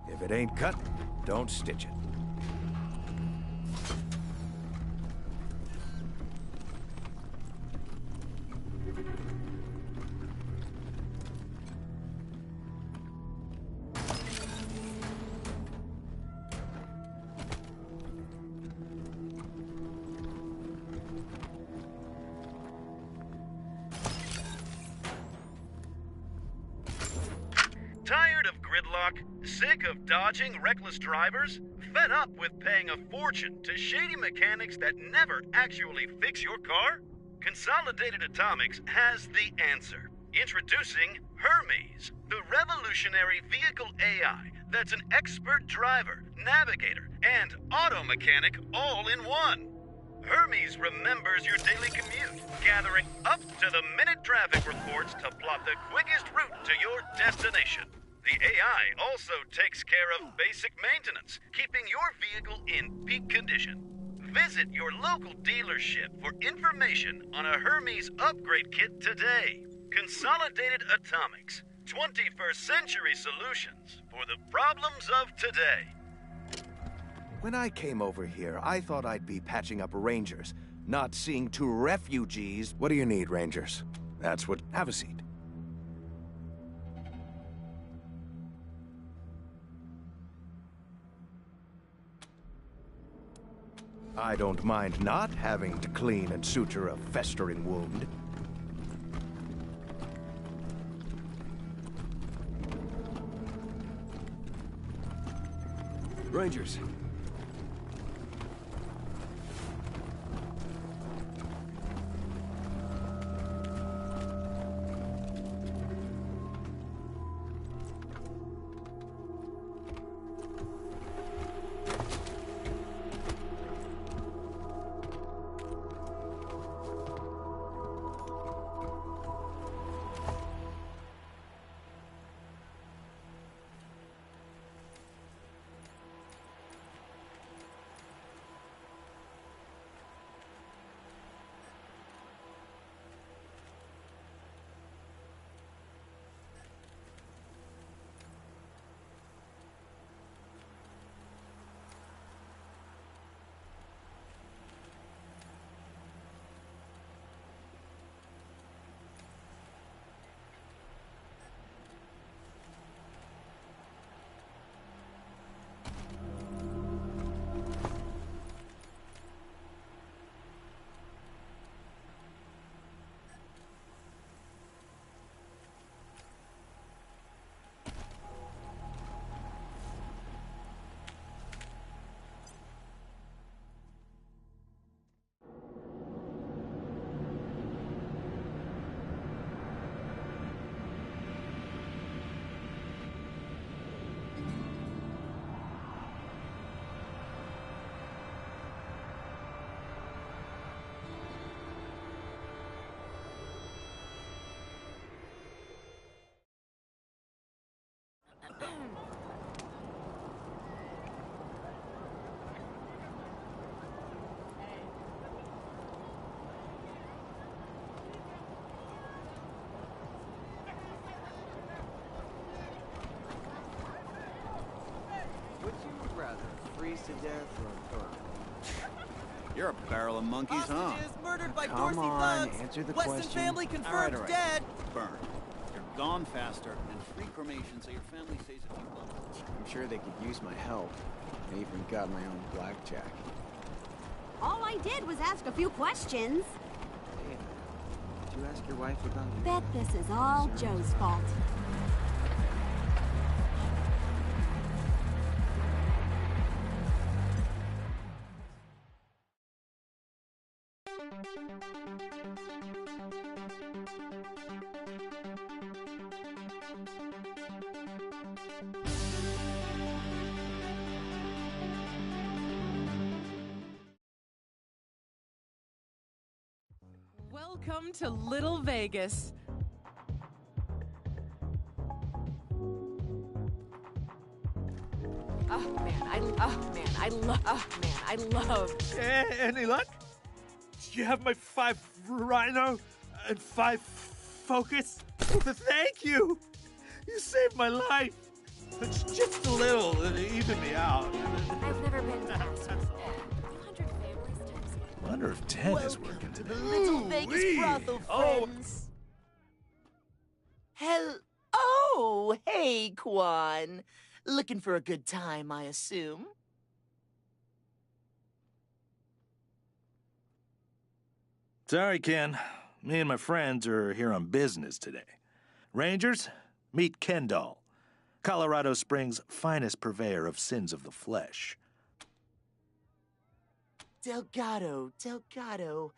If it ain't cut, don't stitch it. gridlock? Sick of dodging reckless drivers? Fed up with paying a fortune to shady mechanics that never actually fix your car? Consolidated Atomics has the answer. Introducing Hermes, the revolutionary vehicle AI that's an expert driver, navigator, and auto mechanic all in one. Hermes remembers your daily commute, gathering up-to-the-minute traffic reports to plot the quickest route to your destination. The AI also takes care of basic maintenance, keeping your vehicle in peak condition. Visit your local dealership for information on a Hermes upgrade kit today. Consolidated Atomics, 21st century solutions for the problems of today. When I came over here, I thought I'd be patching up Rangers, not seeing two refugees. What do you need, Rangers? That's what... Have a seat. I don't mind not having to clean and suture a festering wound. Rangers. Would you rather freeze to death or burn? You're a barrel of monkeys, huh? Hostages murdered by Come Dorsey on, thugs. answer the Weston question. family confirmed all right. dead. Burn. You're gone faster, and free cremation so your family stays a few months. I'm sure they could use my help. I even got my own blackjack. All I did was ask a few questions. Hey, did you ask your wife about your... Bet this is all Joe's fault. Welcome to Little Vegas. I love. Any luck? You have my 5 Rhino and 5 Focus? Thank you! You saved my life! It's just a little, even me out. I've never been to Wonder if Ted is working today. Little Vegas brothel friends. Oh, hey, Quan. Looking for a good time, I assume. Sorry, Ken. Me and my friends are here on business today. Rangers, meet Kendall. Colorado Springs' finest purveyor of sins of the flesh. Delgado, Delgado.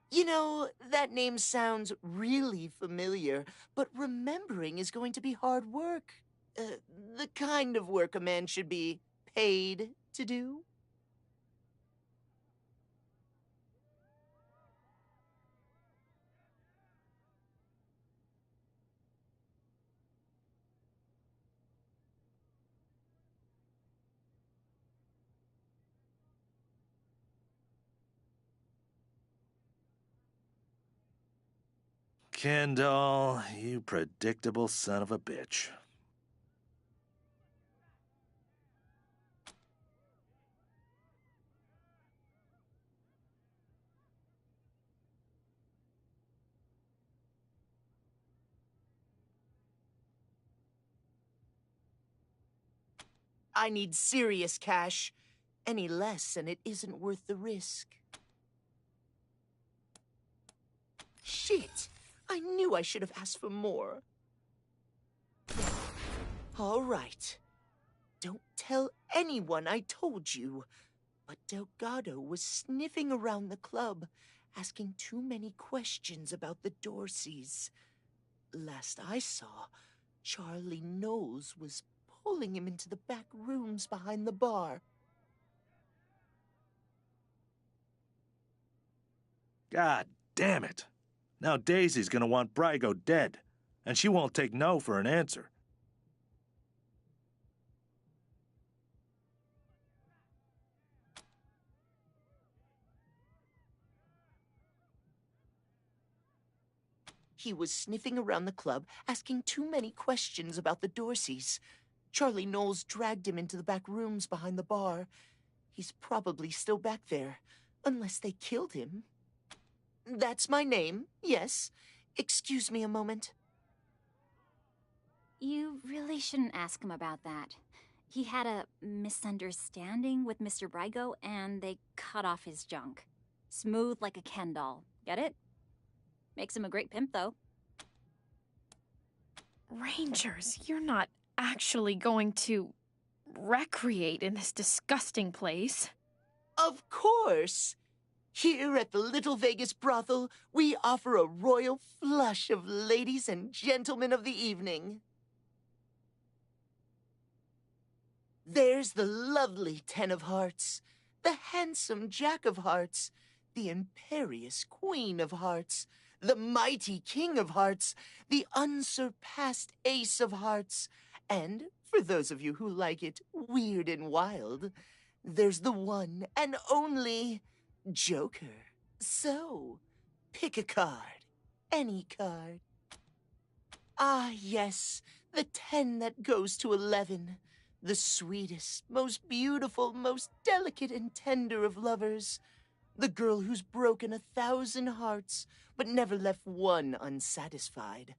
You know, that name sounds really familiar, but remembering is going to be hard work. The kind of work a man should be paid to do. Kendall, you predictable son of a bitch. I need serious cash. Any less, and it isn't worth the risk. Shit! I knew I should have asked for more. All right. Don't tell anyone I told you. But Delgado was sniffing around the club, asking too many questions about the Dorseys. Last I saw, Charlie Knowles was pulling him into the back rooms behind the bar. God damn it. Now Daisy's gonna want Brygo dead, and she won't take no for an answer. He was sniffing around the club, asking too many questions about the Dorseys. Charlie Knowles dragged him into the back rooms behind the bar. He's probably still back there, unless they killed him. That's my name, yes. Excuse me a moment. You really shouldn't ask him about that. He had a misunderstanding with Mr. Brygo, and they cut off his junk. Smooth like a Ken doll. Get it? Makes him a great pimp, though. Rangers, you're not actually going to recreate in this disgusting place. Of course! Here at the Little Vegas brothel, we offer a royal flush of ladies and gentlemen of the evening. There's the lovely Ten of Hearts, the handsome Jack of Hearts, the imperious Queen of Hearts, the mighty King of Hearts, the unsurpassed Ace of Hearts, and, for those of you who like it weird and wild, there's the one and only Joker. So, pick a card. Any card. Ah, yes, the 10 that goes to 11. The sweetest, most beautiful, most delicate and tender of lovers. The girl who's broken 1,000 hearts, but never left one unsatisfied.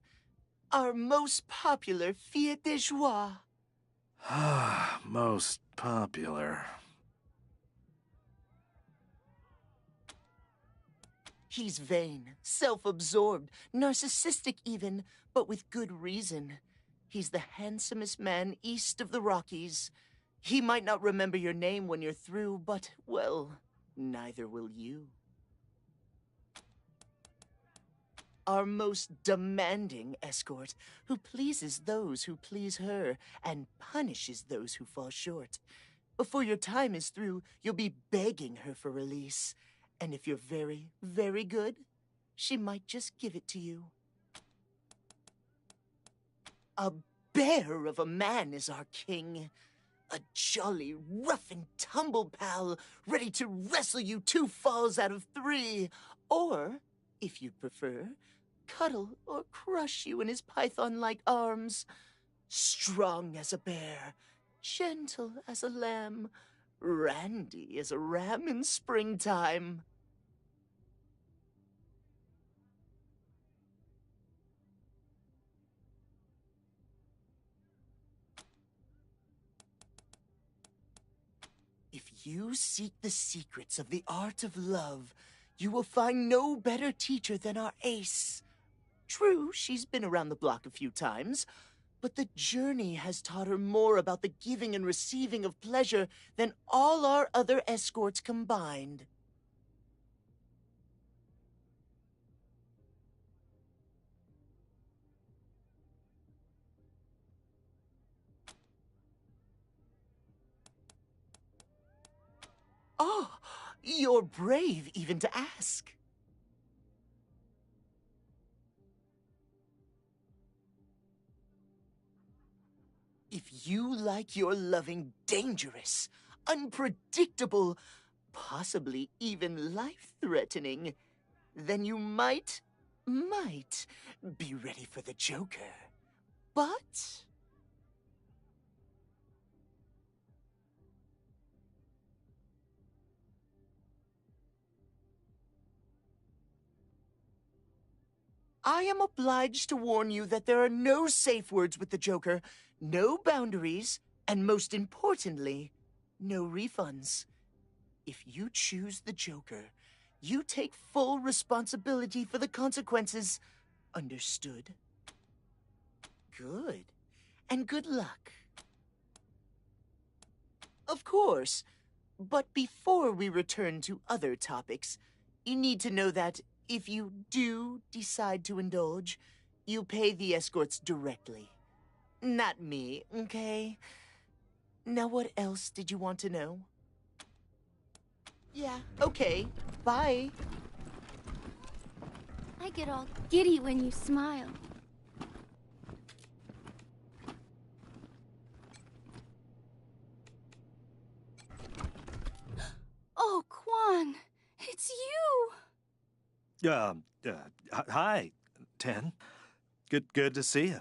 Our most popular fille de joie. Most popular. He's vain, self-absorbed, narcissistic even, but with good reason. He's the handsomest man east of the Rockies. He might not remember your name when you're through, but, well, neither will you. Our most demanding escort, who pleases those who please her and punishes those who fall short. Before your time is through, you'll be begging her for release. And if you're very, very good, she might just give it to you. A bear of a man is our king. A jolly, rough and tumble pal, ready to wrestle you 2 falls out of 3. Or, if you'd prefer, cuddle or crush you in his python-like arms. Strong as a bear, gentle as a lamb, randy as a ram in springtime. If you seek the secrets of the art of love, you will find no better teacher than our ace. True, she's been around the block a few times, But the journey has taught her more about the giving and receiving of pleasure than all our other escorts combined. Oh, you're brave even to ask. If you like your loving dangerous, unpredictable, possibly even life-threatening, then you might be ready for the Joker. But I am obliged to warn you that there are no safe words with the Joker, no boundaries, and most importantly, no refunds. If you choose the Joker, you take full responsibility for the consequences. Understood? Good. And good luck. Of course. But before we return to other topics, you need to know that if you do decide to indulge, you pay the escorts directly. Not me, okay? Now what else did you want to know? Yeah, okay. Bye. I get all giddy when you smile. Oh, Quan, it's you! Hi, Ten. Good to see you.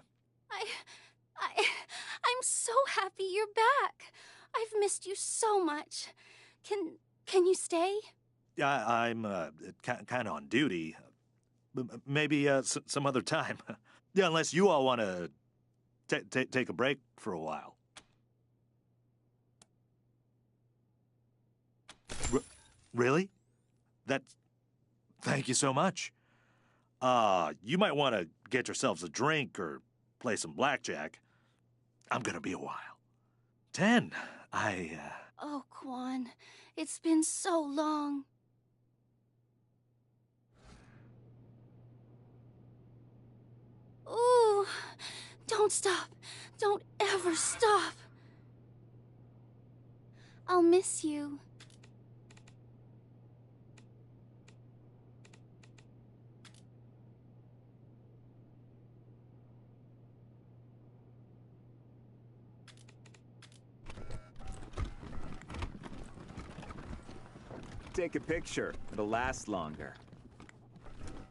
I'm so happy you're back. I've missed you so much. Can you stay? I'm kind of on duty. Maybe some other time. Yeah, unless you all want to take a break for a while. Really? Thank you so much. You might want to get yourselves a drink or play some blackjack. I'm gonna be a while. 10, Oh, Quan, it's been so long. Ooh, don't stop. Don't ever stop. I'll miss you. Take a picture. It'll last longer.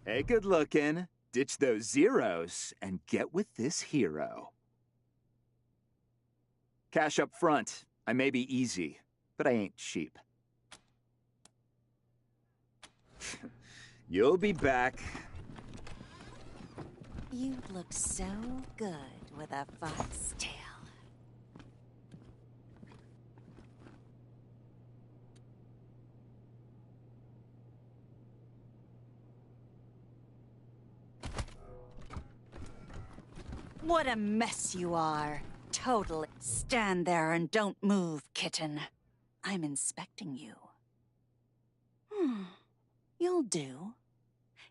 Hey, good looking. Ditch those zeros and get with this hero. Cash up front. I may be easy, but I ain't cheap. You'll be back. You look so good with a foxtail. What a mess you are. Totally. Stand there and don't move, kitten. I'm inspecting you. You'll do.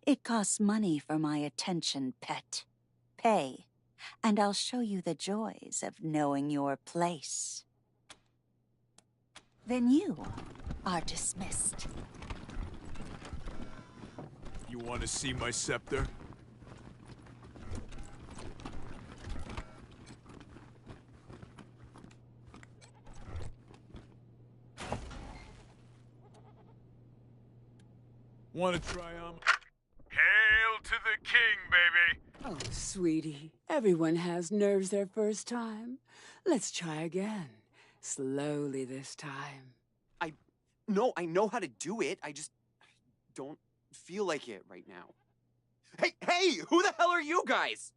It costs money for my attention, pet. Pay, and I'll show you the joys of knowing your place. Then you are dismissed. You want to see my scepter? Want to try on? Hail to the king, baby! Oh, sweetie, everyone has nerves their first time. Let's try again. Slowly this time. No, I know how to do it. I just don't feel like it right now. Hey, who the hell are you guys?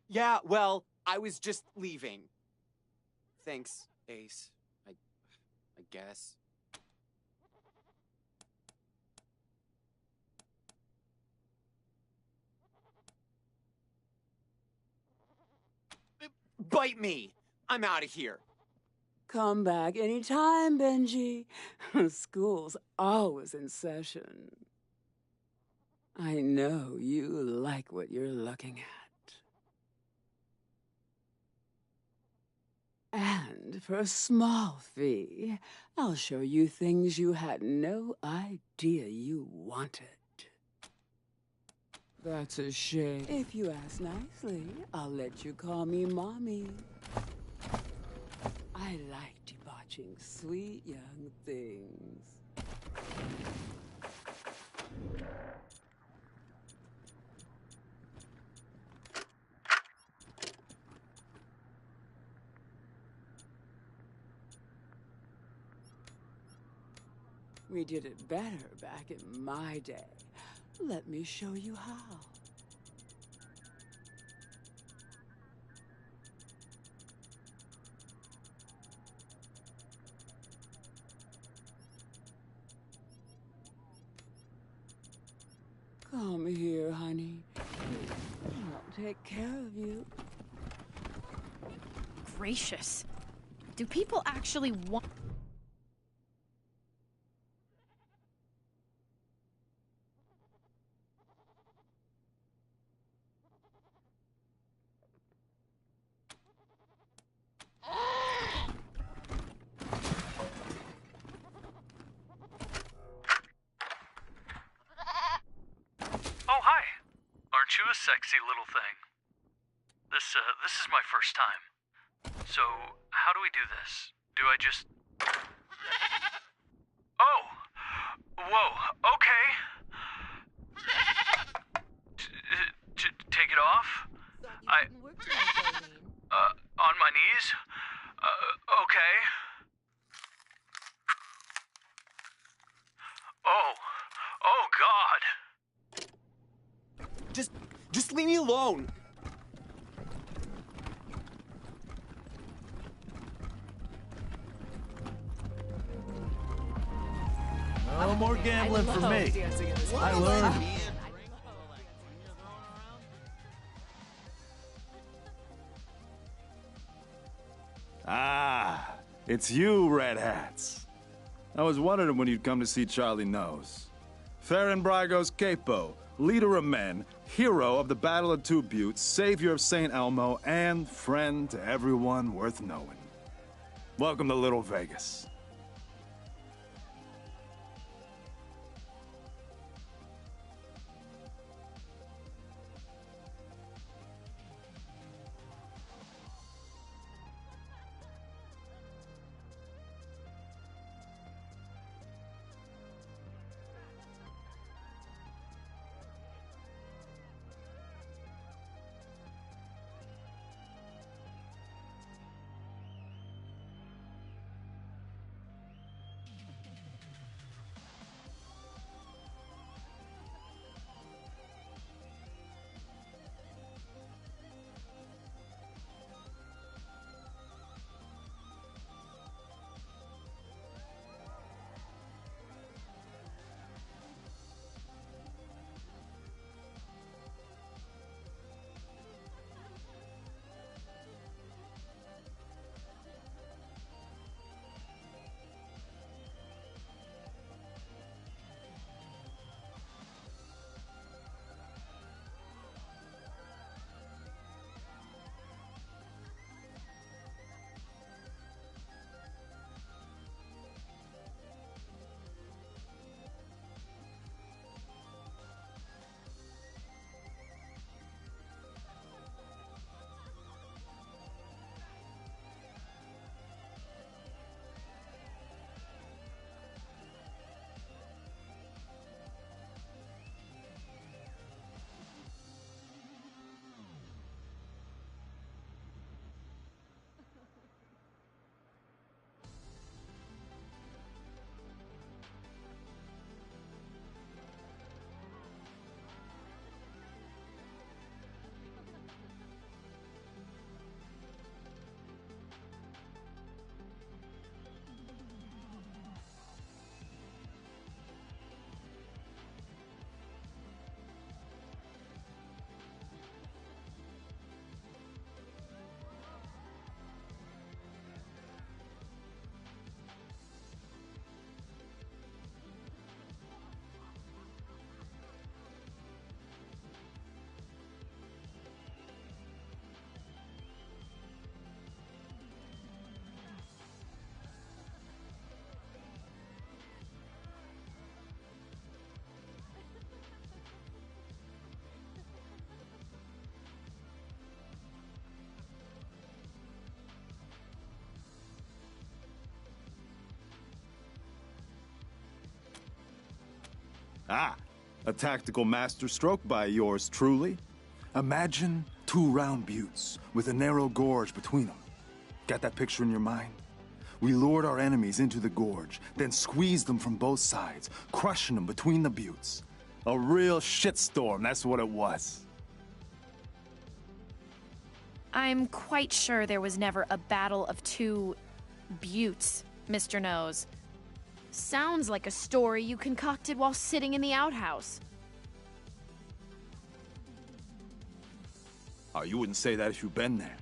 Yeah, well, I was just leaving. Thanks, Ace. I guess. Bite me! I'm out of here. Come back anytime, Benji. School's always in session. I know you like what you're looking at. And for a small fee, I'll show you things you had no idea you wanted. That's a shame. If you ask nicely, I'll let you call me Mommy. I like debauching sweet young things. We did it better back in my day. Let me show you how. Come here, honey. I'll take care of you. Gracious. Do people actually want... Oh, hi. Aren't you a sexy little thing? This is my first time. So, how do we do this? Do I just... Oh! Whoa, okay. Take it off? On my knees? Okay. Oh God. Just leave me alone. No more gambling for me. I learned. Ah, it's you, Red Hats. I was wondering when you'd come to see Charlie Knows. Farron Brygo's capo, leader of men, hero of the Battle of Two Buttes, savior of St. Elmo, and friend to everyone worth knowing. Welcome to Little Vegas. Ah, a tactical masterstroke by yours truly. Imagine 2 round buttes with a narrow gorge between them. Got that picture in your mind? We lured our enemies into the gorge, then squeezed them from both sides, crushing them between the buttes. A real shitstorm, that's what it was. I'm quite sure there was never a battle of 2 buttes, Mr. Nose. Sounds like a story you concocted while sitting in the outhouse. Oh, you wouldn't say that if you'd been there.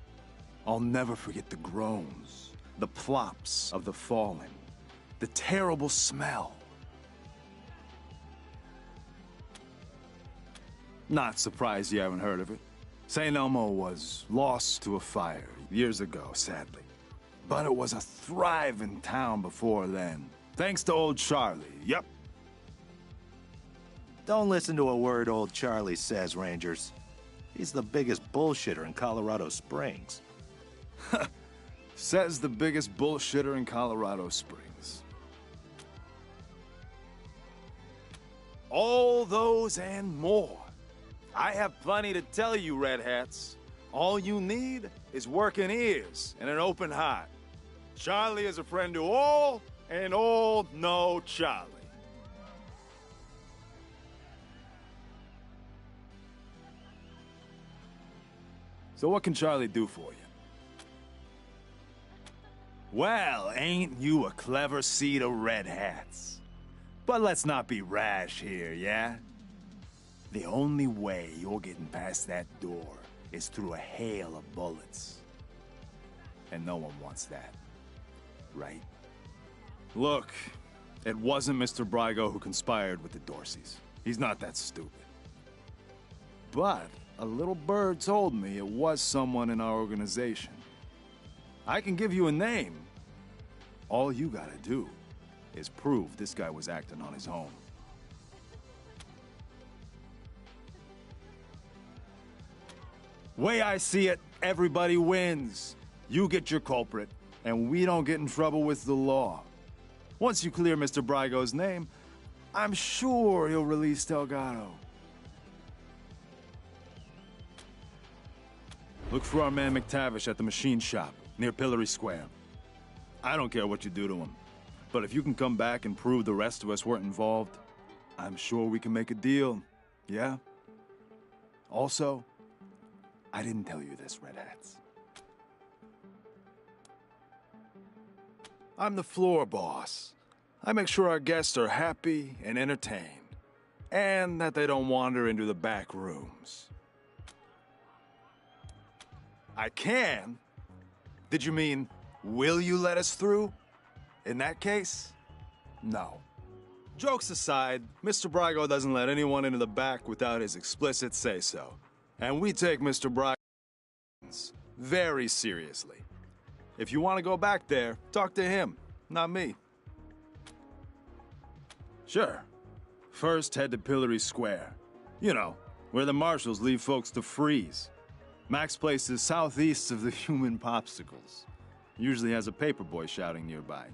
I'll never forget the groans, the plops of the fallen, the terrible smell. Not surprised you haven't heard of it. St. Elmo was lost to a fire years ago, sadly. But it was a thriving town before then. Thanks to old Charlie, yep. Don't listen to a word old Charlie says, Rangers. He's the biggest bullshitter in Colorado Springs. Says the biggest bullshitter in Colorado Springs. All those and more. I have plenty to tell you, Red Hats. All you need is working ears and an open heart. Charlie is a friend to all, and all know Charlie. So what can Charlie do for you? Well, ain't you a clever seed of Red Hats? But let's not be rash here, yeah? The only way you're getting past that door is through a hail of bullets. And no one wants that, right? Look, it wasn't Mr. Brygo who conspired with the Dorseys. He's not that stupid. But a little bird told me it was someone in our organization. I can give you a name. All you gotta do is prove this guy was acting on his own. Way I see it, everybody wins. You get your culprit, and we don't get in trouble with the law. Once you clear Mr. Brygo's name, I'm sure he'll release Delgado. Look for our man McTavish at the machine shop, near Pillory Square. I don't care what you do to him, but if you can come back and prove the rest of us weren't involved, I'm sure we can make a deal, yeah? Also, I didn't tell you this, Red Hats. I'm the floor boss. I make sure our guests are happy and entertained, and that they don't wander into the back rooms. I can? Did you mean, will you let us through? In that case, no. Jokes aside, Mr. Brygo doesn't let anyone into the back without his explicit say-so. And we take Mr. Brygo's very seriously. If you want to go back there, talk to him, not me. Sure. First, head to Pillory Square. You know, where the marshals leave folks to freeze. Mac's place is southeast of the human popsicles. Usually has a paperboy shouting nearby.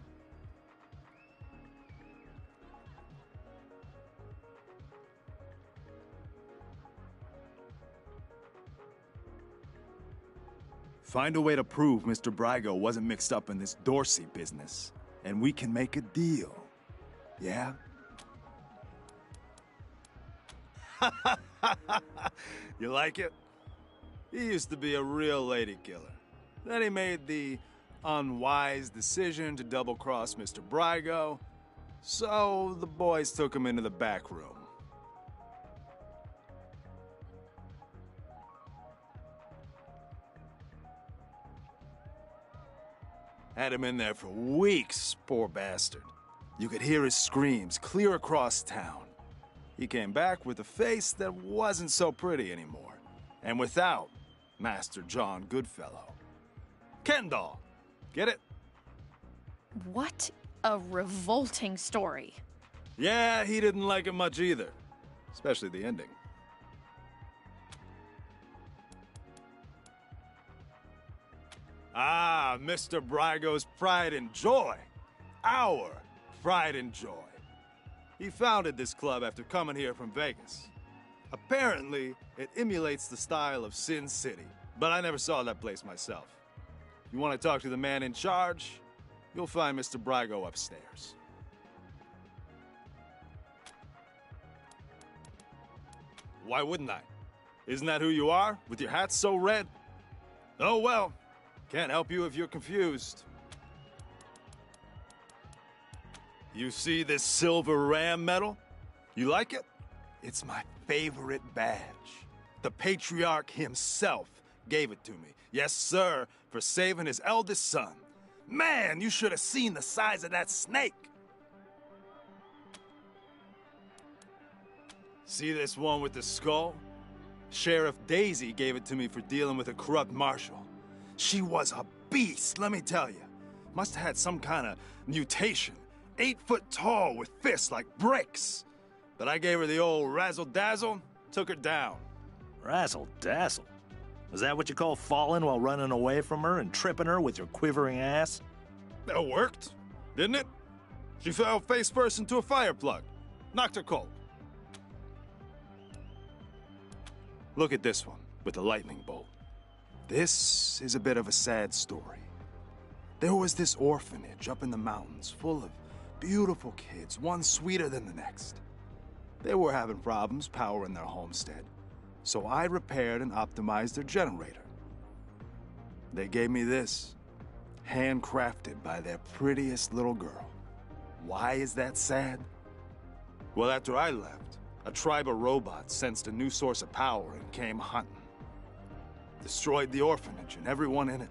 Find a way to prove Mr. Brygo wasn't mixed up in this Dorsey business, and we can make a deal. Yeah? You like it? He used to be a real lady killer. Then he made the unwise decision to double-cross Mr. Brygo, so the boys took him into the back room. Had him in there for weeks, poor bastard. You could hear his screams clear across town. He came back with a face that wasn't so pretty anymore, and without Master John Goodfellow. Kendall! Get it? What a revolting story. Yeah, he didn't like it much either. Especially the ending. Ah, Mr. Brygo's pride and joy. Our pride and joy. He founded this club after coming here from Vegas. Apparently, it emulates the style of Sin City, but I never saw that place myself. If you want to talk to the man in charge, you'll find Mr. Brygo upstairs. Why wouldn't I? Isn't that who you are, with your hat so red? Oh well, can't help you if you're confused. You see this silver ram medal? You like it? It's my favorite badge. The patriarch himself gave it to me. Yes, sir, for saving his eldest son. Man, you should have seen the size of that snake. See this one with the skull? Sheriff Daisy gave it to me for dealing with a corrupt marshal. She was a beast, let me tell you. Must have had some kind of mutation. 8 foot tall with fists like bricks. But I gave her the old razzle-dazzle, took her down. Razzle-dazzle? Is that what you call falling while running away from her and tripping her with your quivering ass? That worked, didn't it? She fell face first into a fire plug. Knocked her cold. Look at this one, with the lightning bolt. This is a bit of a sad story. There was this orphanage up in the mountains full of beautiful kids, one sweeter than the next. They were having problems powering their homestead, so I repaired and optimized their generator. They gave me this, handcrafted by their prettiest little girl. Why is that sad? Well, after I left, a tribe of robots sensed a new source of power and came hunting. Destroyed the orphanage and everyone in it.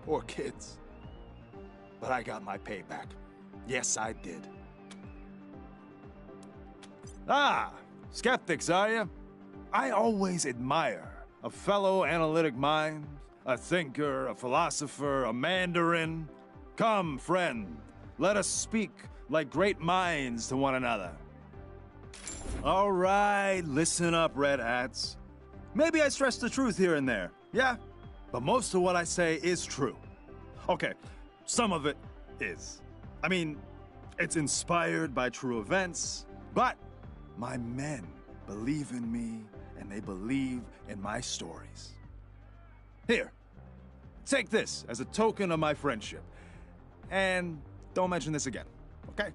Poor kids. But I got my payback. Yes, I did. Ah, skeptics, are you? I always admire a fellow analytic mind, a thinker, a philosopher, a mandarin. Come, friend, let us speak like great minds to one another. All right, listen up, Red Hats. Maybe I stress the truth here and there, yeah? But most of what I say is true. Okay, some of it is. I mean, it's inspired by true events, but my men believe in me and they believe in my stories. Here, take this as a token of my friendship. And don't mention this again, okay?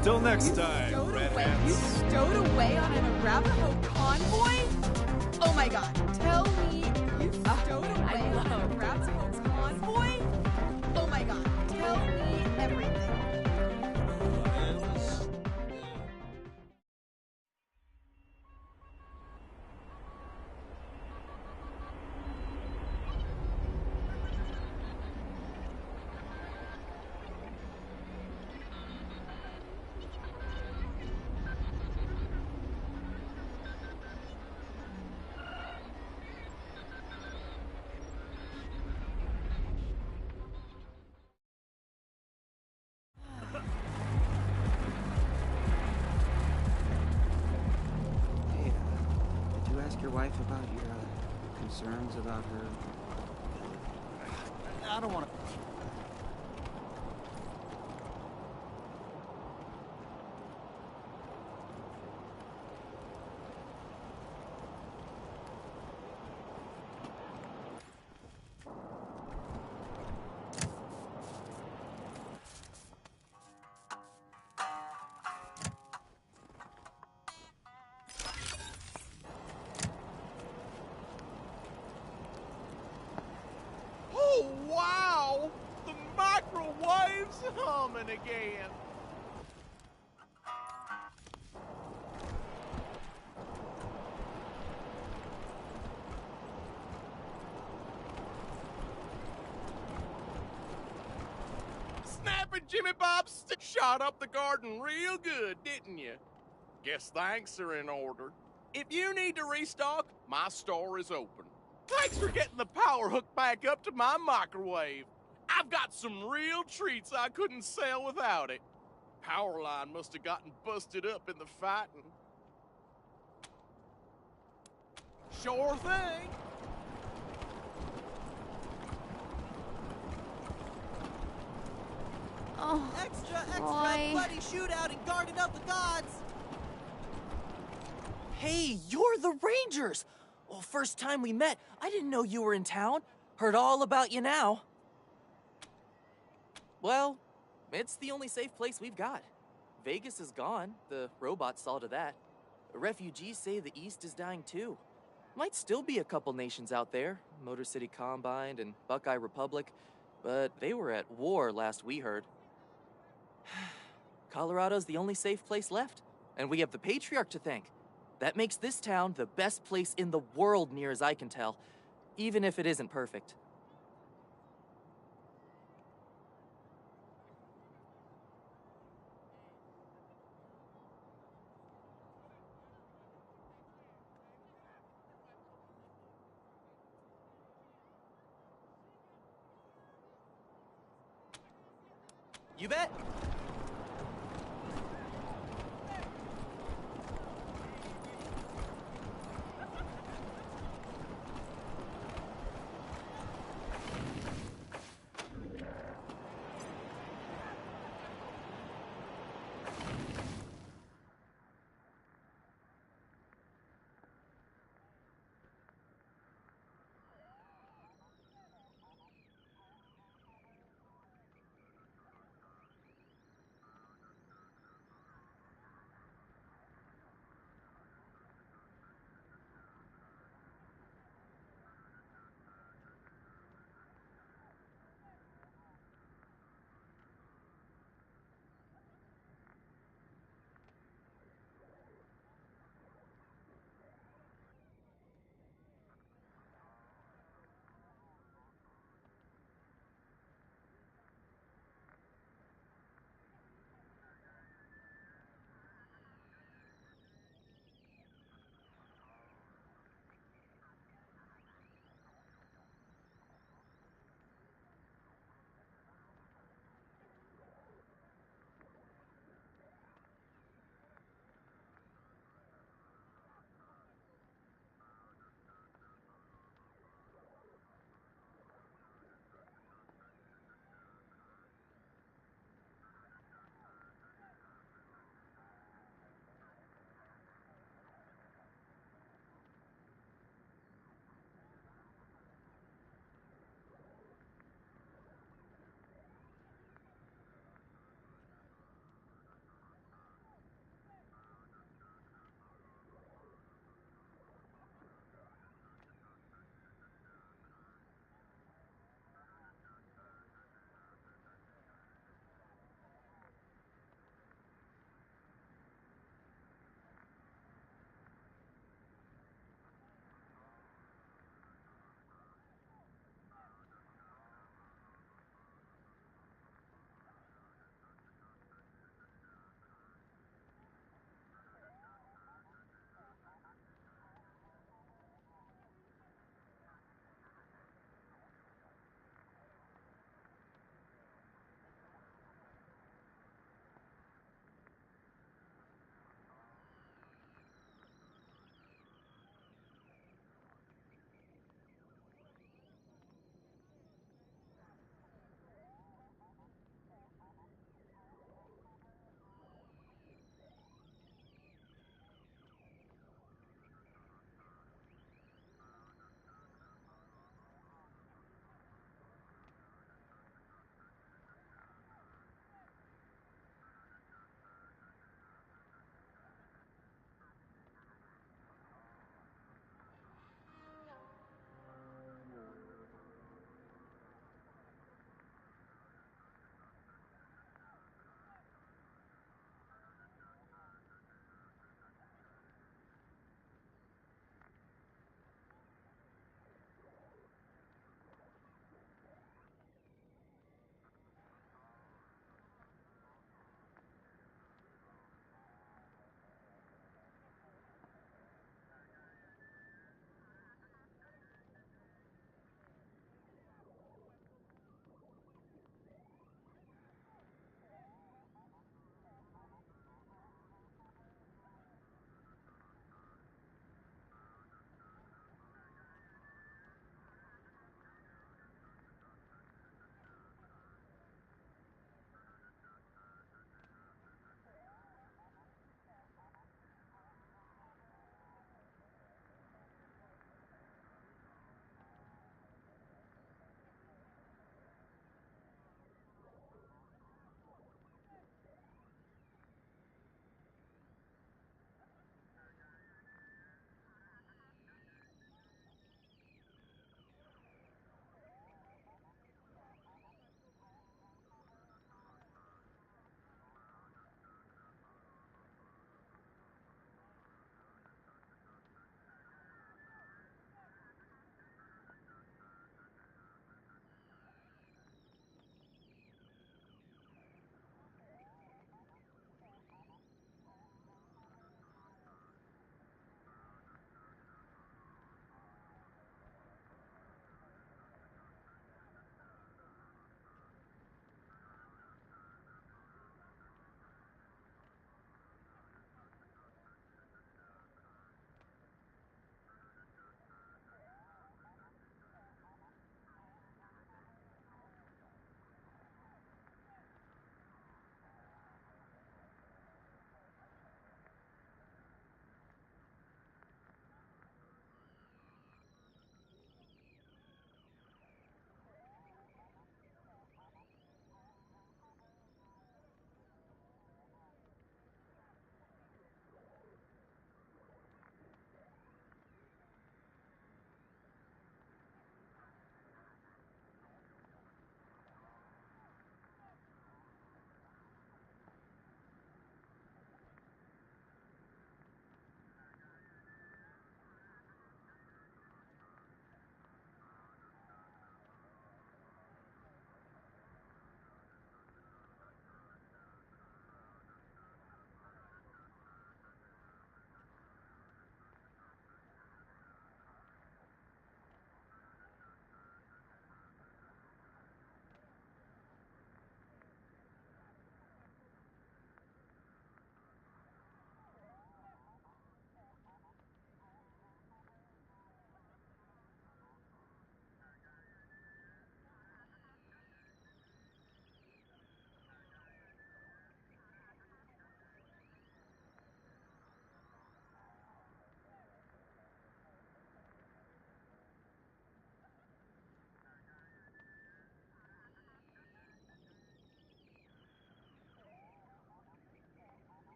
Till next time, Red Hats. You stowed away on an Arapaho convoy? Oh my god, tell me you stowed away on an Arapaho convoy? Oh my god, tell me everything. Your wife about your concerns about her? I don't want to... Wow! The microwave's humming again. Snapping Jimmy Bob's stick shot up the garden real good, didn't you? Guess thanks are in order. If you need to restock, my store is open. Thanks for getting the power hook back up to my microwave. I've got some real treats I couldn't sell without it. Power line must have gotten busted up in the fighting. Sure thing. Oh, Extra, Troy. bloody shootout in Garden of the Gods! Hey, you're the Rangers! Well, first time we met, I didn't know you were in town. Heard all about you now. Well, it's the only safe place we've got. Vegas is gone. The robots saw to that. Refugees say the East is dying too. Might still be a couple nations out there, Motor City Combined and Buckeye Republic, but they were at war last we heard. Colorado's the only safe place left, and we have the Patriarch to thank. That makes this town the best place in the world, near as I can tell, even if it isn't perfect. You bet.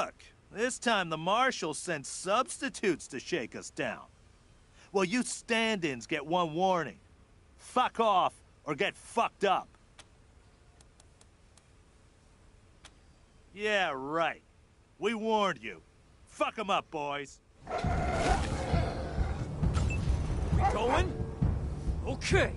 Look, this time the marshals sent substitutes to shake us down. Well, you stand-ins get one warning. Fuck off or get fucked up. Yeah, right. We warned you. Fuck 'em up, boys. We going? Okay.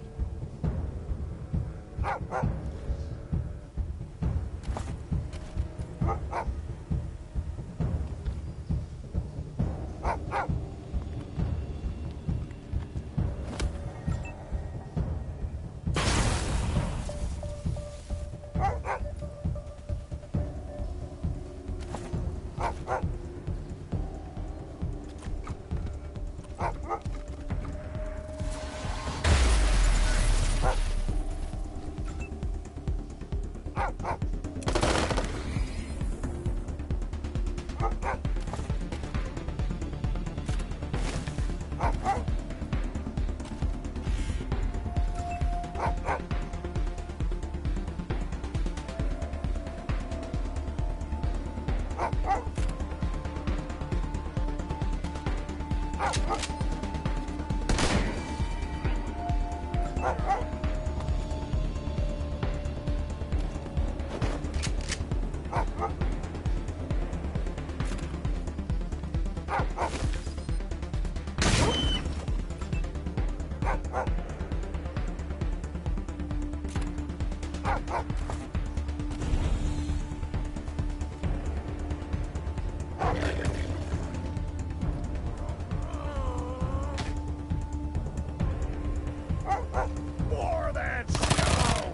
More than snow!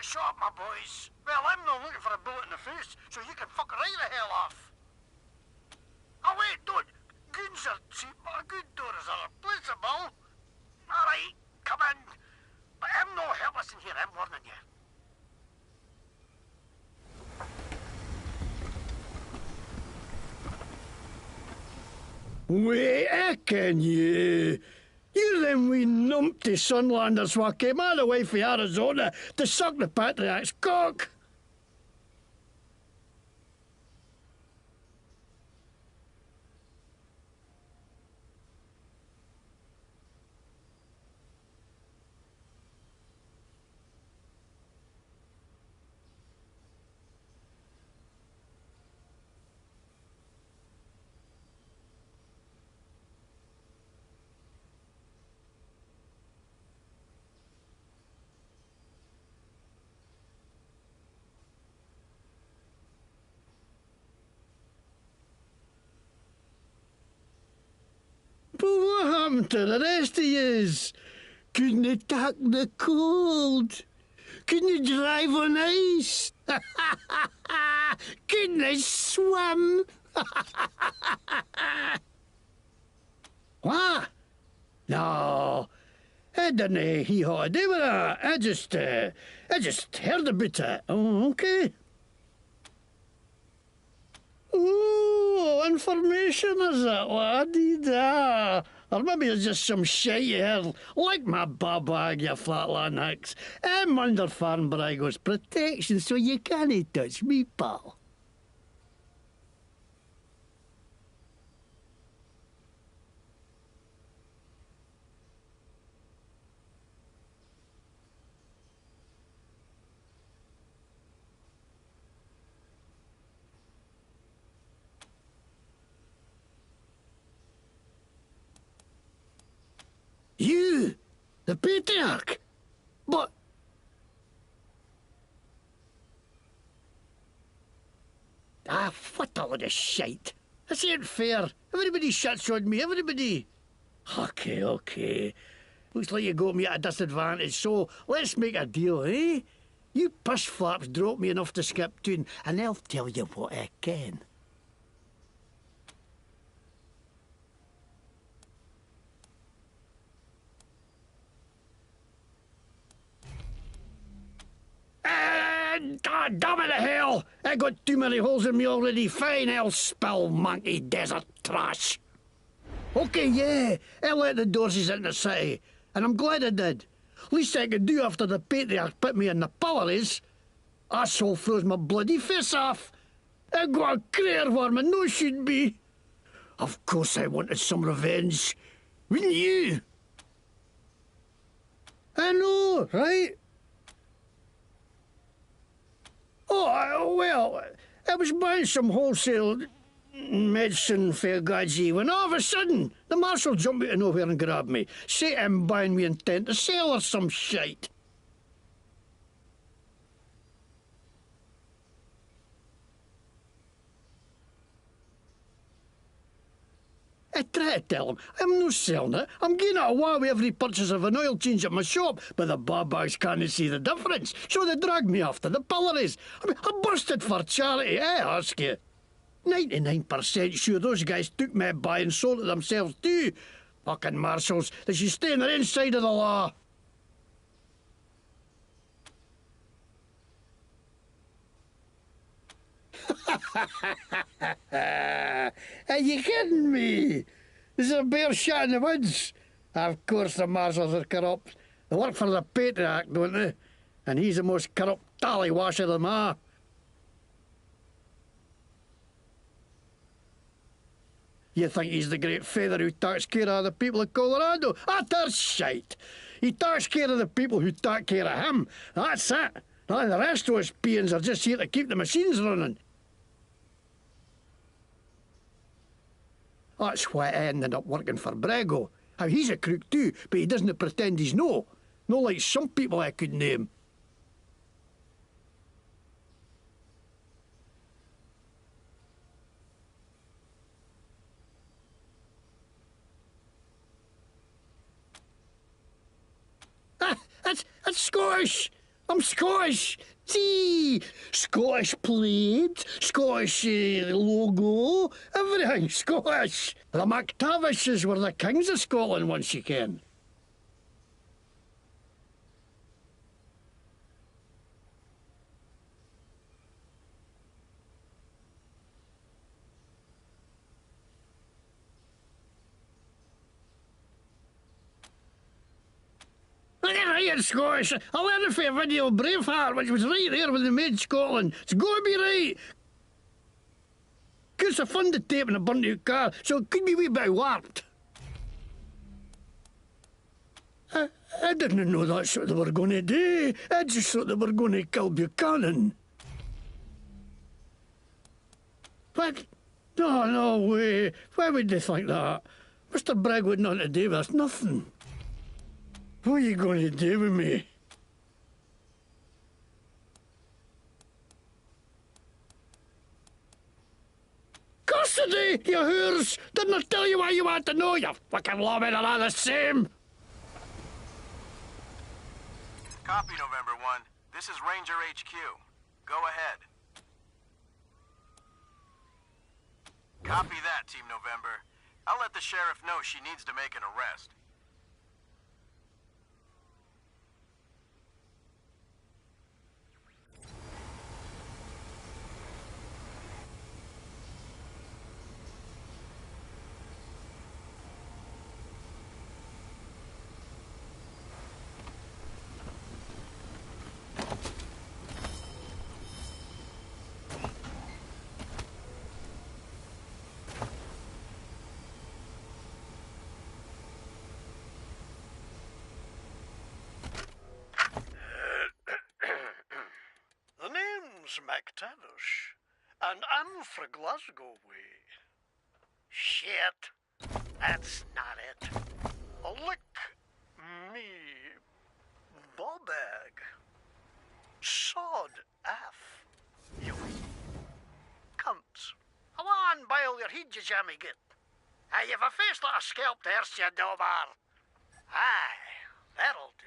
shut up, my boys. Well, I'm not looking for a bullet in the face, so you can fuck right the hell off. Oh, wait, don't. Goons are cheap, but a good door is irreplaceable. All right, come in. But I'm no helpless in here, I'm warning you. Wait a can you? You're them wee numpty Sunlanders what came all the way from Arizona to suck the Patriarch's cock. But what happened to the rest of yous? Couldn't you tack the cold? Couldn't you drive on ice? Couldn't you swim? What? No, I didn't hee-haw to do with that. I just heard about it. Oh, okay. Oh, information is it, laddie? Or maybe it's just some shit you heard, like my bag, you flatland hicks. I'm under Farnbrago's protection, so you can't touch me, pal. You, the Patriarch? But... what a load of shite. This ain't fair. Everybody shuts on me, everybody. Okay. Looks like you got me at a disadvantage, so let's make a deal, eh? You push flaps drop me enough to skip toon, and I'll tell you what I can. Damn it to hell! I got too many holes in me already. Fine, I'll spill monkey desert trash. Okay, yeah, I let the Dorseys in the city, and I'm glad I did. Least I could do after the Patriarch put me in the pillories. Asshole froze my bloody face off. I got a crater where my nose should be. Of course I wanted some revenge. Wouldn't you? I know, right? Oh, well, I was buying some wholesale medicine for Gaji when all of a sudden the marshal jumped out of nowhere and grabbed me. Say I'm buying me intent to sell or some shite. I try to tell him I'm no selling it. I'm getting it away with every purchase of an oil change at my shop, but the bags can't see the difference, so they drag me off to the pillories. I busted for charity, I ask you. 99% sure those guys took me by and sold it themselves too. Fucking marshals, they should stay on their own side of the law. Are you kidding me? This is a bear shot in the woods. Of course the marshals are corrupt. They work for the Patriarch, don't they? And he's the most corrupt tallywasher of them all. You think he's the great feather who takes care of the people of Colorado? Utter shite. He takes care of the people who take care of him. That's it. Now the rest of us peons are just here to keep the machines running. That's why I ended up working for Brago. How he's a crook too, but he doesn't pretend he's no. No like some people I could name. That's Scottish. I'm Scottish. See, Scottish plate, Scottish logo, everything Scottish. The MacTavishes were the kings of Scotland once you can. Right, Scottish. I learned it for a video Braveheart, which was right there when they made Scotland. It's got to be right. Cause I funded tape in a burnt out car, so it could be a wee bit warped. I didn't know that's what they were going to do. I just thought they were going to kill Buchanan. What? No way. Why would they think that? Mr. Bragg would nothing to do with us, nothing. What are you going to do with me? Custody, you whores! Didn't I tell you what you want to know, you fucking lawmen are all the same? Copy, November 1. This is Ranger HQ. Go ahead. Copy that, Team November. I'll let the sheriff know she needs to make an arrest. The name's MacTavish, and I'm fra Glasgow way. Shit, that's not it. Lick me ball bag. Sod af, you cunts. Come on, bile your head, you jammy git. You've a face like a scalped horse, you dobar. Aye, that'll do.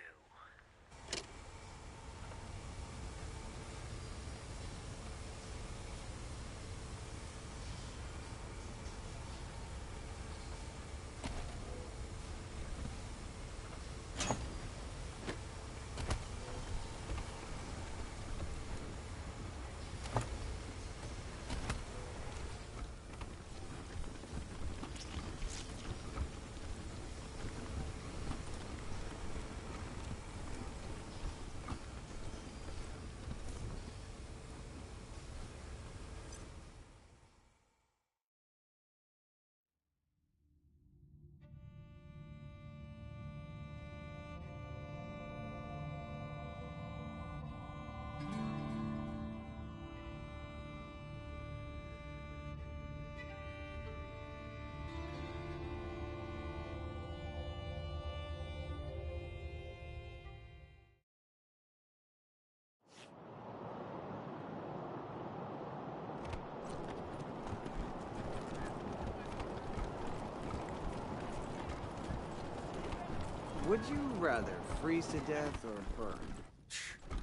Would you rather freeze to death or burn?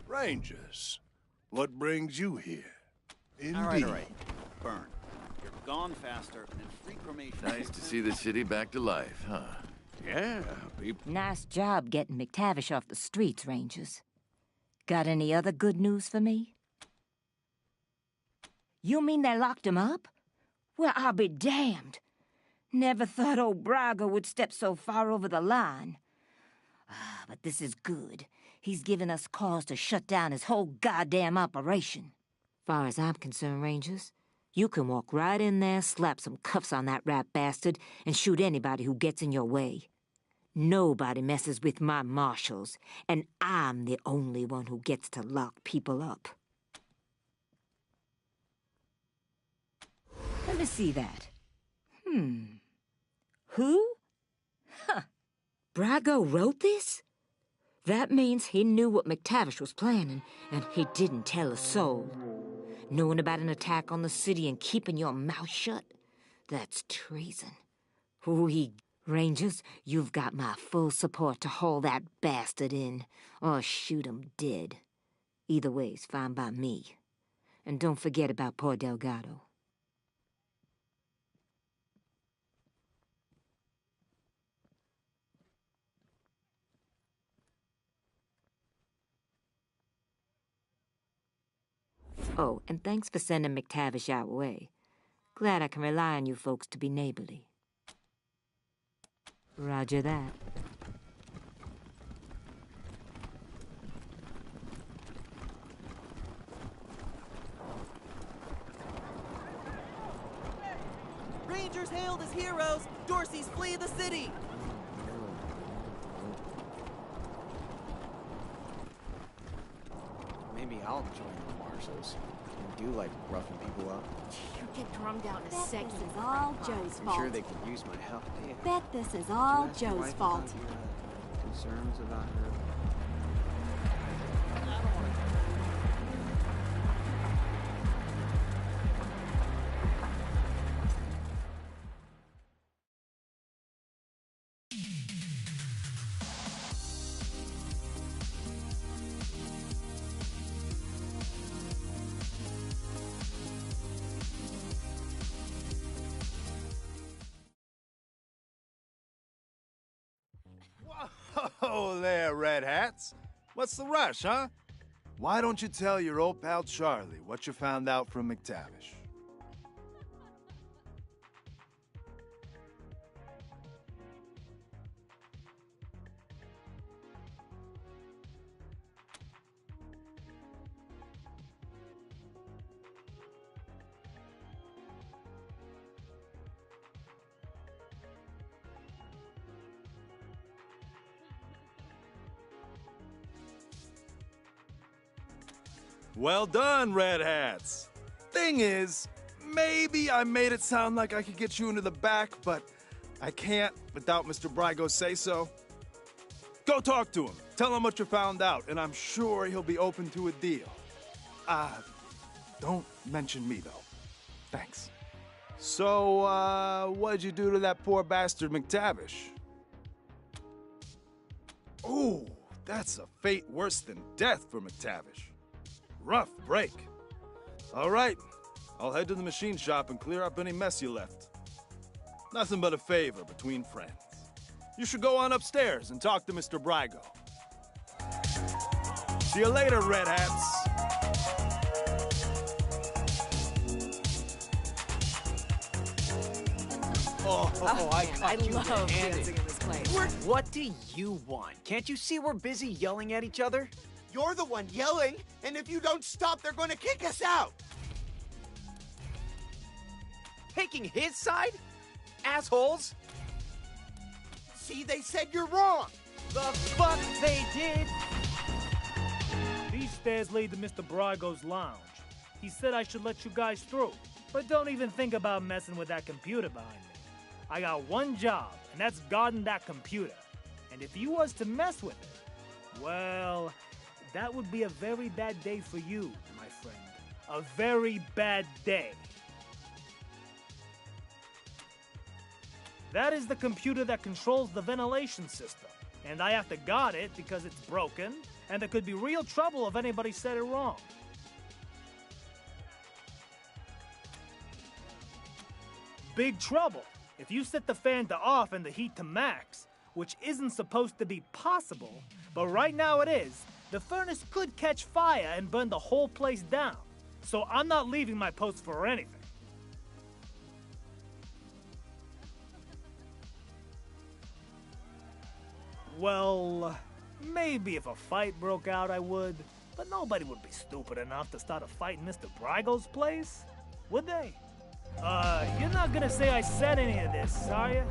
Rangers, what brings you here? All right. Burn. You're gone faster and free cremation. Nice to see the city back to life, huh? Yeah, people. Nice job getting McTavish off the streets, Rangers. Got any other good news for me? You mean they locked him up? Well, I'll be damned. Never thought old Braga would step so far over the line. But this is good. He's given us cause to shut down his whole goddamn operation. Far as I'm concerned, Rangers, you can walk right in there, slap some cuffs on that rat bastard, and shoot anybody who gets in your way. Nobody messes with my marshals, and I'm the only one who gets to lock people up. Let me see that. Who? Huh. Brago wrote this? That means he knew what McTavish was planning, and he didn't tell a soul. Knowing about an attack on the city and keeping your mouth shut? That's treason. Rangers, you've got my full support to haul that bastard in, or shoot him dead. Either way's fine by me. And don't forget about poor Delgado. Oh, and thanks for sending McTavish our way. Glad I can rely on you folks to be neighborly. Roger that. Rangers hailed as heroes! Dorsey's flee the city! Maybe I'll join the marshals. I do like roughing people up. You get drummed out in a Bet second. this is all Joe's I'm fault. sure they could use my help. Hey, Bet this is did you all ask your Joe's wife fault. about your, concerns about her? Oh, there, Red Hats. What's the rush, huh? Why don't you tell your old pal Charlie what you found out from McTavish? Well done, Red Hats. Thing is, maybe I made it sound like I could get you into the back, but I can't without Mr. Brygo's say-so. Go talk to him. Tell him what you found out, and I'm sure he'll be open to a deal. Don't mention me, though. Thanks. So, what'd you do to that poor bastard McTavish? Ooh, that's a fate worse than death for McTavish. Rough break. All right, I'll head to the machine shop and clear up any mess you left. Nothing but a favor between friends. You should go on upstairs and talk to Mr. Brygo. See you later, Red Hats. Oh, I caught you love red-handed. dancing in this place. What do you want? Can't you see we're busy yelling at each other? You're the one yelling, and if you don't stop, they're going to kick us out. Taking his side? Assholes! See, they said you're wrong. The fuck they did? These stairs lead to Mr. Brygo's lounge. He said I should let you guys through, but don't even think about messing with that computer behind me. I got one job, and that's guarding that computer. And if you was to mess with it, well, that would be a very bad day for you, my friend. A very bad day. That is the computer that controls the ventilation system, and I have to guard it because it's broken, and there could be real trouble if anybody said it wrong. Big trouble. If you set the fan to off and the heat to max, which isn't supposed to be possible, but right now it is, the furnace could catch fire and burn the whole place down. So I'm not leaving my post for anything. Well, maybe if a fight broke out I would, but nobody would be stupid enough to start a fight in Mr. Brygo's place, would they? You're not gonna say I said any of this, are you?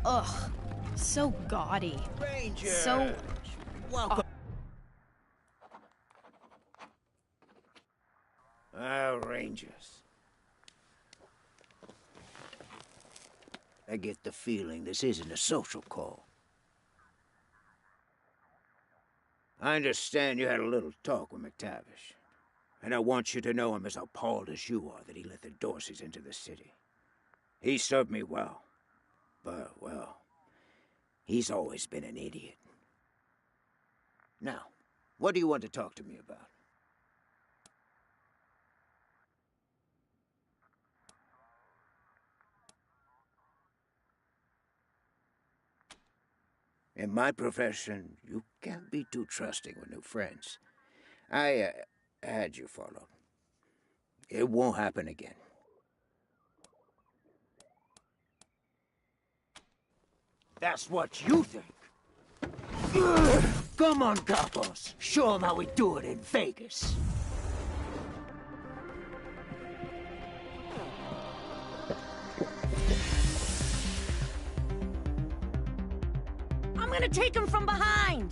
Ugh, so gaudy. Ranger! So... Welcome. Rangers. I get the feeling this isn't a social call. I understand you had a little talk with McTavish, and I want you to know I'm as appalled as you are that he let the Dorseys into the city. He served me well, but, well, he's always been an idiot. Now, what do you want to talk to me about? In my profession, you can't be too trusting with new friends. I had you followed. It won't happen again. That's what you think. Come on, Capos. Show them how we do it in Vegas. I'm gonna take him from behind!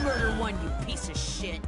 Murder one, you piece of shit.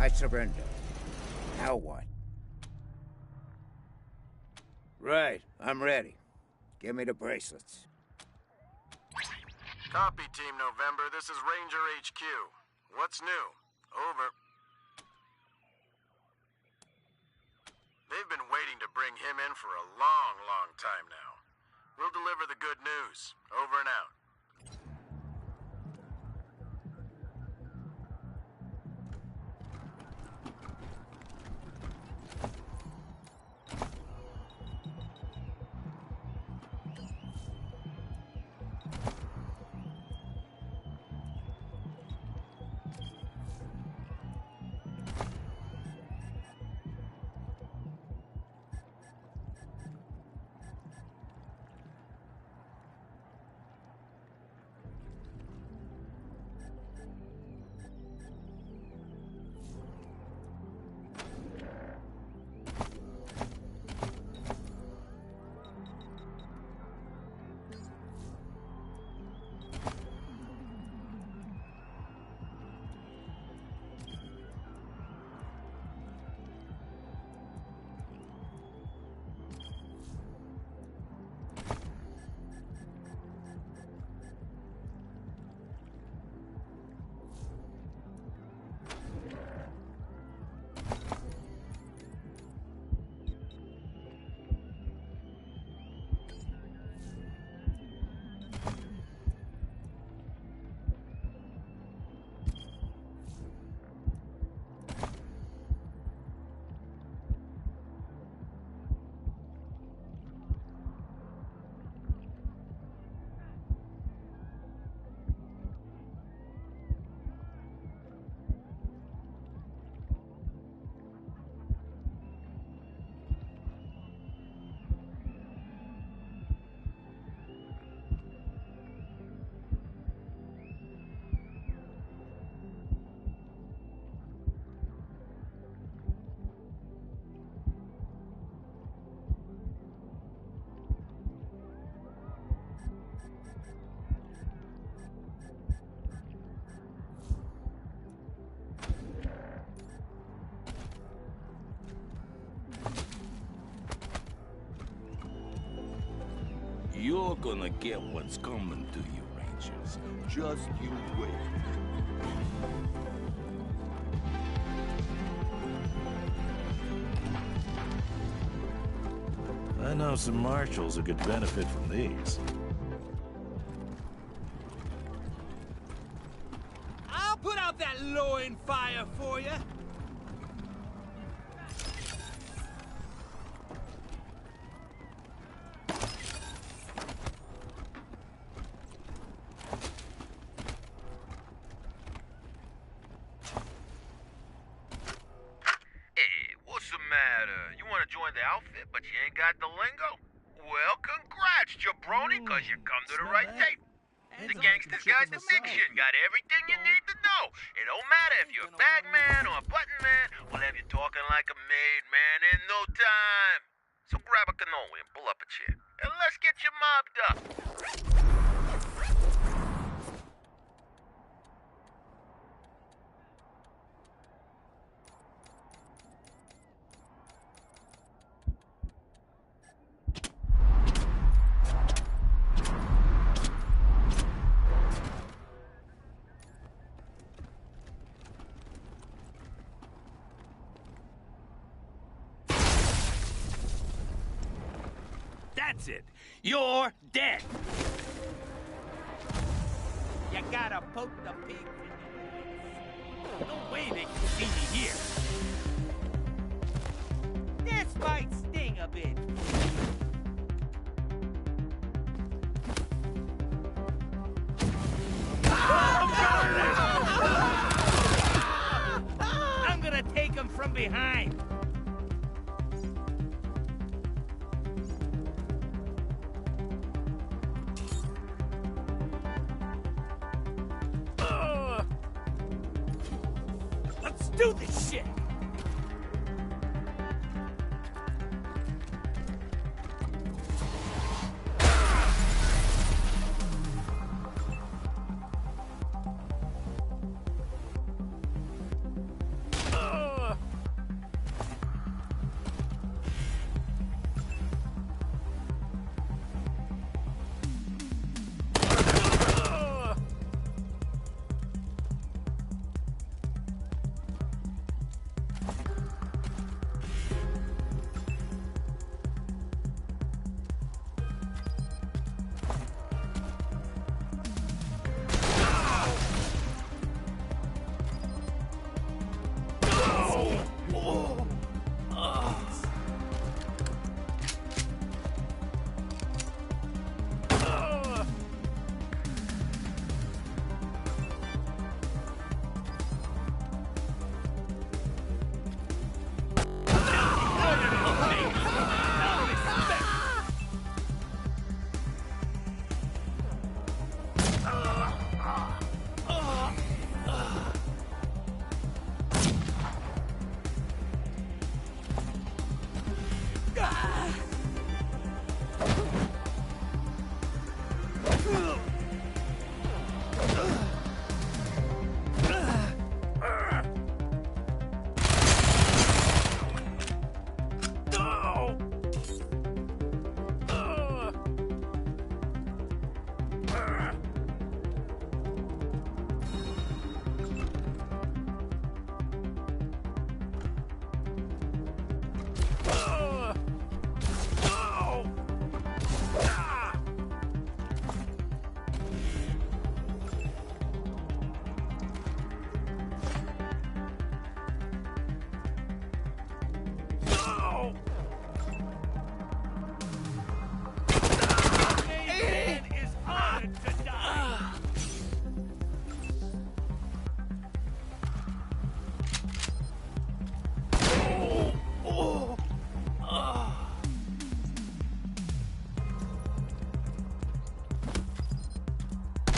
I surrender. Now what? Right, I'm ready. Give me the bracelets. Copy, Team November. This is Ranger HQ. What's new? Over. They've been waiting to bring him in for a long, long time now. We'll deliver the good news. Over and out. You're gonna get what's coming to you, Rangers. Just you wait. I know some marshals who could benefit from these. I'll put out that loin fire for you. The outfit, but you ain't got the lingo? Well, congrats, jabroni, cause you come to the right tape. The Gangster's Guide to Fiction got everything you need to know. It don't matter if you're a bagman or a button man, we'll have you talking like a made man in no time. So grab a cannoli and pull up a chair, and let's get you mobbed up. That's it. You're dead. You gotta poke the pig. No way they can see me here. This might sting a bit. I'm gonna take him from behind. Let's do this shit!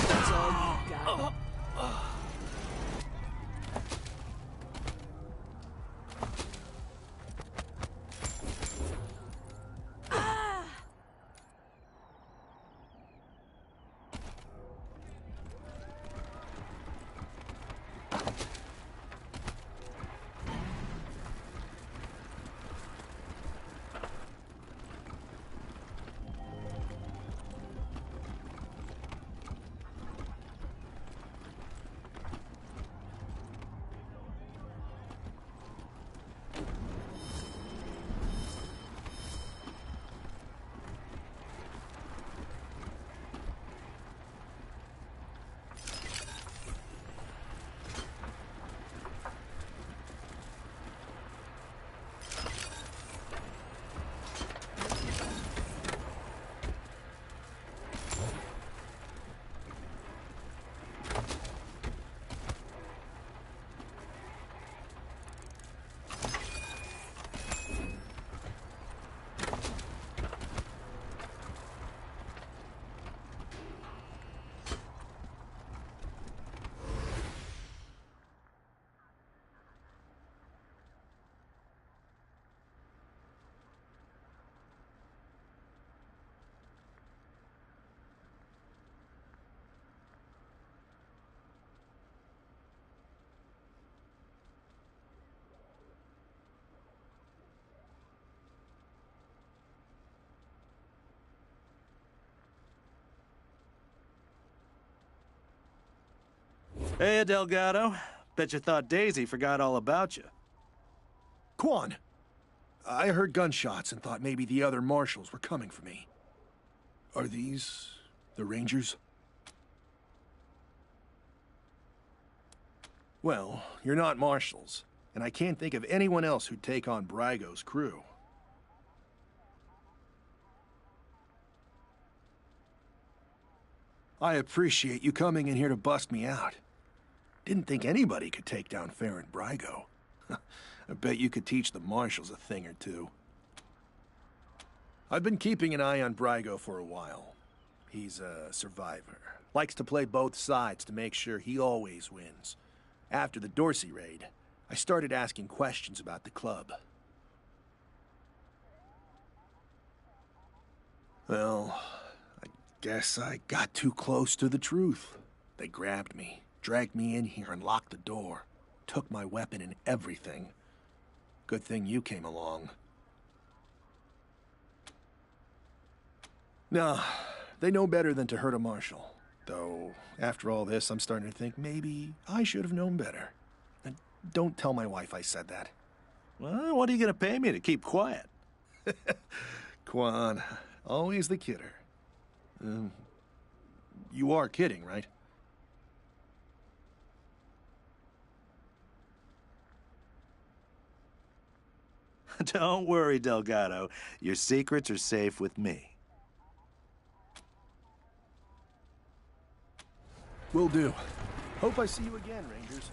That's all you got. Hey, Delgado. Bet you thought Daisy forgot all about you. Quan, I heard gunshots and thought maybe the other marshals were coming for me. Are these the Rangers? Well, you're not marshals, and I can't think of anyone else who'd take on Brygo's crew. I appreciate you coming in here to bust me out. Didn't think anybody could take down Farron Brygo. I bet you could teach the marshals a thing or two. I've been keeping an eye on Brygo for a while. He's a survivor. Likes to play both sides to make sure he always wins. After the Dorsey raid, I started asking questions about the club. Well, I guess I got too close to the truth. They grabbed me, dragged me in here and locked the door. Took my weapon and everything. Good thing you came along. No, they know better than to hurt a marshal. Though, after all this, I'm starting to think maybe I should have known better. And don't tell my wife I said that. Well, what are you going to pay me to keep quiet? Quan, always the kidder. You are kidding, right? Don't worry, Delgado. Your secrets are safe with me. Will do. Hope I see you again, Rangers.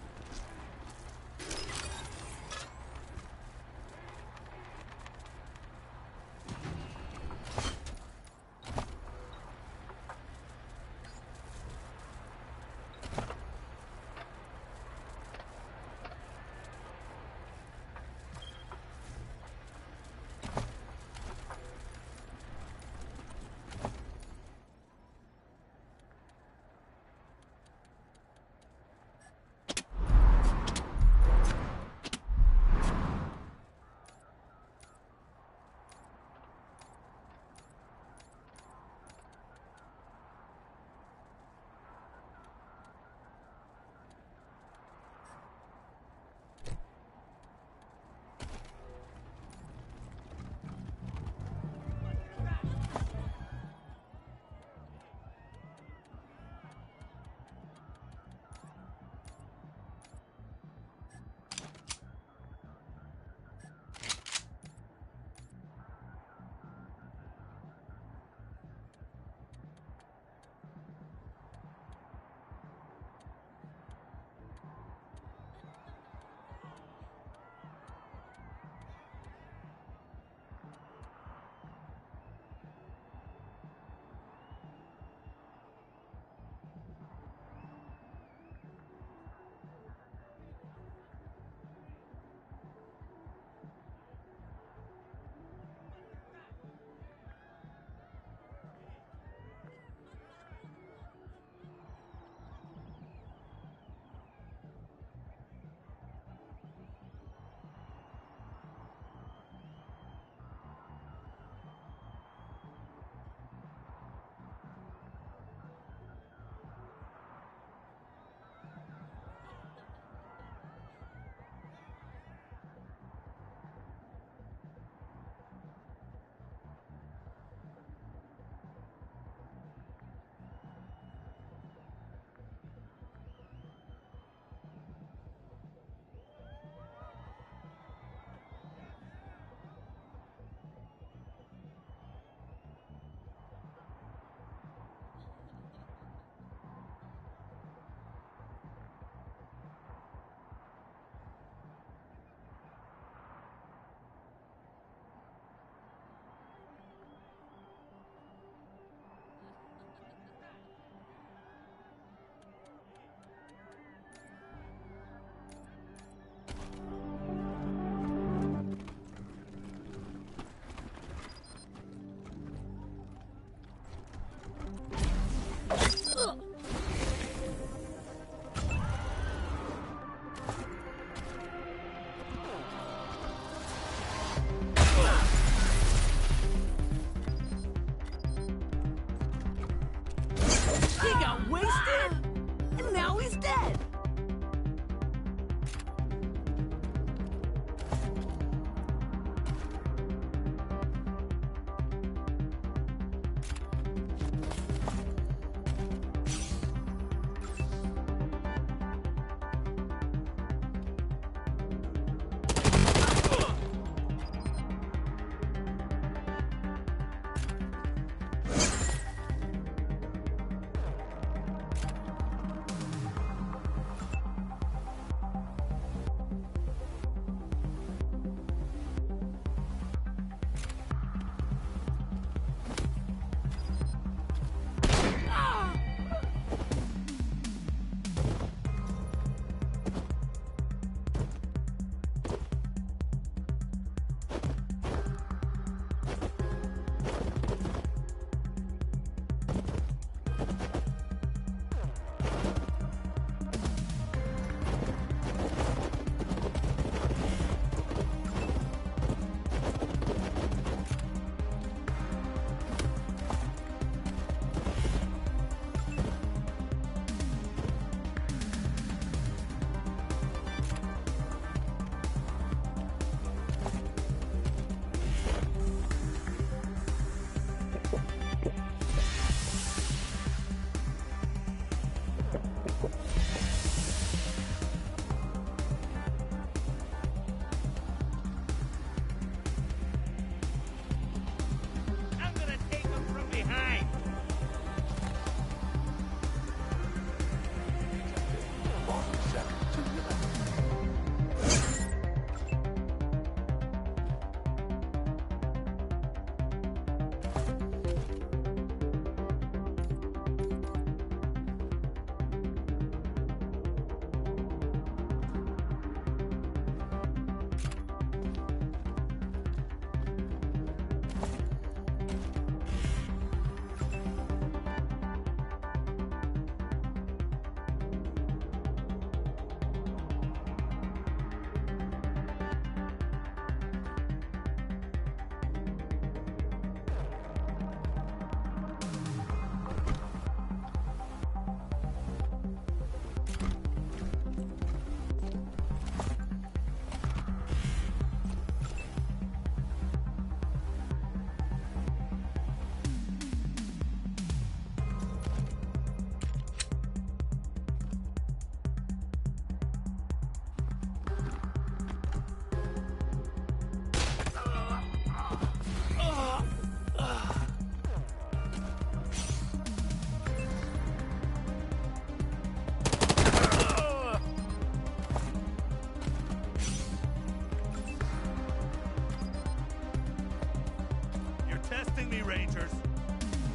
testing me, Rangers.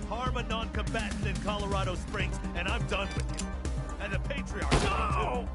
Harm a non-combatant in Colorado Springs, and I'm done with you. And the Patriarch. No!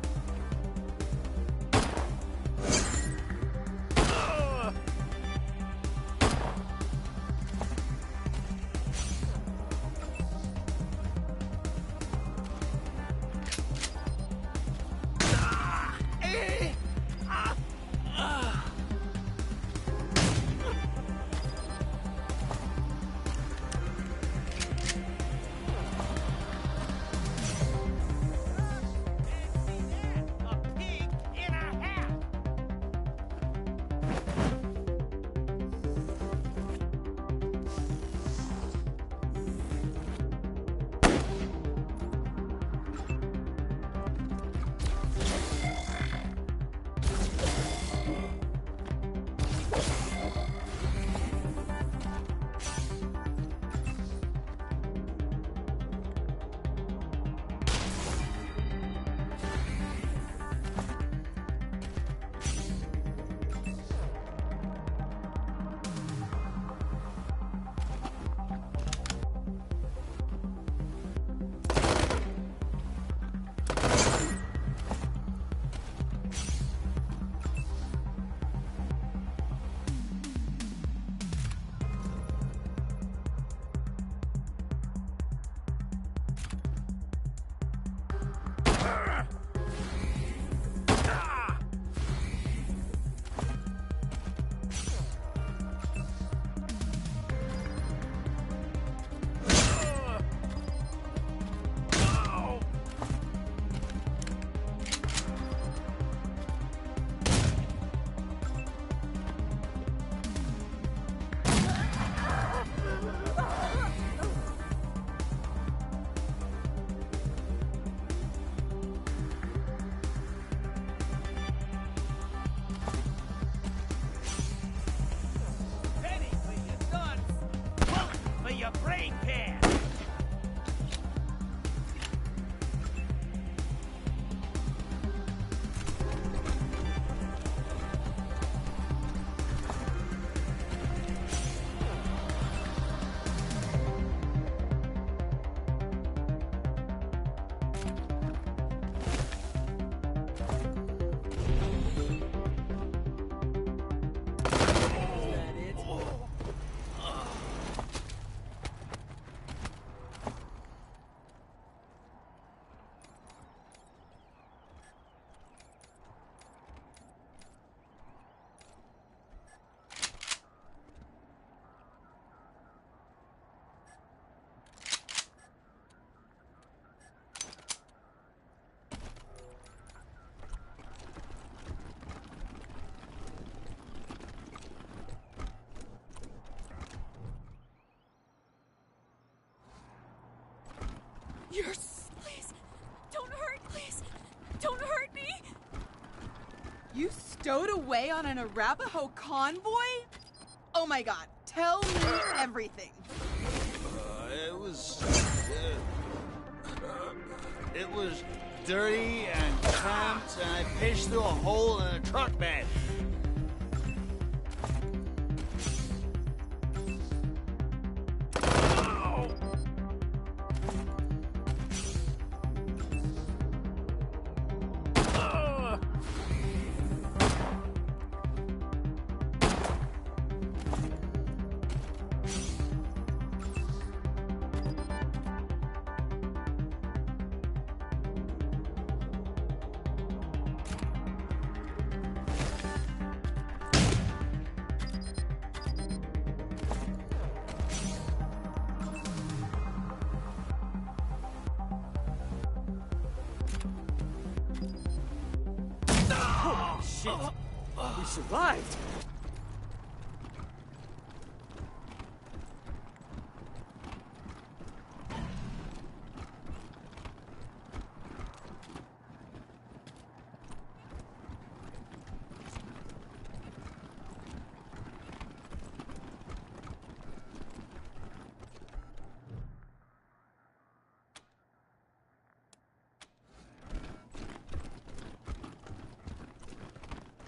Please, don't hurt, please. Don't hurt me. You stowed away on an Arapaho convoy? Oh my god, tell me everything. It was dirty and cramped, and I pitched through a hole in a truck bed. Shit! We survived!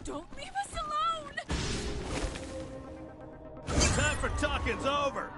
Don't leave us alone! Time for talking's over.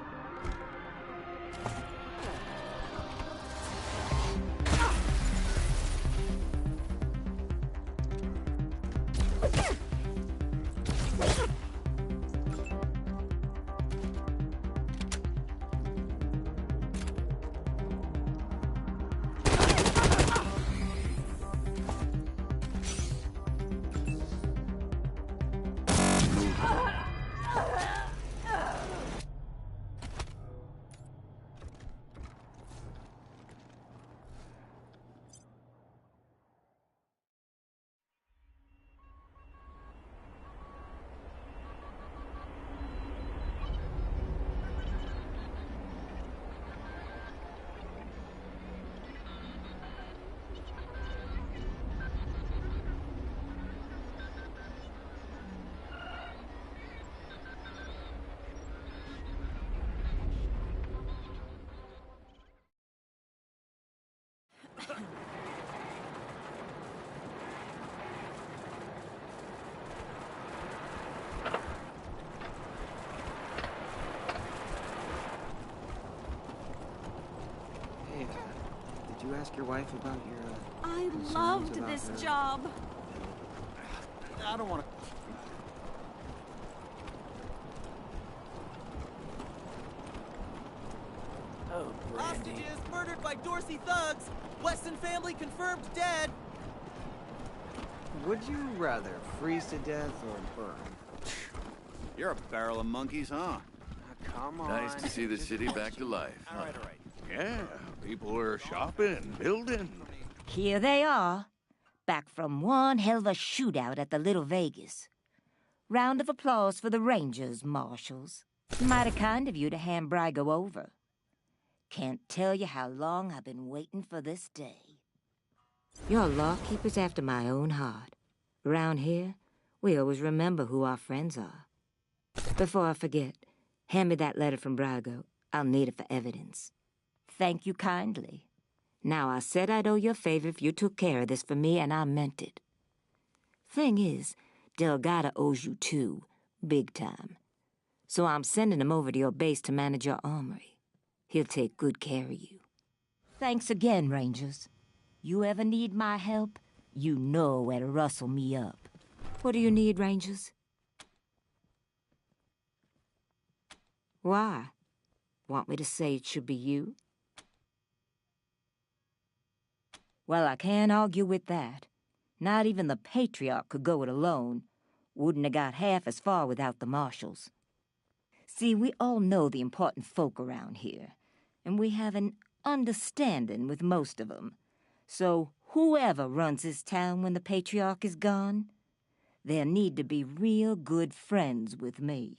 Hey, did you ask your wife about your, I concerns loved about this her? job. I don't want to... Oh, Hostages murdered by Dorsey thugs. Weston family confirmed dead. Would you rather freeze to death or burn? You're a barrel of monkeys, huh? Come on. Nice to see the city back to life. All right, all right. Yeah, people are shopping, building. Here they are, back from one hell of a shootout at the Little Vegas. Round of applause for the Rangers, Marshals. Mighty kind of you to hand Brygo over. Can't tell you how long I've been waiting for this day. Your lawkeeper's after my own heart. Around here, we always remember who our friends are. Before I forget, hand me that letter from Brygo. I'll need it for evidence. Thank you kindly. Now, I said I'd owe you a favor if you took care of this for me, and I meant it. Thing is, Delgado owes you too, big time. So I'm sending him over to your base to manage your armory. He'll take good care of you. Thanks again, Rangers. You ever need my help, you know where to rustle me up. What do you need, Rangers? Why? Want me to say it should be you? Well, I can't argue with that. Not even the Patriarch could go it alone. Wouldn't have got half as far without the Marshals. See, we all know the important folk around here, and we have an understanding with most of them. So whoever runs this town when the Patriarch is gone, they'll need to be real good friends with me.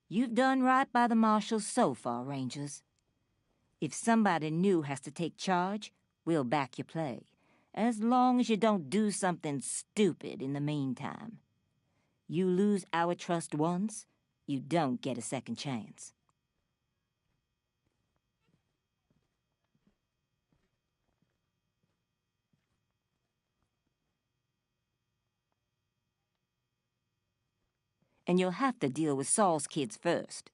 You've done right by the Marshals so far, Rangers. If somebody new has to take charge, we'll back your play, as long as you don't do something stupid in the meantime. You lose our trust once, you don't get a second chance. And you'll have to deal with Saul's kids first.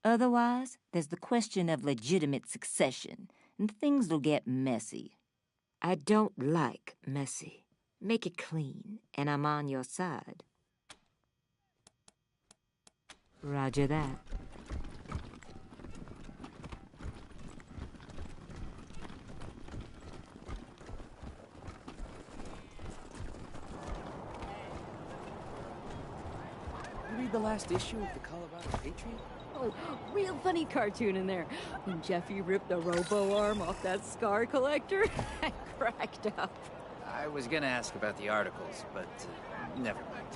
Otherwise, there's the question of legitimate succession, and things will get messy. I don't like messy. Make it clean, and I'm on your side. Roger that. You read the last issue of the Colorado Patriot? Oh, real funny cartoon in there. When Jeffy ripped the robo arm off that scar collector, I cracked up. I was gonna ask about the articles, but never mind.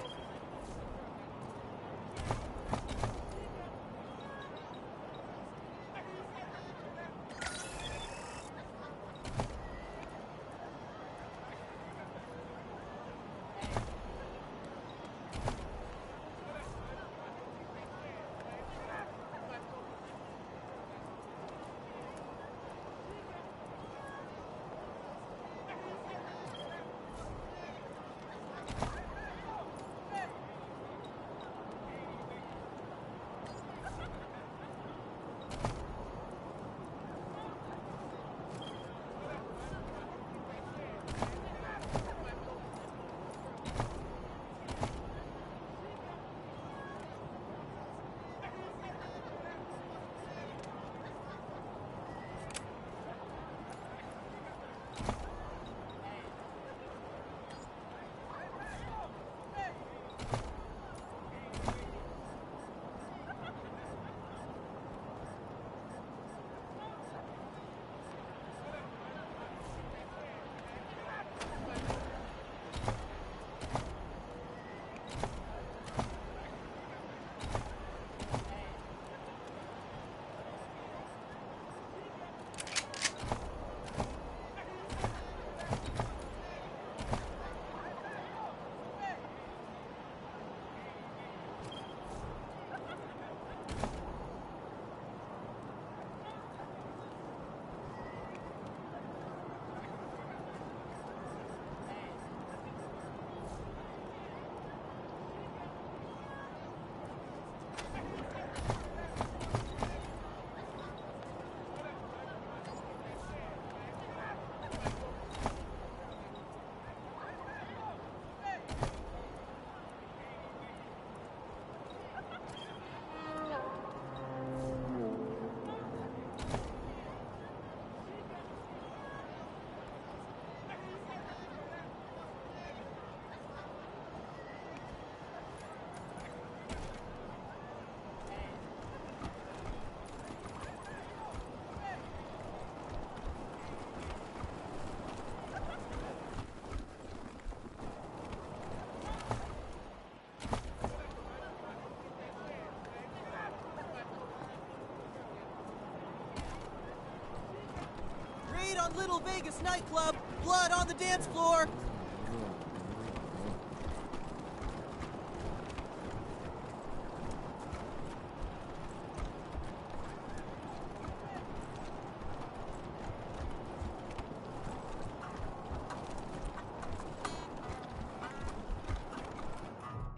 around Little Vegas nightclub. Blood on the dance floor.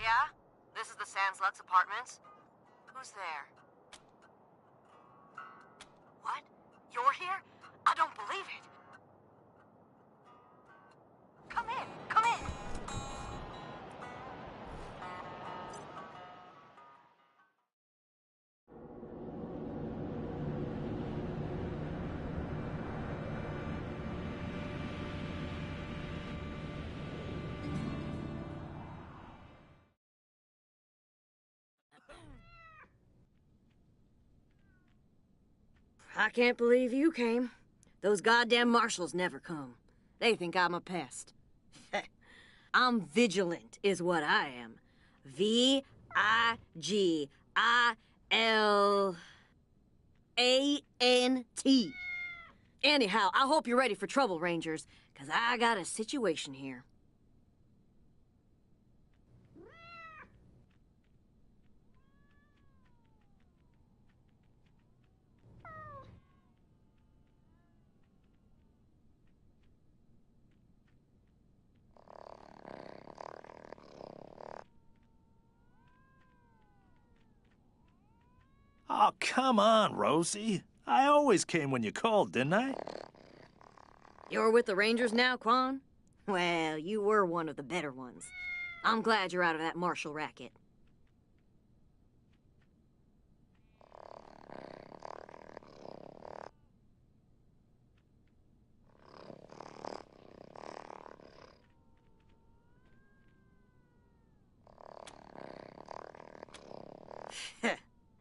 Yeah? This is the Sans Lux Apartments? Who's there? What? You're here? I don't believe it. Come in, come in. I can't believe you came. Those goddamn marshals never come. They think I'm a pest. I'm vigilant, is what I am. V-I-G-I-L-A-N-T. Anyhow, I hope you're ready for trouble, Rangers, because I got a situation here. Oh, come on, Rosie. I always came when you called, didn't I? You're with the Rangers now, Quan? Well, you were one of the better ones. I'm glad you're out of that marshal racket.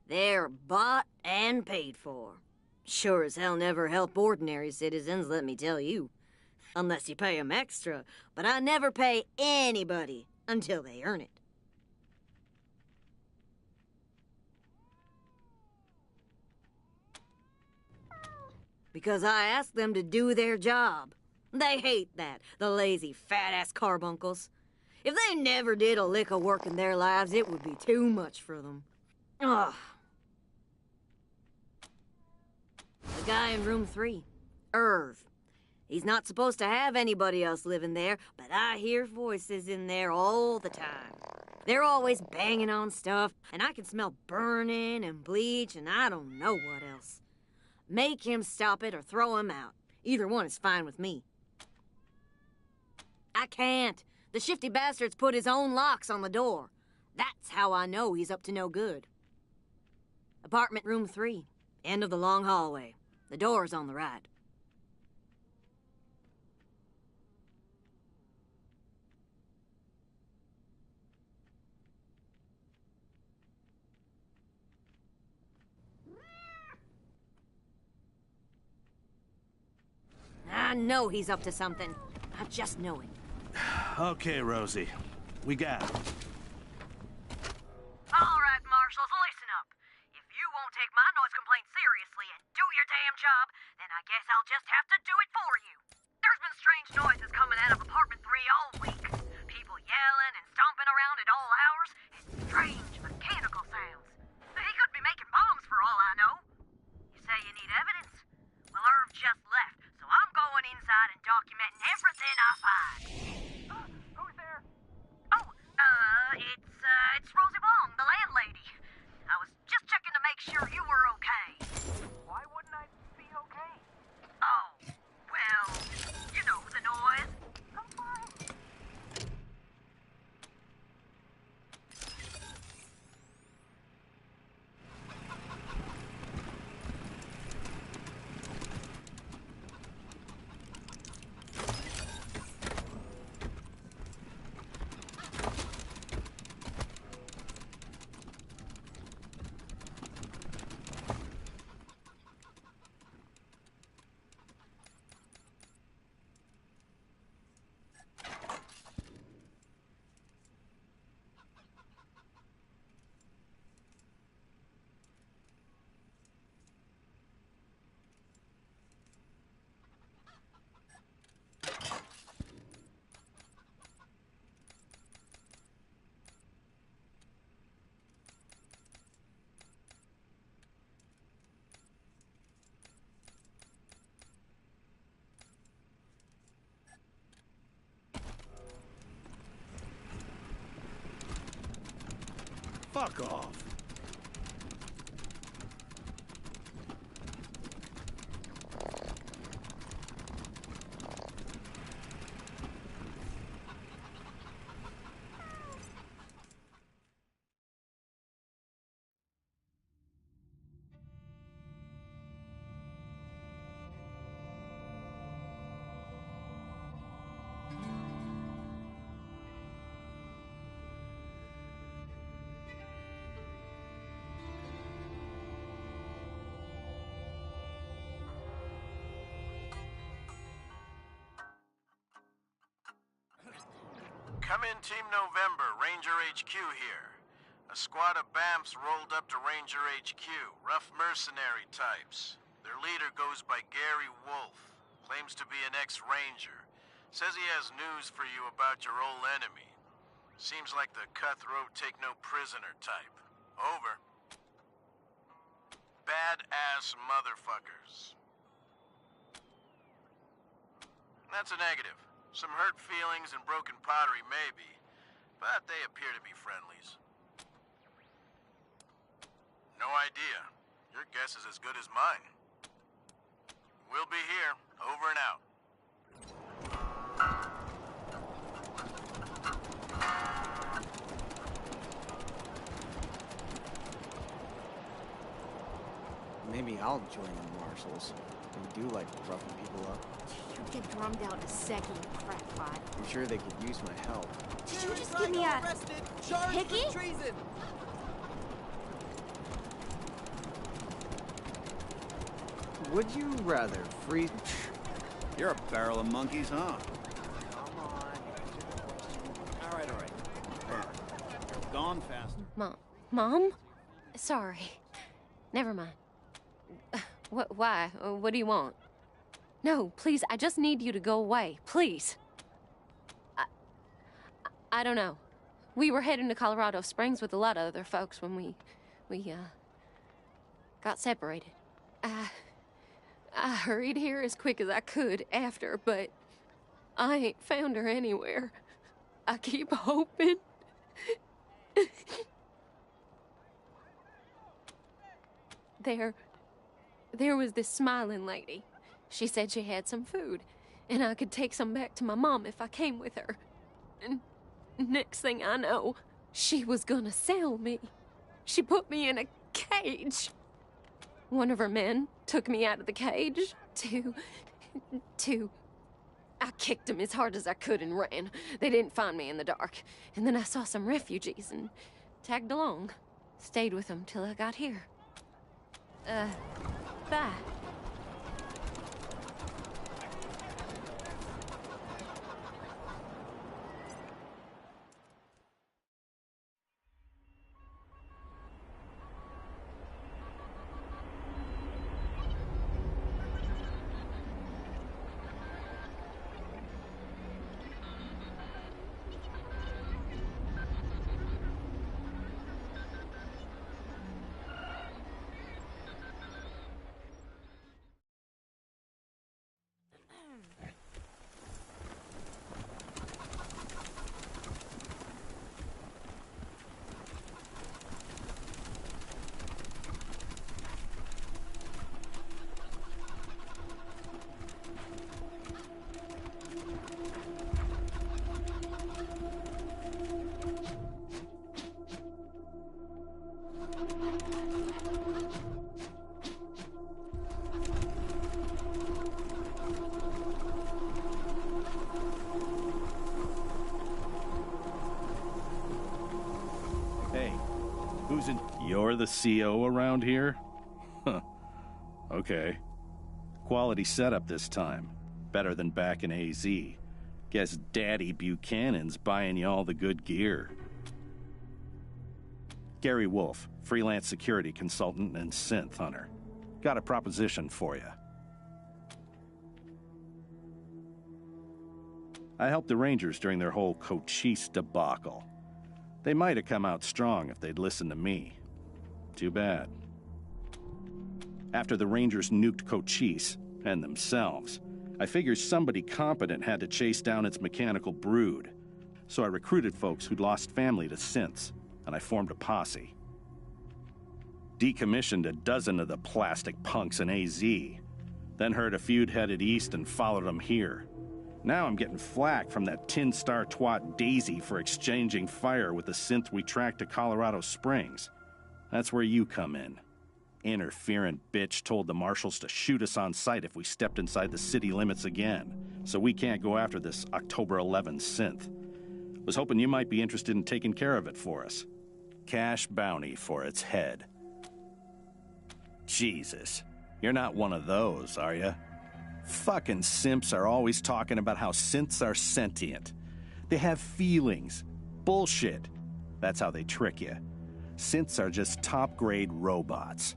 They're bought and paid for. Sure as hell never help ordinary citizens, let me tell you. Unless you pay 'em extra, but I never pay anybody until they earn it. Because I ask them to do their job. They hate that, the lazy, fat-ass carbuncles. If they never did a lick of work in their lives, it would be too much for them. Ugh. The guy in room 3, Irv. He's not supposed to have anybody else living there, but I hear voices in there all the time. They're always banging on stuff, and I can smell burning and bleach and I don't know what else. Make him stop it or throw him out. Either one is fine with me. I can't. The shifty bastard's put his own locks on the door. That's how I know he's up to no good. Apartment room 3, end of the long hallway. The door's on the right. I know he's up to something. I just know it. Okay, Rosie. We got it. All right, marshals, listen up. If you won't take my noise complaint seriously and do your damn job, then I guess I'll just have to do it for you. There's been strange noises coming out of apartment 3 all week. People yelling and stomping around at all hours, and strange mechanical sounds. He could be making bombs for all I know. You say you need evidence? Well, Irv just left, so I'm going inside and documenting everything I find. Who's there? Oh, it's Rosie Wong, the landlady. I was just checking to make sure you were okay. Why wouldn't I be okay? Oh, well, you know, the noise. I'm fine. Fuck off. Come in, Team November, Ranger HQ here. A squad of BAMFs rolled up to Ranger HQ, rough mercenary types. Their leader goes by Gary Wolf, claims to be an ex-Ranger. Says he has news for you about your old enemy. Seems like the cutthroat take-no-prisoner type. Over. Badass motherfuckers. That's a negative. Some hurt feelings and broken pottery, maybe, but they appear to be friendlies. No idea. Your guess is as good as mine. We'll be here, over and out. Maybe I'll join the marshals. They do like roughing people up. You get drummed out in a second, you crackpot. I'm sure they could use my help. Did you just give me a hickey? Treason. Would you rather freeze? You're a barrel of monkeys, huh? Come on, answer the question. All right. Gone fast. Mom? Sorry. Never mind. Why? What do you want? No, please, I just need you to go away. Please. I don't know. We were heading to Colorado Springs with a lot of other folks when we got separated. I hurried here as quick as I could after, but I ain't found her anywhere. I keep hoping. There was this smiling lady. She said she had some food, and I could take some back to my mom if I came with her. And next thing I know, she was gonna sell me. She put me in a cage. One of her men took me out of the cage to... I kicked him as hard as I could and ran. They didn't find me in the dark. And then I saw some refugees and tagged along. Stayed with them till I got here. Bye. You're the CO around here? Huh. Okay. Quality setup this time. Better than back in AZ. Guess Daddy Buchanan's buying you all the good gear. Gary Wolf, freelance security consultant and synth hunter. Got a proposition for you. I helped the Rangers during their whole Cochise debacle. They might have come out strong if they'd listened to me. Too bad. After the Rangers nuked Cochise, and themselves, I figured somebody competent had to chase down its mechanical brood. So I recruited folks who'd lost family to synths. and I formed a posse. Decommissioned a dozen of the plastic punks in AZ, then heard a feud headed east and followed them here. Now I'm getting flack from that tin star twat Daisy for exchanging fire with the synth we tracked to Colorado Springs. That's where you come in. Interferent bitch told the marshals to shoot us on sight if we stepped inside the city limits again, so we can't go after this October 11 synth. Was hoping you might be interested in taking care of it for us. Cash bounty for its head. Jesus, you're not one of those, are you? Fucking simps are always talking about how synths are sentient. They have feelings. Bullshit. That's how they trick you. Synths are just top-grade robots.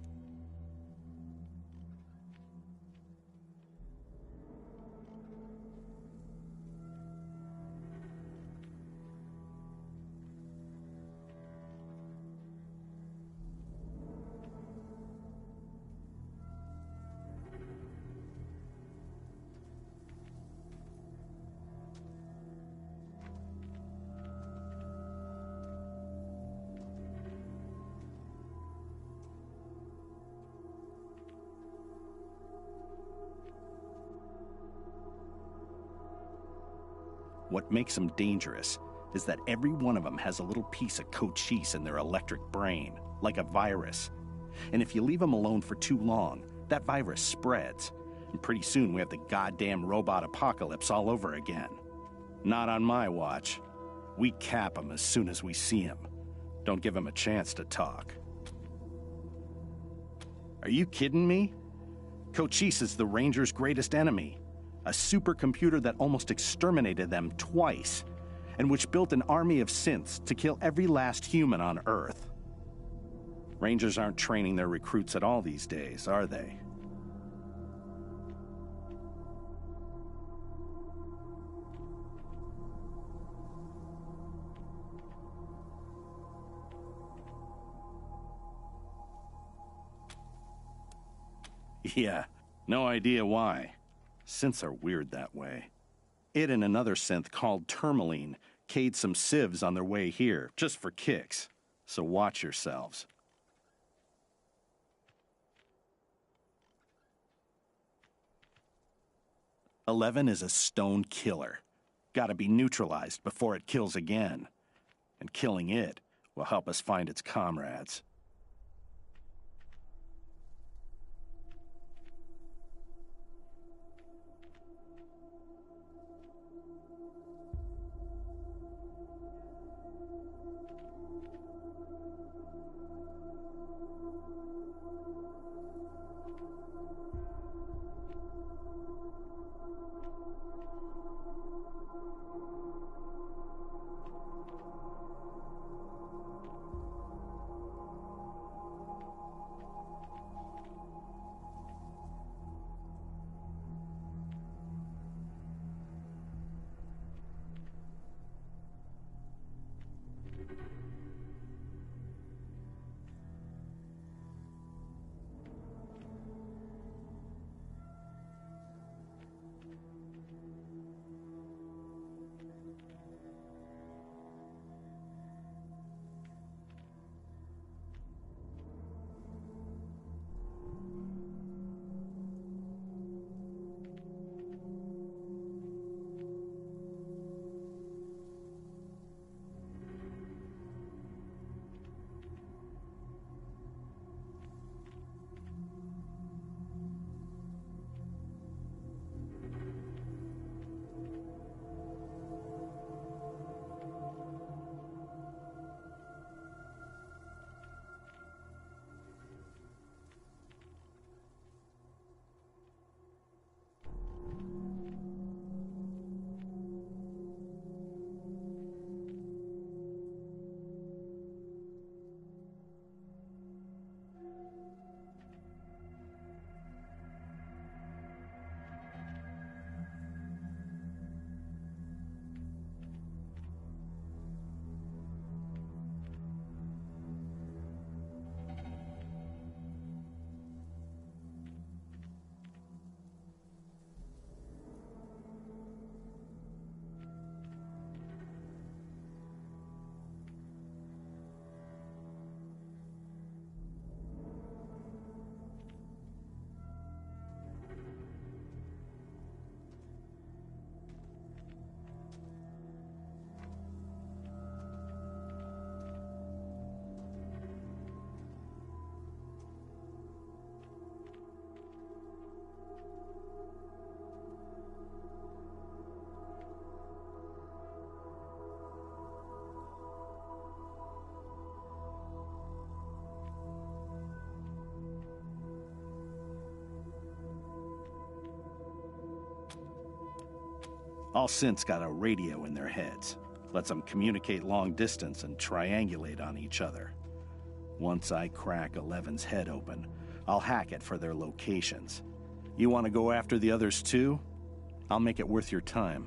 What makes them dangerous is that every one of them has a little piece of cochise in their electric brain, like a virus. And if you leave them alone for too long, that virus spreads. And pretty soon we have the goddamn robot apocalypse all over again. Not on my watch. We cap them as soon as we see them. Don't give them a chance to talk. Are you kidding me? Cochise is the Rangers' greatest enemy. A supercomputer that almost exterminated them twice, and which built an army of synths to kill every last human on Earth. Rangers aren't training their recruits at all these days, are they? Yeah, no idea why. Synths are weird that way. It and another synth called Tourmaline K'd some civs on their way here, just for kicks. So watch yourselves. Eleven is a stone killer. Gotta be neutralized before it kills again. And killing it will help us find its comrades. All synths got a radio in their heads. Lets them communicate long distance and triangulate on each other. Once I crack 11's head open, I'll hack it for their locations. You want to go after the others too? I'll make it worth your time.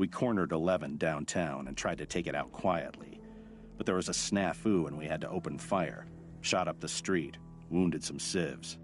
We cornered 11 downtown and tried to take it out quietly. But there was a snafu and we had to open fire. Shot up the street, wounded some civs.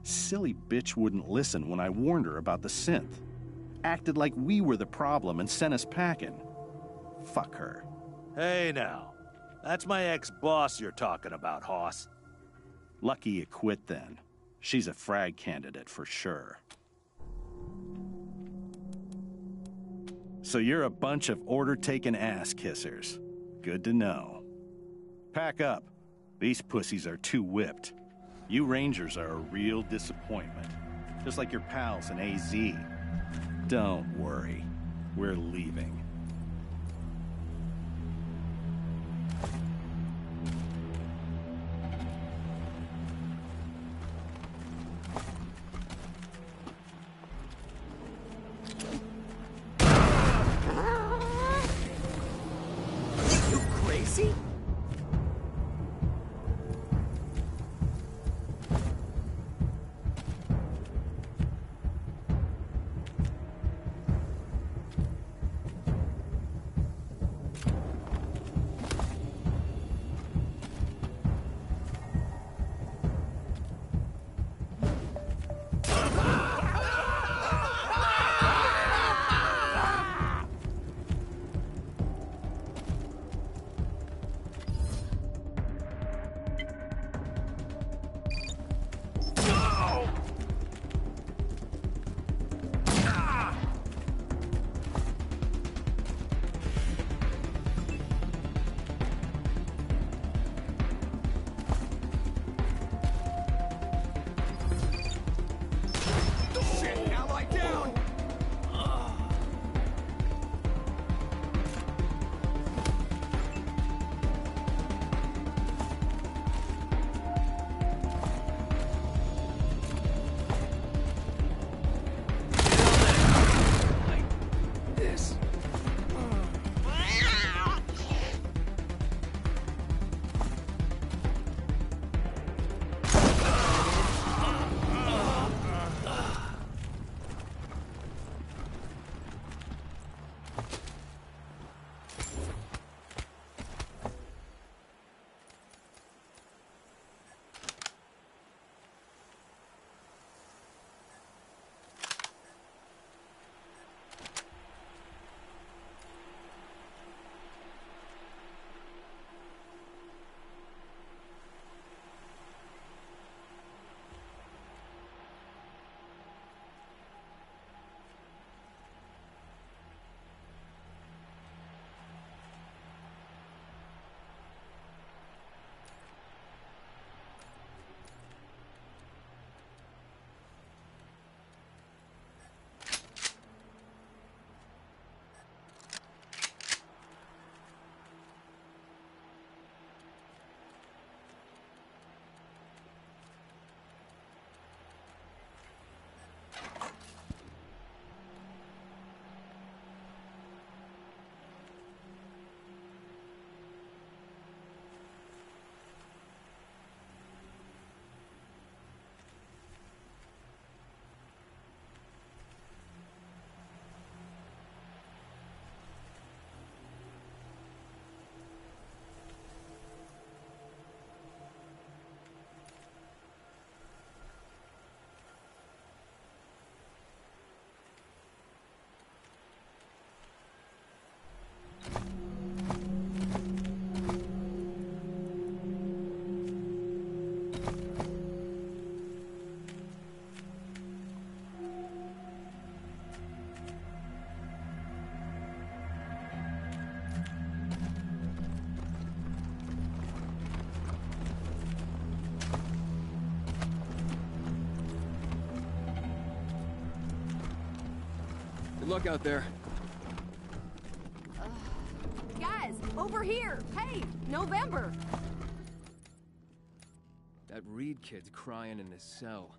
Silly bitch wouldn't listen when I warned her about the synth. Acted like we were the problem and sent us packing. Fuck her. Hey now, that's my ex-boss you're talking about, Hoss. Lucky you quit then. She's a frag candidate for sure. So you're a bunch of order-taking ass-kissers. Good to know. Pack up. These pussies are too whipped. You Rangers are a real disappointment. Just like your pals in AZ. Don't worry. We're leaving. You crazy? Good luck out there. Guys, over here! Hey, November! That Reed kid's crying in his cell.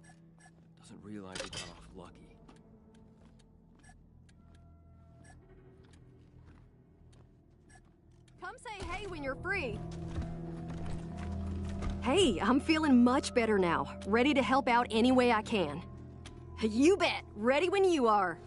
Doesn't realize he got off lucky. Come say hey when you're free. Hey, I'm feeling much better now. Ready to help out any way I can. You bet. Ready when you are.